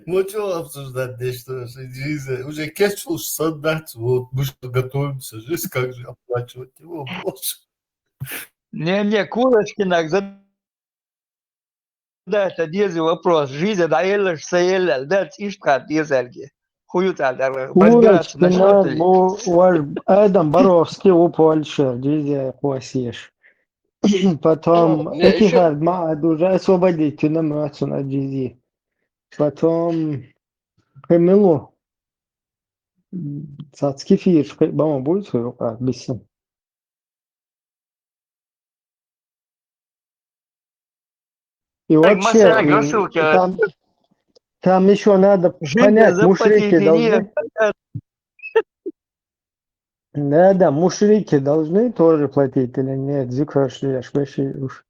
Ну что обсуждать здесь, что жизнь? Уже кешфул садать, вот мы что готовимся, жизнь как же оплачивать его, боже. Не, курочки нак да, это дезы вопрос. Жизнь, да, елеш, саелел, да, ишка, дезельги. Хую тогда, разбираться Курочки начнет на ли? ваш Адам Боровский у Польши, GZL хвасишь. Потом Не, еще... Этихад Маад уже освободить на Мацу на GZ. Потом Камилу. Цацкий фиш, бама будет свою бессим. И Так, вообще, Масяна, грасылки, там еще надо жизнь понять, заплатить мушрики и нет. должны... Да, мушрики должны тоже платить или нет? Зикрашляш, вообще уж.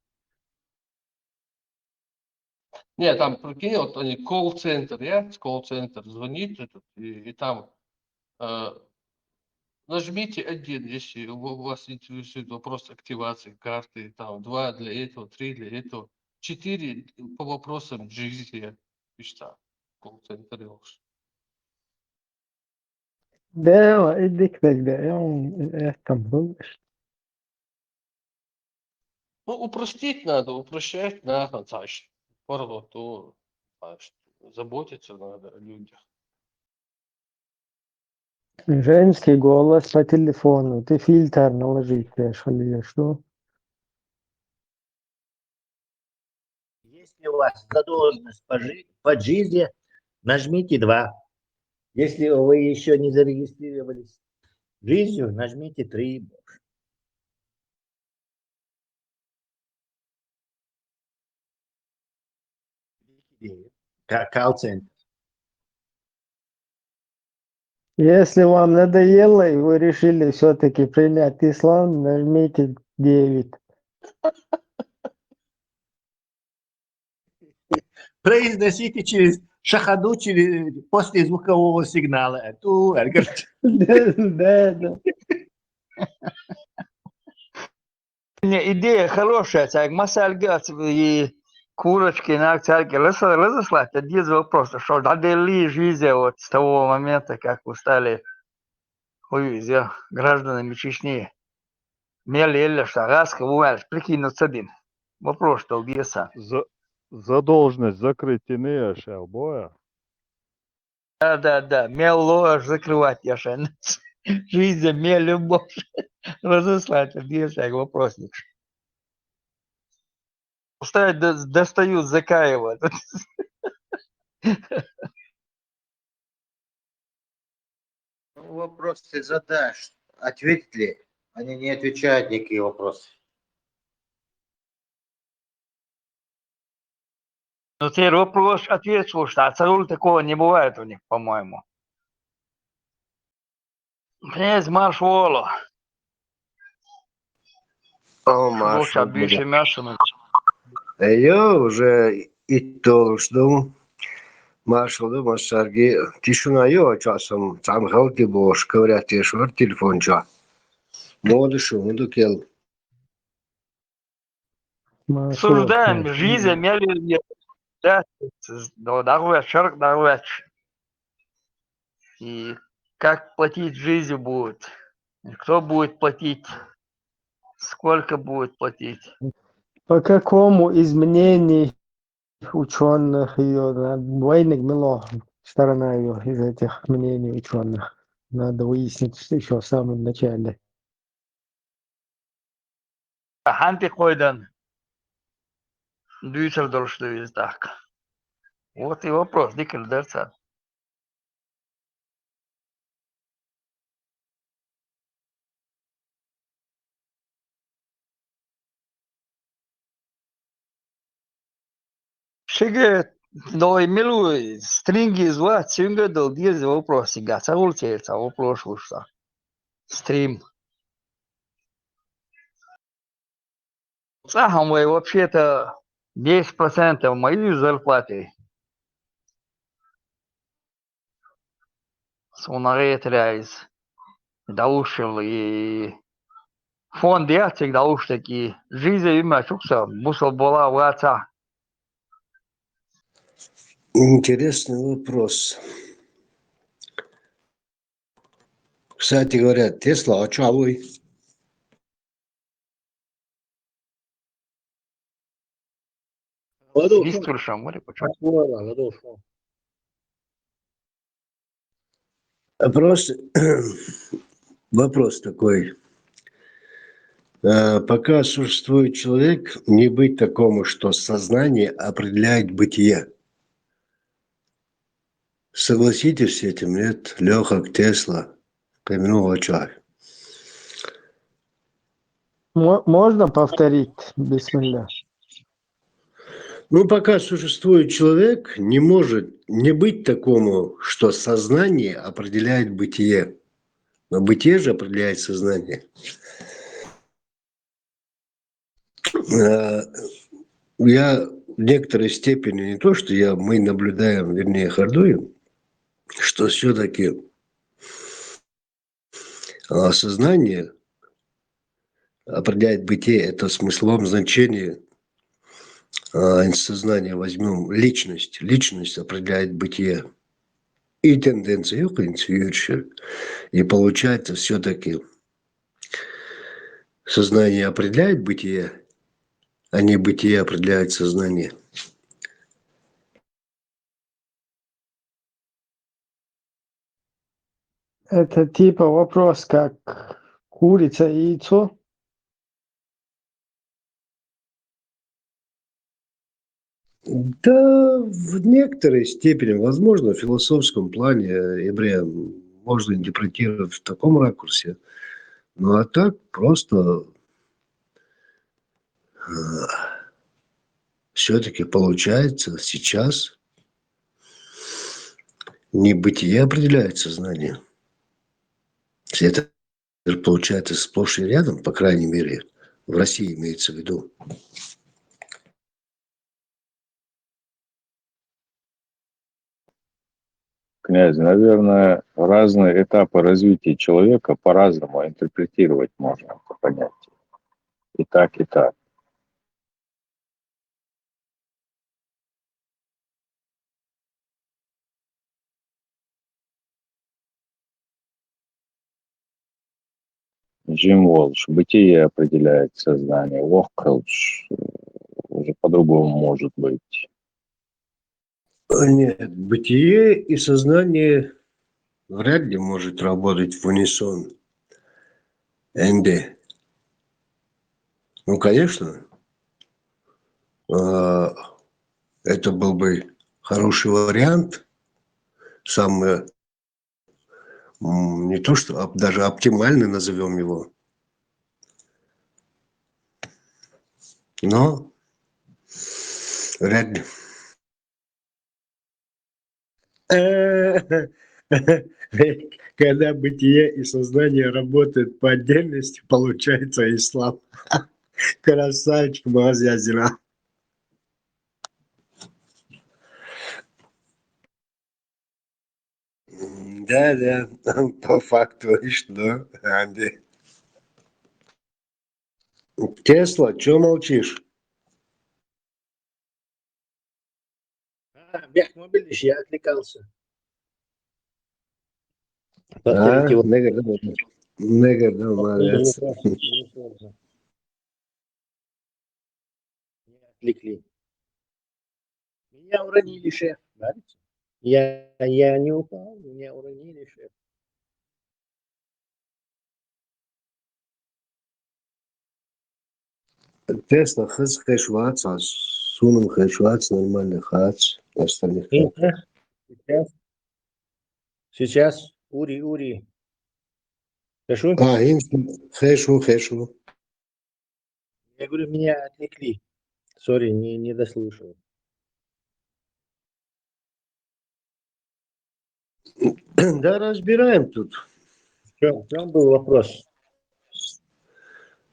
Не, там, прикинь, вот они колл-центр, колл-центр звонит, и там нажмите один, если вас интересует вопрос активации карты, там 2 для этого, 3 для этого, 4 по вопросам GZ, что колл-центр уж. Да, идик тогда, я там был. Ну, упростить надо, упрощать надо, значит, то, значит, заботиться надо о людях. Женский голос по телефону. Ты фильтр наложить, или что? Если у вас задолженность по жизни, нажмите 2. Если вы еще не зарегистрировались жизнью, нажмите 3. Колл-центр. Если вам надоело и вы решили все-таки принять ислам, нажмите 9. Произносите через шахаду, после звукового сигнала. Да. Не, идея хорошая, так, масальга и курочки на акциарке разослать, это без вопроса, что додели жизнь вот с того момента, как вы стали гражданами Чечни. Мелели, что раз, кого-то прикинуться один. Вопрос, что убьется. Задолженность закрыть не боя. Да. Мело закрывать я же. Жизнь, любовь. Разослать, без вопросник. Пускай достают Закаева. Вопрос ты задашь, ответит ли? Они не отвечают никакие вопросы. Но теперь вопрос ответил, что царуль такого не бывает у них, по-моему. Князь Маршвола. О, Лучше Маршал, більше м'ясо. я уже и то жду. Маршал, Машарги, тишина я часом, там галки бош, говорят, я швар телефон ча. Моду шуму кел. Обсуждаем жизнь, имели дорога, шарк дорога. И как платить жизнью будет. И кто будет платить. Сколько будет платить. По какому изменению ученых ее двойник мило сторона ее из этих мнений ученых? Надо выяснить еще в самом начале. Ханти койдан. Дюйсельдорф, что есть так. Вот и вопрос, Дикель Дерца. Шиге, но имелу стринги звать, сюнга дал диз вопрос, ига, царул цельца, вопрос ушла. Стрим. Сахам вы вообще-то 10% моей зарплаты. Сонарет ряйз. Даушил и фонд яцек дауш таки. Жизнь има чукса, бусал была враца. Интересный вопрос. Кстати говоря, Тесла, а чё вы? Вистурша, море почему? Вопрос такой. Пока существует человек, не быть такому, что сознание определяет бытие. Согласитесь с этим, нет? Леха, Тесла, каменного человека. Можно повторить, бисмилля? Ну, пока существует человек, не может не быть такому, что сознание определяет бытие. Но бытие же определяет сознание. Я в некоторой степени, не то, что мы наблюдаем, вернее, хордуем, что все-таки сознание определяет бытие, это в смысловом значении сознания возьмем личность. Личность определяет бытие. И тенденция, и получается все-таки сознание определяет бытие, а не бытие определяет сознание. Это типа вопрос, как курица и яйцо. Да, в некоторой степени, возможно, в философском плане еврея можно интерпретировать в таком ракурсе. Ну а так просто все-таки получается сейчас не бытие определяет сознание. Это получается сплошь и рядом, по крайней мере, в России имеется в виду. Князь, наверное, разные этапы развития человека по-разному интерпретировать можно это понятие. И так, и так. Джим Уолш, бытие определяет сознание. Локхелдж уже по-другому может быть. Нет, бытие и сознание вряд ли может работать в унисон. НД. Ну, конечно, это был бы хороший вариант. Самый, не то что, даже оптимальный назовем его. Но вряд ли. Когда бытие и сознание работают по отдельности, получается ислам. Красавчик, Мазязина. Да, по факту, и что, Анди? Тесла, чё молчишь? Бехмобиль, я отвлекался. Повторите его. Негр, да, молодец. Несложно. Меня отвлекли. Меня уронили, шеф. Говорите? Я не упал, меня уронили, шеф. Тесла, хэшвац, а сунум хэшвац, нормальный хац, остальных как? Сейчас, Ури. Хэшу? Хэшу. Я говорю, меня отвлекли. Сори, не дослушал. Да, разбираем тут. В чем был вопрос?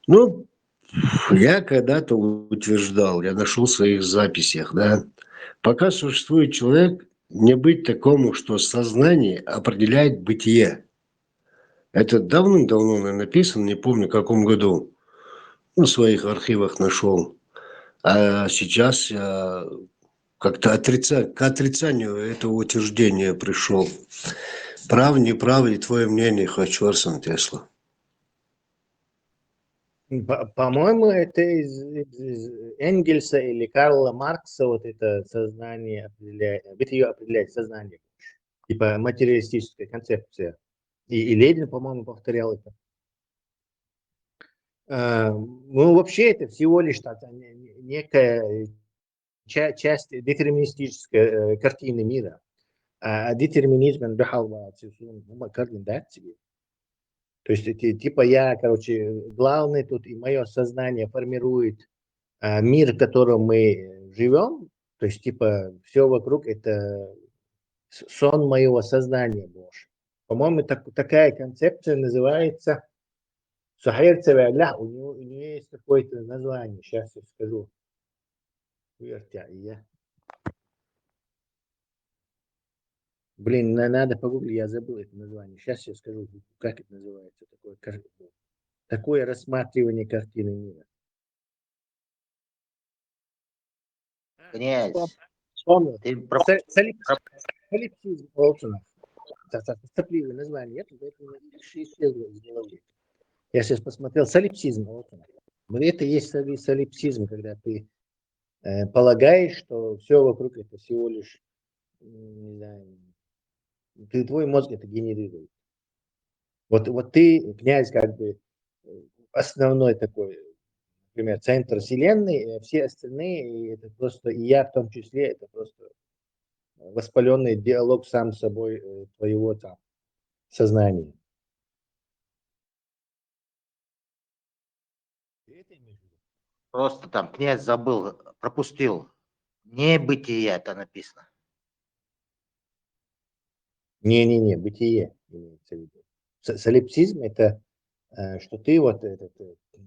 Ну, я когда-то утверждал, я нашел в своих записях, да, пока существует человек, не быть такому, что сознание определяет бытие. Это давным-давно написано, не помню в каком году, в своих архивах нашел. А сейчас я как-то к отрицанию этого утверждения пришел. Прав, не прав, и твое мнение хочу, Арсен Тесла. По-моему, это из Энгельса или Карла Маркса вот это сознание определяет, бытие определяет сознание. Типа материалистическая концепция. И Ленин, по-моему, повторял это. Ну, вообще это всего лишь некая часть детерминистической картины мира. А детерминизм то есть, типа я, главный тут, и мое сознание формирует мир, в котором мы живем. То есть, типа, все вокруг это сон моего сознания Божьего. По-моему, такая концепция называется Сухайр Цевеля. У нее есть какое-то название. Сейчас я скажу. Блин, надо погуглить, я забыл это название. Сейчас я скажу, как это называется. Такое рассматривание картины мира. Князь, ты Солипсизм Олсона. Сопливое название. Это исчезло из головы. Я сейчас посмотрел. Солипсизм Олсона. Это есть солипсизм, когда ты полагаешь, что все вокруг это всего лишь, не знаю, твой мозг это генерирует. Вот ты, князь, как бы основной такой, например, центр вселенной, а все остальные, и это просто, и я в том числе, это просто воспаленный диалог сам с собой твоего там сознания. просто там князь забыл, пропустил. Небытие это написано. Не, бытие имеется в виду. Солипсизм это что ты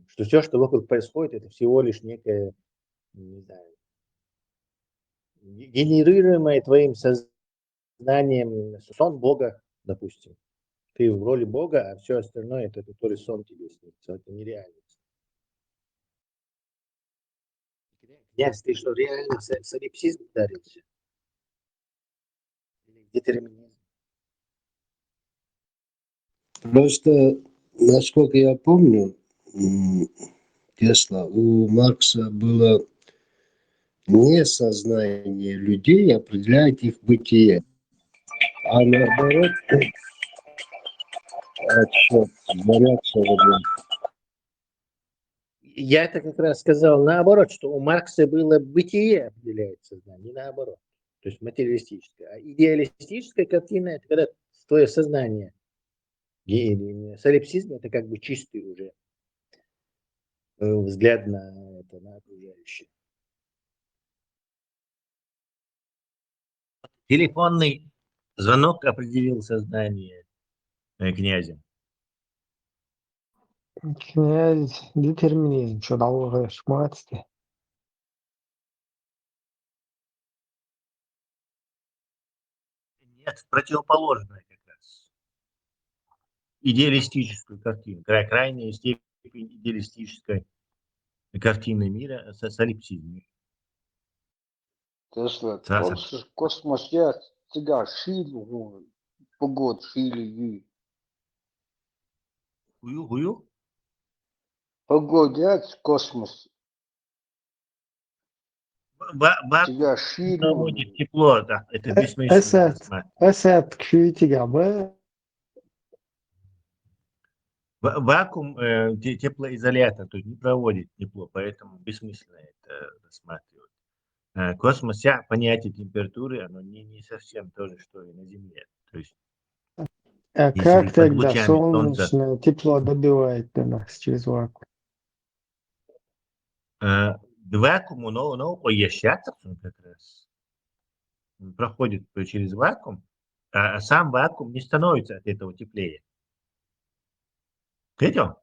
что все, что вокруг происходит, это всего лишь некое, не знаю, генерируемое твоим сознанием сон Бога, допустим. Ты в роли Бога, а все остальное это который сон тебе снится, это нереальность. Князь, ты что, реально в солипсизм ударился? Детерминизм? Просто, насколько я помню, Тесла, у Маркса было не сознание людей определяет их бытие, а наоборот, Я это как раз сказал наоборот, что у Маркса было бытие определяет сознание, не наоборот. То есть материалистическое. А идеалистическая картина это когда твое сознание. Солипсизм это как бы чистый уже взгляд на окружающее. Телефонный Звонок определил сознание князя. Князь детерминизм, что долго шматсти. Нет, противоположное как раз. Идеалистическую картину. Крайняя степень идеалистической картины мира с солипсизмом. Tesla, Саса. kosmos ja, тебя шили, погод шили, Хую? погодят космос, тебя шили. Проводит тепло, да, это бессмысленно рассматривать. Эсет кшитига бэ. Вакуум теплоизолятор, то есть не проводит тепло, поэтому бессмысленно это рассматривать. Космос, понятие температуры, оно не совсем то же, что и на Земле. То есть, А если как под тогда лучами солнца, солнечное тепло добивает до нас через вакуум? вакуум, оно оящаться как раз. Он проходит через вакуум, а сам вакуум не становится от этого теплее. Видел?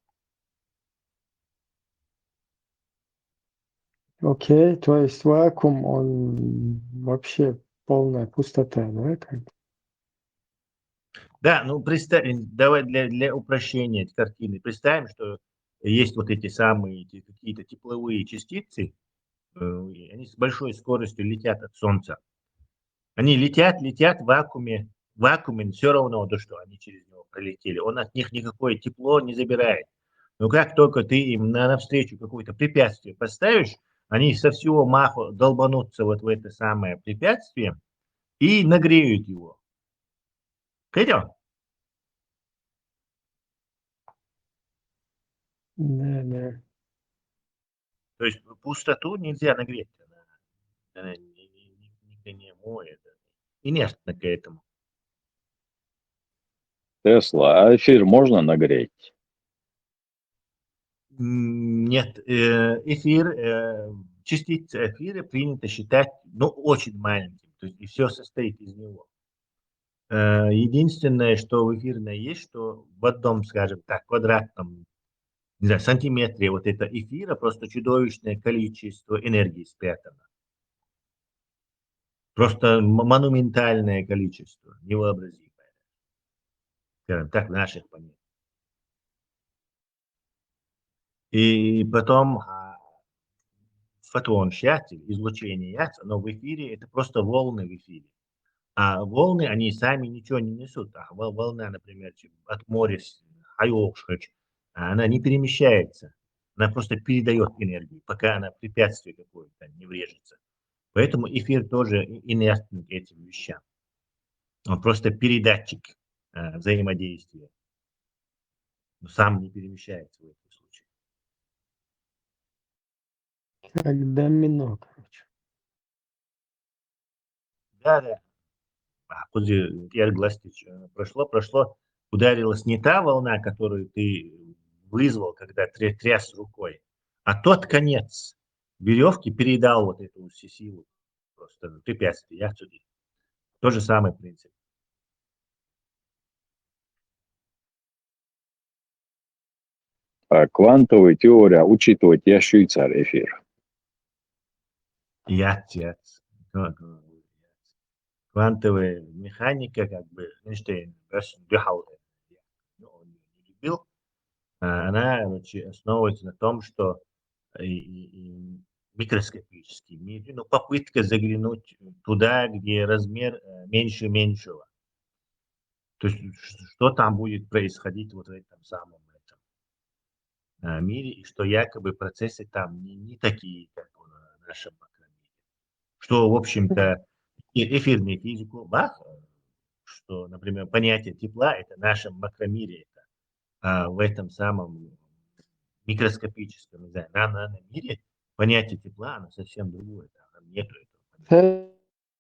Окей, то есть вакуум, он вообще полная пустота, да? Как? Да, ну представим, давай для упрощения этой картины представим, что есть вот эти самые какие-то тепловые частицы, и они с большой скоростью летят от Солнца. Они летят в вакууме все равно, то что они через него пролетели. Он от них никакое тепло не забирает. Но как только ты им навстречу какое-то препятствие поставишь, они со всего маху долбанутся вот в это самое препятствие и нагреют его. Понял? Да. То есть пустоту нельзя нагреть. Она не моет. Инертна к этому. Тесла, а эфир можно нагреть? Нет, частицы эфира принято считать, очень маленьким. То есть и все состоит из него. Единственное, что в эфирной есть, что в одном, скажем так, квадратном, не знаю, сантиметре вот это эфира просто чудовищное количество энергии спрятано. Просто монументальное количество, невообразимое. Скажем так, наших понятий. И потом фотон счастье, излучение яйца, но в эфире это просто волны в эфире. А волны, они сами ничего не несут. Волна, например, от моря, она не перемещается. Она просто передает энергию, пока она препятствие какое-то не врежется. Поэтому эфир тоже инертный к этим вещам. Он просто передатчик взаимодействия. Но сам не перемещается в этом случае. Как домино, короче. Да. Прошло, ударилась не та волна, которую ты вызвал, когда тряс рукой, а тот конец веревки передал вот эту всю силу. Просто препятствие отсюда. То же самый принцип. Квантовая теория учитывать я швейцар эфир. Квантовая механика, как бы Эйнштейн он не любил, она основывается на том, что микроскопический мир, попытка заглянуть туда, где размер меньше меньшего. То есть, что там будет происходить вот в этом самом мире, и что якобы процессы там не такие, как в нашем макромире. Что, в общем-то, эфирную физику, что, например, понятие тепла – это в нашем макромире, а в этом самом микроскопическом, не знаю, наномире понятие тепла, оно совсем другое, там нету этого.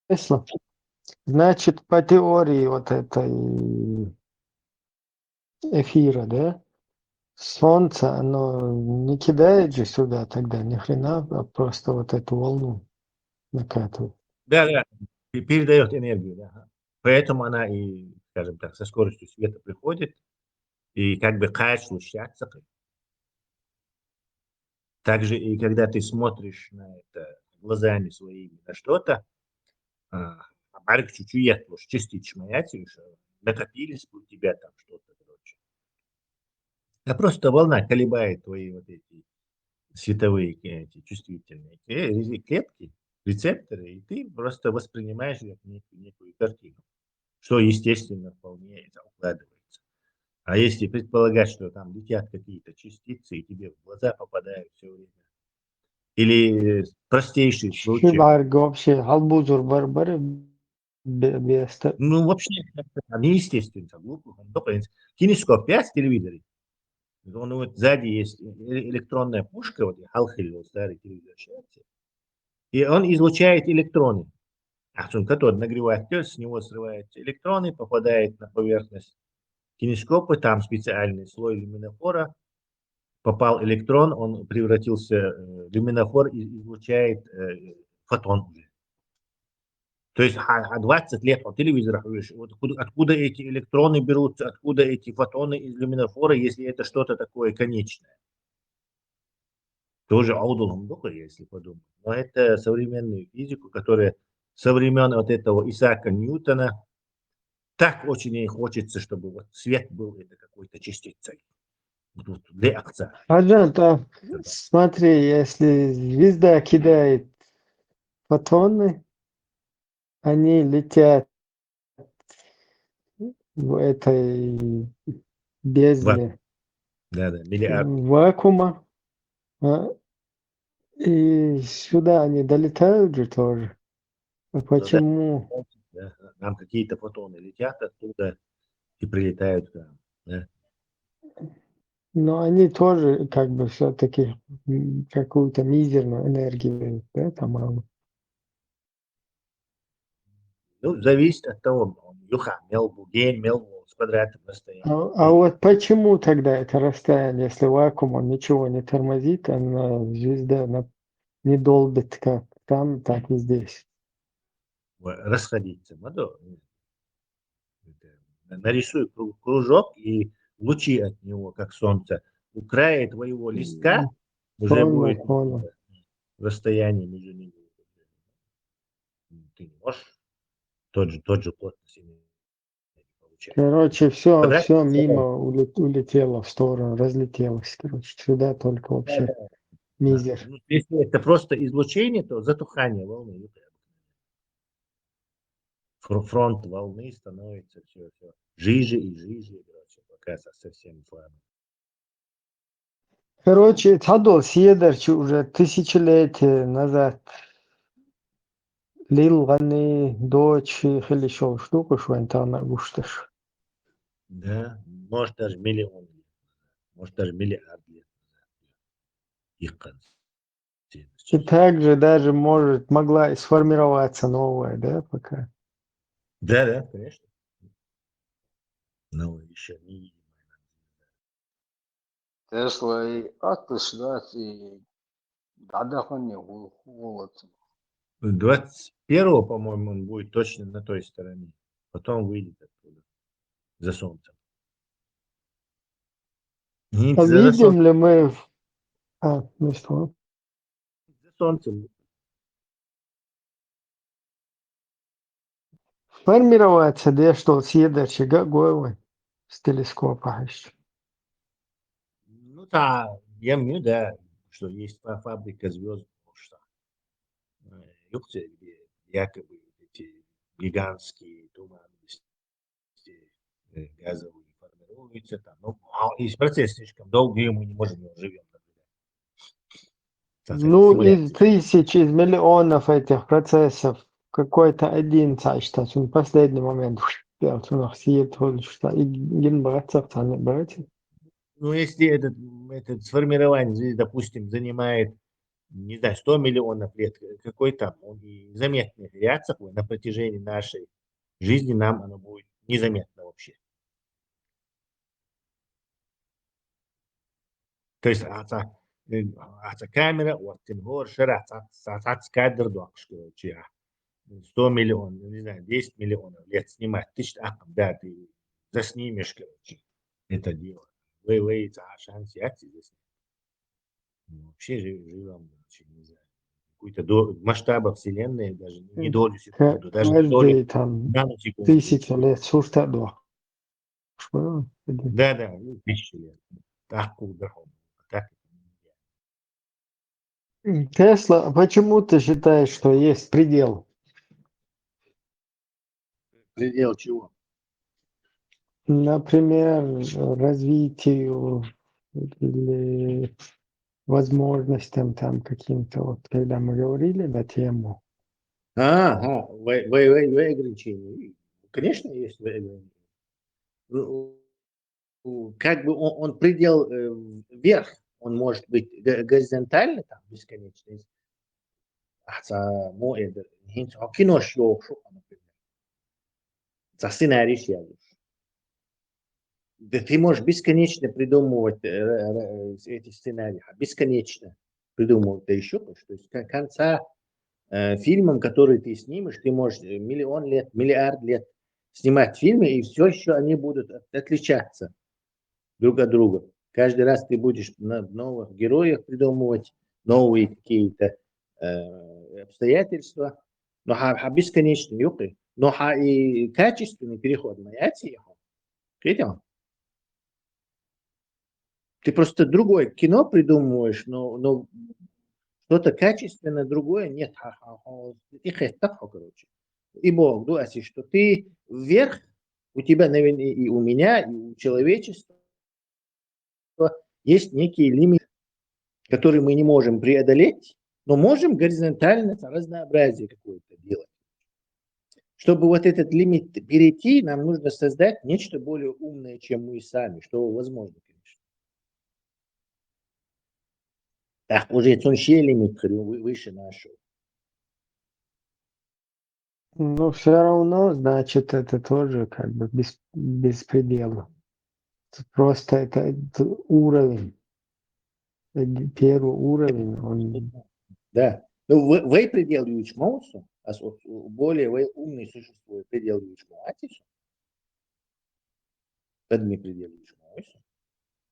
Тесла. Значит, по теории вот этой эфира, да, Солнце, оно не кидает же сюда тогда ни хрена, а просто вот эту волну накатывает. Да, передает энергию, да. Поэтому она и, скажем так, со скоростью света приходит и как бы кайфует. Также и когда ты смотришь на это глазами своими на что-то, барик чуть-чуть частично накопились у тебя там что-то, короче. А просто волна колебает твои вот эти световые эти чувствительные клетки, рецепторы, и ты просто воспринимаешь некую картину, что, естественно, вполне укладывается. А если предполагать, что там летят какие-то частицы, и тебе в глаза попадают все время, или простейший Şu случай, bargo şey halbuzur barbarı beste. ну, вообще, неестественно, глупо, кинескоп 5 в телевизоре, он вот сзади есть электронная пушка, вот Халхель, вот старый телевизор, и он излучает электроны. Который нагревает с него срываются электроны, попадает на поверхность кинескопа, там специальный слой люминофора, попал электрон, он превратился, люминофор излучает фотон уже. То есть 20 лет по телевизору, вот откуда эти электроны берутся, откуда эти фотоны из люминофора, если это что-то такое конечное. Тоже аудулом духа, если подумать. Но это современную физику, которая со времен вот этого Исаака Ньютона так очень ей хочется, чтобы вот свет был это какой-то частицей. Вот, реакция. Пожалуйста, смотри, если звезда кидает фотоны, они летят в этой бездне Да, миллиард. вакуума, и сюда они долетают же тоже. А почему? Да, нам какие-то фотоны летят оттуда и прилетают к нам. Да? Но они тоже как бы все-таки какую-то мизерную энергию, да, там мало. Ну, зависит от того, юха, мелбу, ген, мелбу, с квадратным расстоянием. А вот почему тогда это расстояние, если вакуум, он ничего не тормозит, звезда не долбит как там, так и здесь? Расходиться. Нарисуй кружок, и лучи от него, как солнце, у края твоего листка уже будет расстояние между ними. Ты не можешь тот же плотность получать. Короче, все мимо улетело в сторону, разлетелось. Короче, сюда только вообще мизер. Ну, если это просто излучение, то затухание волны. Фронт волны становится все жиже и жиже, короче, пока совсем слабо. Короче, Тадол Сиедарчи уже тысячелетия назад Лил Гани, дочь Хелишов штуку, что он там гушташ. Да, может даже миллион лет, может даже миллиард лет назад. Их концепция. И также даже могла и сформироваться новая, да, пока. Да, конечно. Но еще не Тесла и Атлас, да, и Дадахани голод. 21-го, по-моему, он будет точно на той стороне. Потом выйдет оттуда, за солнцем. А видим ли мы... ну что? За солнцем. Формироваться, да, что съедачи гагоевы с телескопа еще. Ну да, я мне, да, что есть фабрика звезд, где якобы эти гигантские туманности газовые формируются. Там, ну, и процесс слишком долгий, мы не можем его живем. Ну, из тысяч, из миллионов этих процессов какой-то один что в последний момент noch съедет, что и генбраться не брать. Ну, если это сформирование звезды, допустим, занимает, не знаю, 100 миллионов лет, какой там, он и заметных реакций на протяжении нашей жизни нам оно будет незаметно вообще. То есть, камера, вот тем горше, кадр, 100 миллионов, не знаю, 10 миллионов лет снимать. Ты что, да, ты заснимешь, короче, это дело. Вы шанс заснять. Вообще живем, не знаю, какую-то масштаба вселенной, даже не долю секунду, даже не долю Каждые там наносекунды. 1000 лет существует. Да, 1000 лет. Так куда. Так. Тесла, почему ты считаешь, что есть предел? Предел чего? Например, развитию или возможностям там каким-то, вот когда мы говорили на тему. Ага, в ограничения. Конечно, есть ограничения. Как бы он предел вверх, он может быть горизонтально, там, бесконечный. Кино шоу, например. За сценарий сядешь. Да ты можешь бесконечно придумывать эти сценарии, бесконечно придумывать, да еще то, что есть конца фильмам, которые ты снимешь, ты можешь миллион лет, миллиард лет снимать фильмы, и все еще они будут отличаться друг от друга. Каждый раз ты будешь новых героев придумывать, новые какие-то обстоятельства, но бесконечно, но и качественный переход на эти, видел? Ты просто другое кино придумываешь, но что-то качественно другое нет. Короче. И Бог, дуаси, что ты вверх, у тебя, наверное, и у меня, и у человечества есть некий лимит, который мы не можем преодолеть, но можем горизонтально разнообразие какое-то делать. Чтобы вот этот лимит перейти, нам нужно создать нечто более умное, чем мы сами, что возможно, конечно. Так, уже он ще лимит выше нашего. Но все равно, значит, это тоже как бы без предела. Просто это уровень. Первый уровень, он... Да. Ну, вы предел Ючмоуса, а более умный существует предел Ючмоатиса. Это не предел Ючмоуса.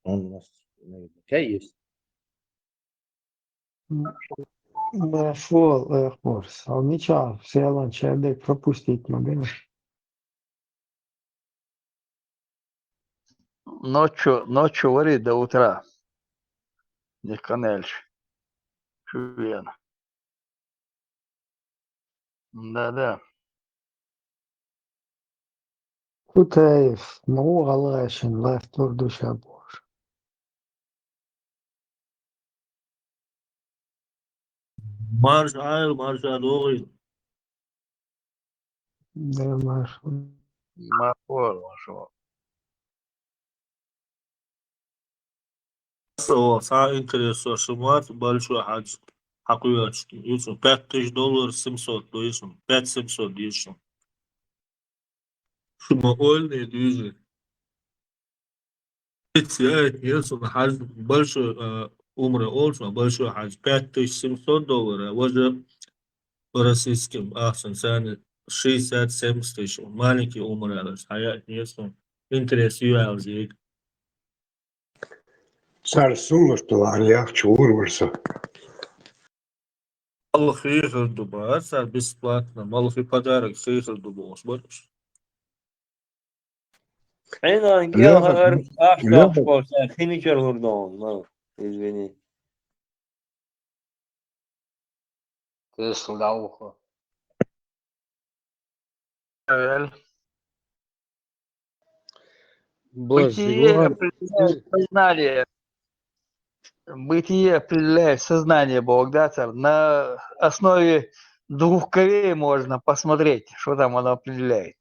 Он у нас наверняка есть. Нашел курс. А ничего, все ланчады пропустить могли. Ночью варить до утра. Не канельш. Чувен. Да. Кутаев, ну, Галашин, лайфтур душа Божья. Марш алоги. Да, Маша. Машо. Самое интересное, что большой хадж. Хакуячки. $5000, 700, то есть 5700 еще. Шумоольные движения. Если хадж большой умре олсун, большой хадж $5700, уже по российским цены 60-70 тысяч. Маленький умре, хаят нету. Интерес юалзик. Царь сумма, что Аллах чурварса. Аллах хейхал дуба, царь бесплатно. Аллах и подарок хейхал дуба. Смотришь? أنا Лёха, أشكال خيني كرهردون ما извини. Тесла ухо. Бытие определяет сознание. Бытие определяет сознание Бог, да, царь? На основе двух корей можно посмотреть, что там оно определяет.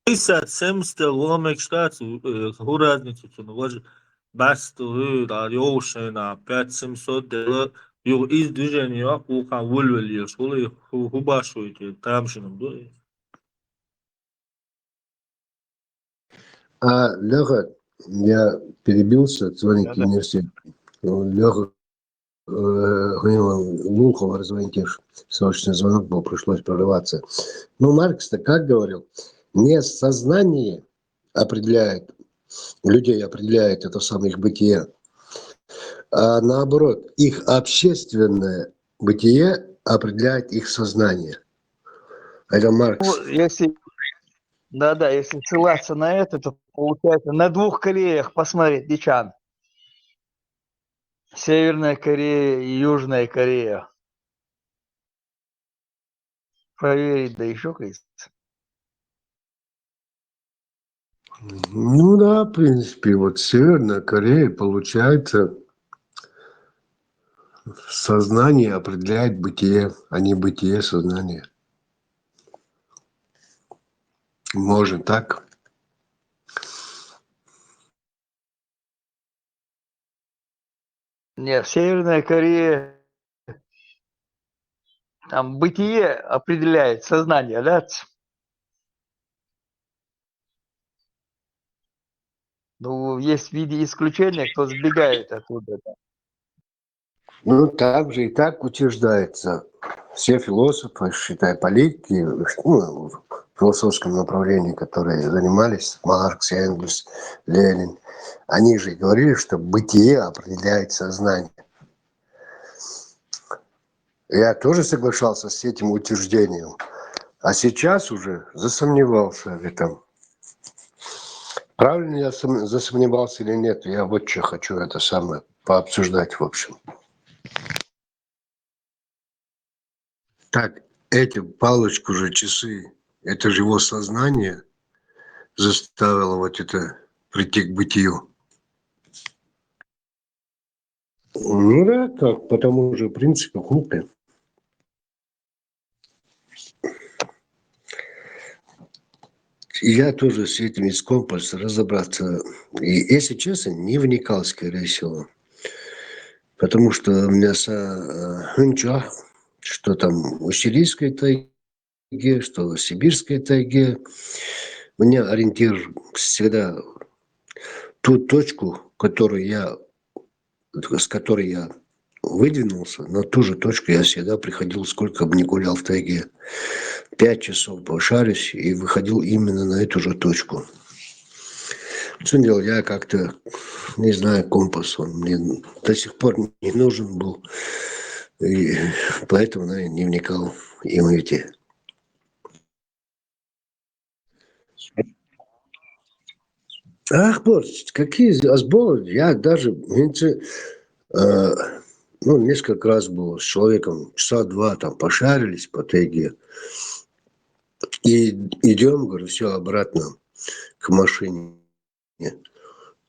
57 ломек штат, какую разницу? Ну, бas da yoğuşuna 5700 dela yok iz düzeni yok bu kan völveliyor şöyle başlıyor tam şunu Леха, я перебился, звонит Да. университет. Леха у него Глухова раззвонить, срочный звонок был, пришлось прорываться. Ну, Маркс-то как говорил? Не сознание определяет, людей определяет это самое их бытие, а наоборот, их общественное бытие определяет их сознание. Это Маркс. Ну, если ссылаться на это, то получается на двух Кореях посмотреть, Дичан. Северная Корея и Южная Корея. Проверить, да еще как-то. Ну да, в принципе, вот Северная Корея, получается, сознание определяет бытие, а не бытие сознания. Может так. Нет, Северная Корея, там бытие определяет сознание, да? Ну, есть в виде исключения, кто сбегает оттуда. Да. Ну, так же и так утверждается. Все философы, считай, политики, ну, в философском направлении, которые занимались, Маркс, Энгельс, Ленин, они же говорили, что бытие определяет сознание. Я тоже соглашался с этим утверждением, а сейчас уже засомневался в этом. Правильно я засомневался или нет, я вот что хочу это самое пообсуждать, в общем. Так, эти палочку же, часы, это же его сознание заставило вот это прийти к бытию. Ну да, как по тому же принципу Хупе. Я тоже с этим из компаса разобраться. И, если честно, не вникал, скорее всего. Потому что у меня ничего, что там в Уссурийской тайге, что в Сибирской тайге. У меня ориентир всегда ту точку, с которой я выдвинулся, на ту же точку я всегда приходил, сколько бы ни гулял в тайге. 5 часов пошарюсь и выходил именно на эту же точку. Что делал? Я как-то, не знаю, компас, он мне до сих пор не нужен был. И поэтому, наверное, не вникал в эти. Ах, боже, какие сборы. Я даже, несколько раз был с человеком, часа 2 там пошарились по тайге. И идем, говорю, все обратно к машине.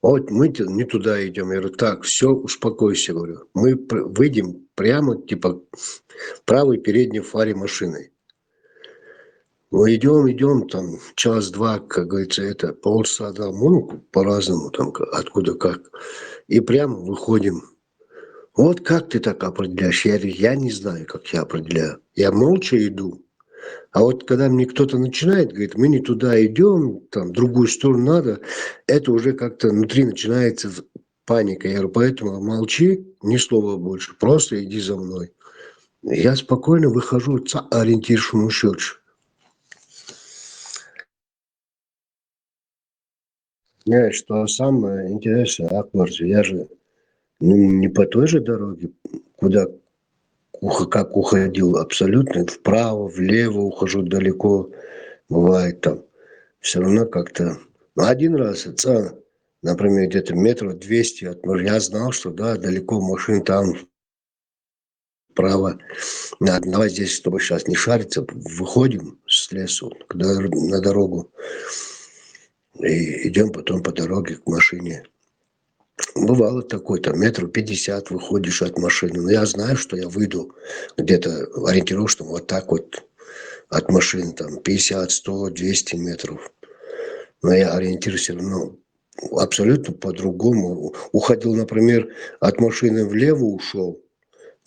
Вот мы не туда идем. Я говорю, так, все, успокойся, говорю. Мы выйдем прямо, типа, правой передней фаре машины. Мы идем, там, час-два, как говорится, это полчаса, да, ну, по-разному, там, откуда как. И прямо выходим. Вот как ты так определяешь? Я говорю, я не знаю, как я определяю. Я молча иду. А вот когда мне кто-то начинает, говорит, мы не туда идем, там, в другую сторону надо, это уже как-то внутри начинается паника. Я говорю, поэтому молчи, ни слова больше, просто иди за мной. Я спокойно выхожу, ориентируюсь счетче. Знаешь, что самое интересное, я же не по той же дороге, как уходил, абсолютно вправо, влево ухожу далеко, бывает там. Все равно как-то... Один раз, например, где-то 200 метров от моря, я знал, что да, далеко машин там вправо. Давай здесь, чтобы сейчас не шариться, выходим с лесу на дорогу и идем потом по дороге к машине. Бывало такое, там 50 метров выходишь от машины. Но я знаю, что я выйду где-то ориентировочно вот так вот от машины, там 50, 100, 200 метров. Но я ориентируюсь все равно абсолютно по-другому. Уходил, например, от машины влево ушел,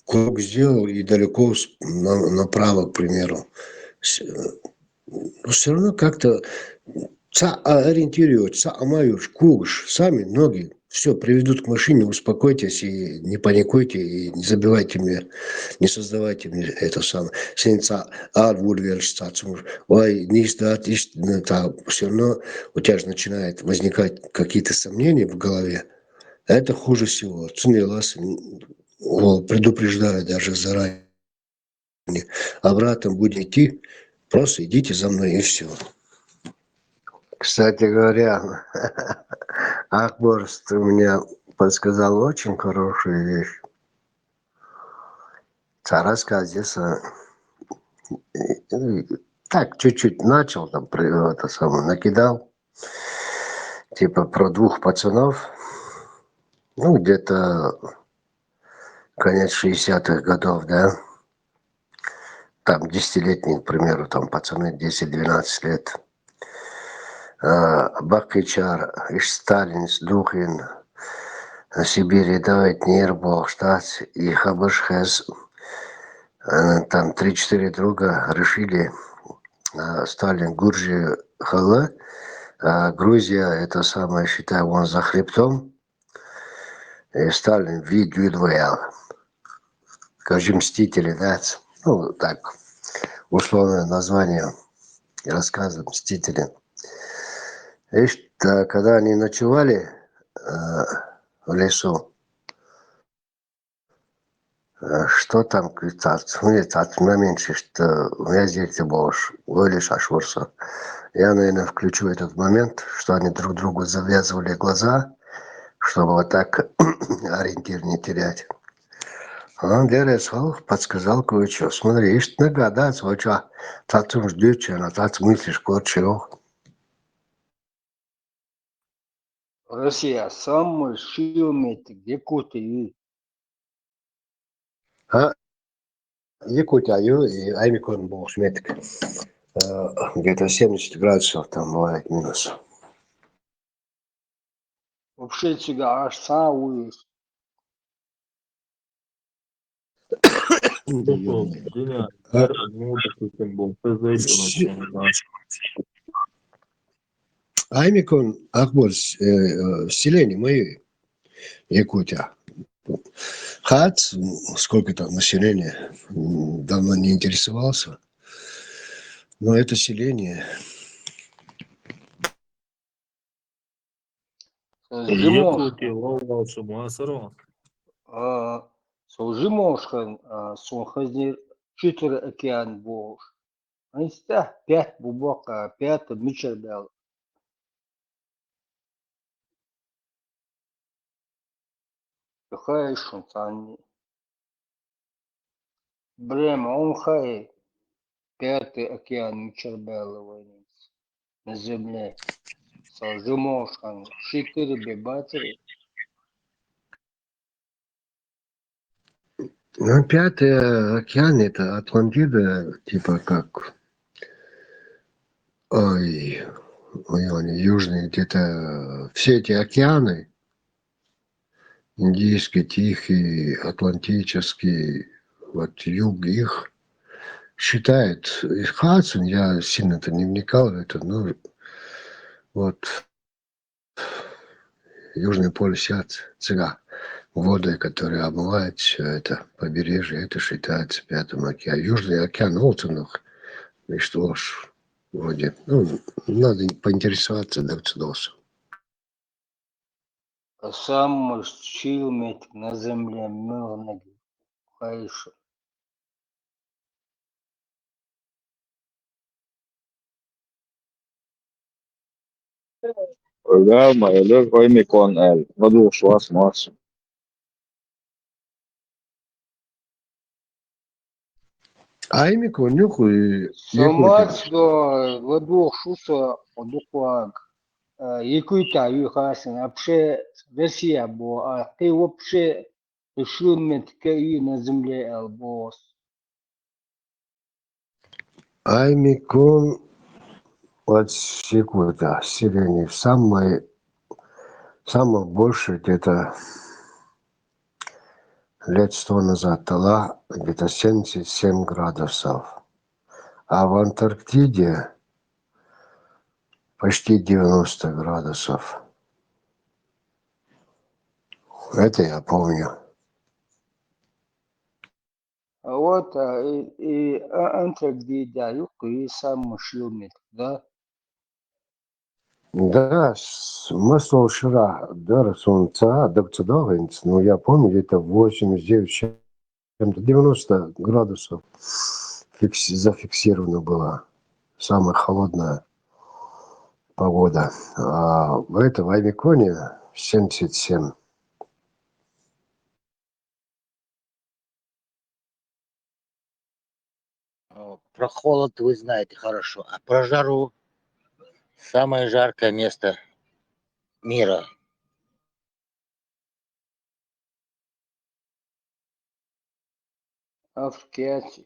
круг сделал и далеко направо, к примеру. Но все равно как-то ориентируются, круг, сами ноги Все, приведут к машине, успокойтесь и не паникуйте, и не забивайте мне, не создавайте мне это самое. Сенца ой, не издат, все равно у тебя же начинает возникать какие-то сомнения в голове. Это хуже всего. Цунилас, предупреждаю даже заранее. Обратно будет идти, просто идите за мной и все. Кстати говоря, Акборс, ты мне подсказал очень хорошую вещь. Рассказ здесь так чуть-чуть начал, там, это самое, накидал, типа про двух пацанов, ну, где-то конец 60-х годов, да, там 10-летние, к примеру, там пацаны 10-12 лет. Бакичар, Сталин, Духин, Сибири, давайте Нербо, штат и Хабашхез. Там 3-4 друга решили Сталин, Гурджи, Хала, Грузия, это самое, считаю, он за хребтом. И Сталин видуэл. Скажем, Мстители, да? Ну, так, условное название рассказа Мстители. И когда они ночевали в лесу, что там, на меньше, что я здесь больше, вылез ашурса. Я, наверное, включу этот момент, что они друг другу завязывали глаза, чтобы вот так ориентир не терять. Он подсказал кое-что. Смотри, ишь нагадаться, вот что, татум ждет, что на татум мыслишь, кое-чего. Россия самый шилметик, Якутии. Якутия и Аймикон был шметик. Где-то 70 градусов там бывает минус. Вообще тебя аж сауешь. Dünya her muhteşem bu. Kızıyla Аймикон, Акбор, селение мое, Якутия. Хат, сколько там населения, давно не интересовался. Но это селение. Якутия, Лауши, Масаро. Солжимошхан, Сонхазнир, 4 океан бош. Анста 5 бубока, 5 мичербел. Хай шунтани. Брема, он хай 5 океан мичербел на земле. Солжимошхан, 4 бебатери. Ну, 5 океан, это Атлантида, типа как, ой, южные, где-то все эти океаны, Индийский, Тихий, Атлантический, вот юг их считает, Хадсон, я сильно-то не вникал в это, но вот Южный полюс цыга, воды, которые омывают все это побережье, это считается 5 океаном. Южный океан, Олтонах, и что ж, вроде, ну, надо поинтересоваться, да, цудосу. Самый шилметик на земле мирный. Хайшу. Да, моя Аймикон, воду шла с Марсом. Аймико, нюхай, Самац до воду шуса одукваг. Якуйта юхасен, вообще Россия была, а ты вообще шилметик на земле элбос. Аймикон, вот секунда, селение, самое больше где-то лет 100 назад была где-то 77 градусов. А в Антарктиде почти 90 градусов. Это я помню. Вот, انت جديد يقي سام شلومت, да? Да, смысл вчера дара солнца, докцедовенц, но я помню, где-то 89, чем-то 90 градусов зафиксировано было. Самая холодная погода. А в Аймиконе 77. Про холод вы знаете хорошо, а про жару самое жаркое место мира. А в Киате?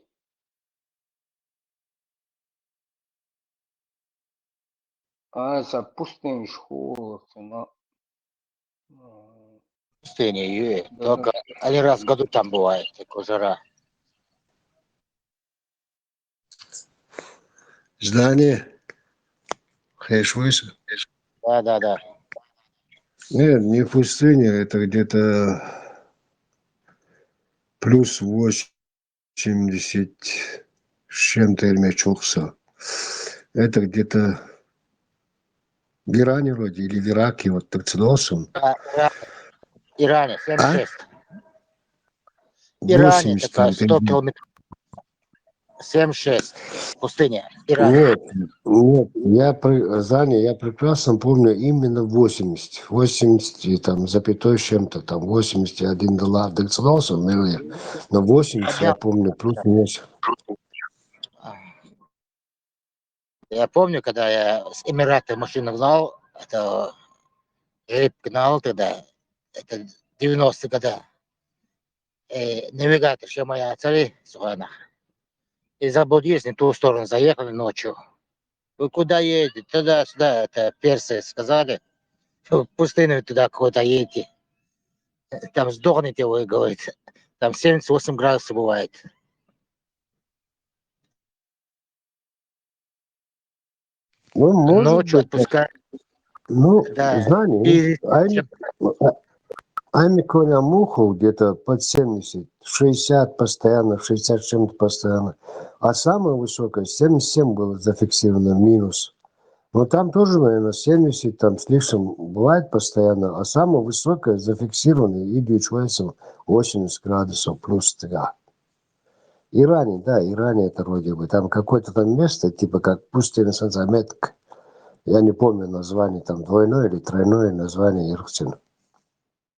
А за пустынь холод, но... Пустыня, Юрий. Да, Только один раз в году там бывает такая жара. Здание. Хэшвыса. Да. Нет, не пустыня, это где-то плюс 80 с чем-то Эрмячухса. Это где-то в Иране вроде, или в Ираке, вот так с носом. Иране, 76. А? Иране 80 такая, там. 100 километров. 76. Пустыня. Иране. Нет, я прекрасно помню именно 80. 80 и там запятой с чем-то, там 81 доллар дексоносом, но 80 я помню, плюс-минус. Я помню, когда я с Эмирата машину гнал, это джип гнал тогда, это 90-е годы. Навигатор, еще моя цель, Сугана. И заблудились, не ту сторону заехали ночью. Вы куда едете? Туда-сюда, это персы сказали. В пустыню туда куда-то едете. Там сдохнете вы, говорит. Там 78 градусов бывает. Ну, может Ночью быть. отпускают. Ну, Да. знание. Аймиконя муху где-то под 70, 60 постоянно, 60 чем-то постоянно. А самое высокое 77 было зафиксировано, минус. Но там тоже, наверное, 70 там с лишним бывает постоянно, а самое высокое зафиксировано и 80 градусов плюс 3. Иране, да, Иране это вроде бы. Там какое-то там место, типа как пустыня Санзаметк. Я не помню название, там двойное или тройное название Иркутина.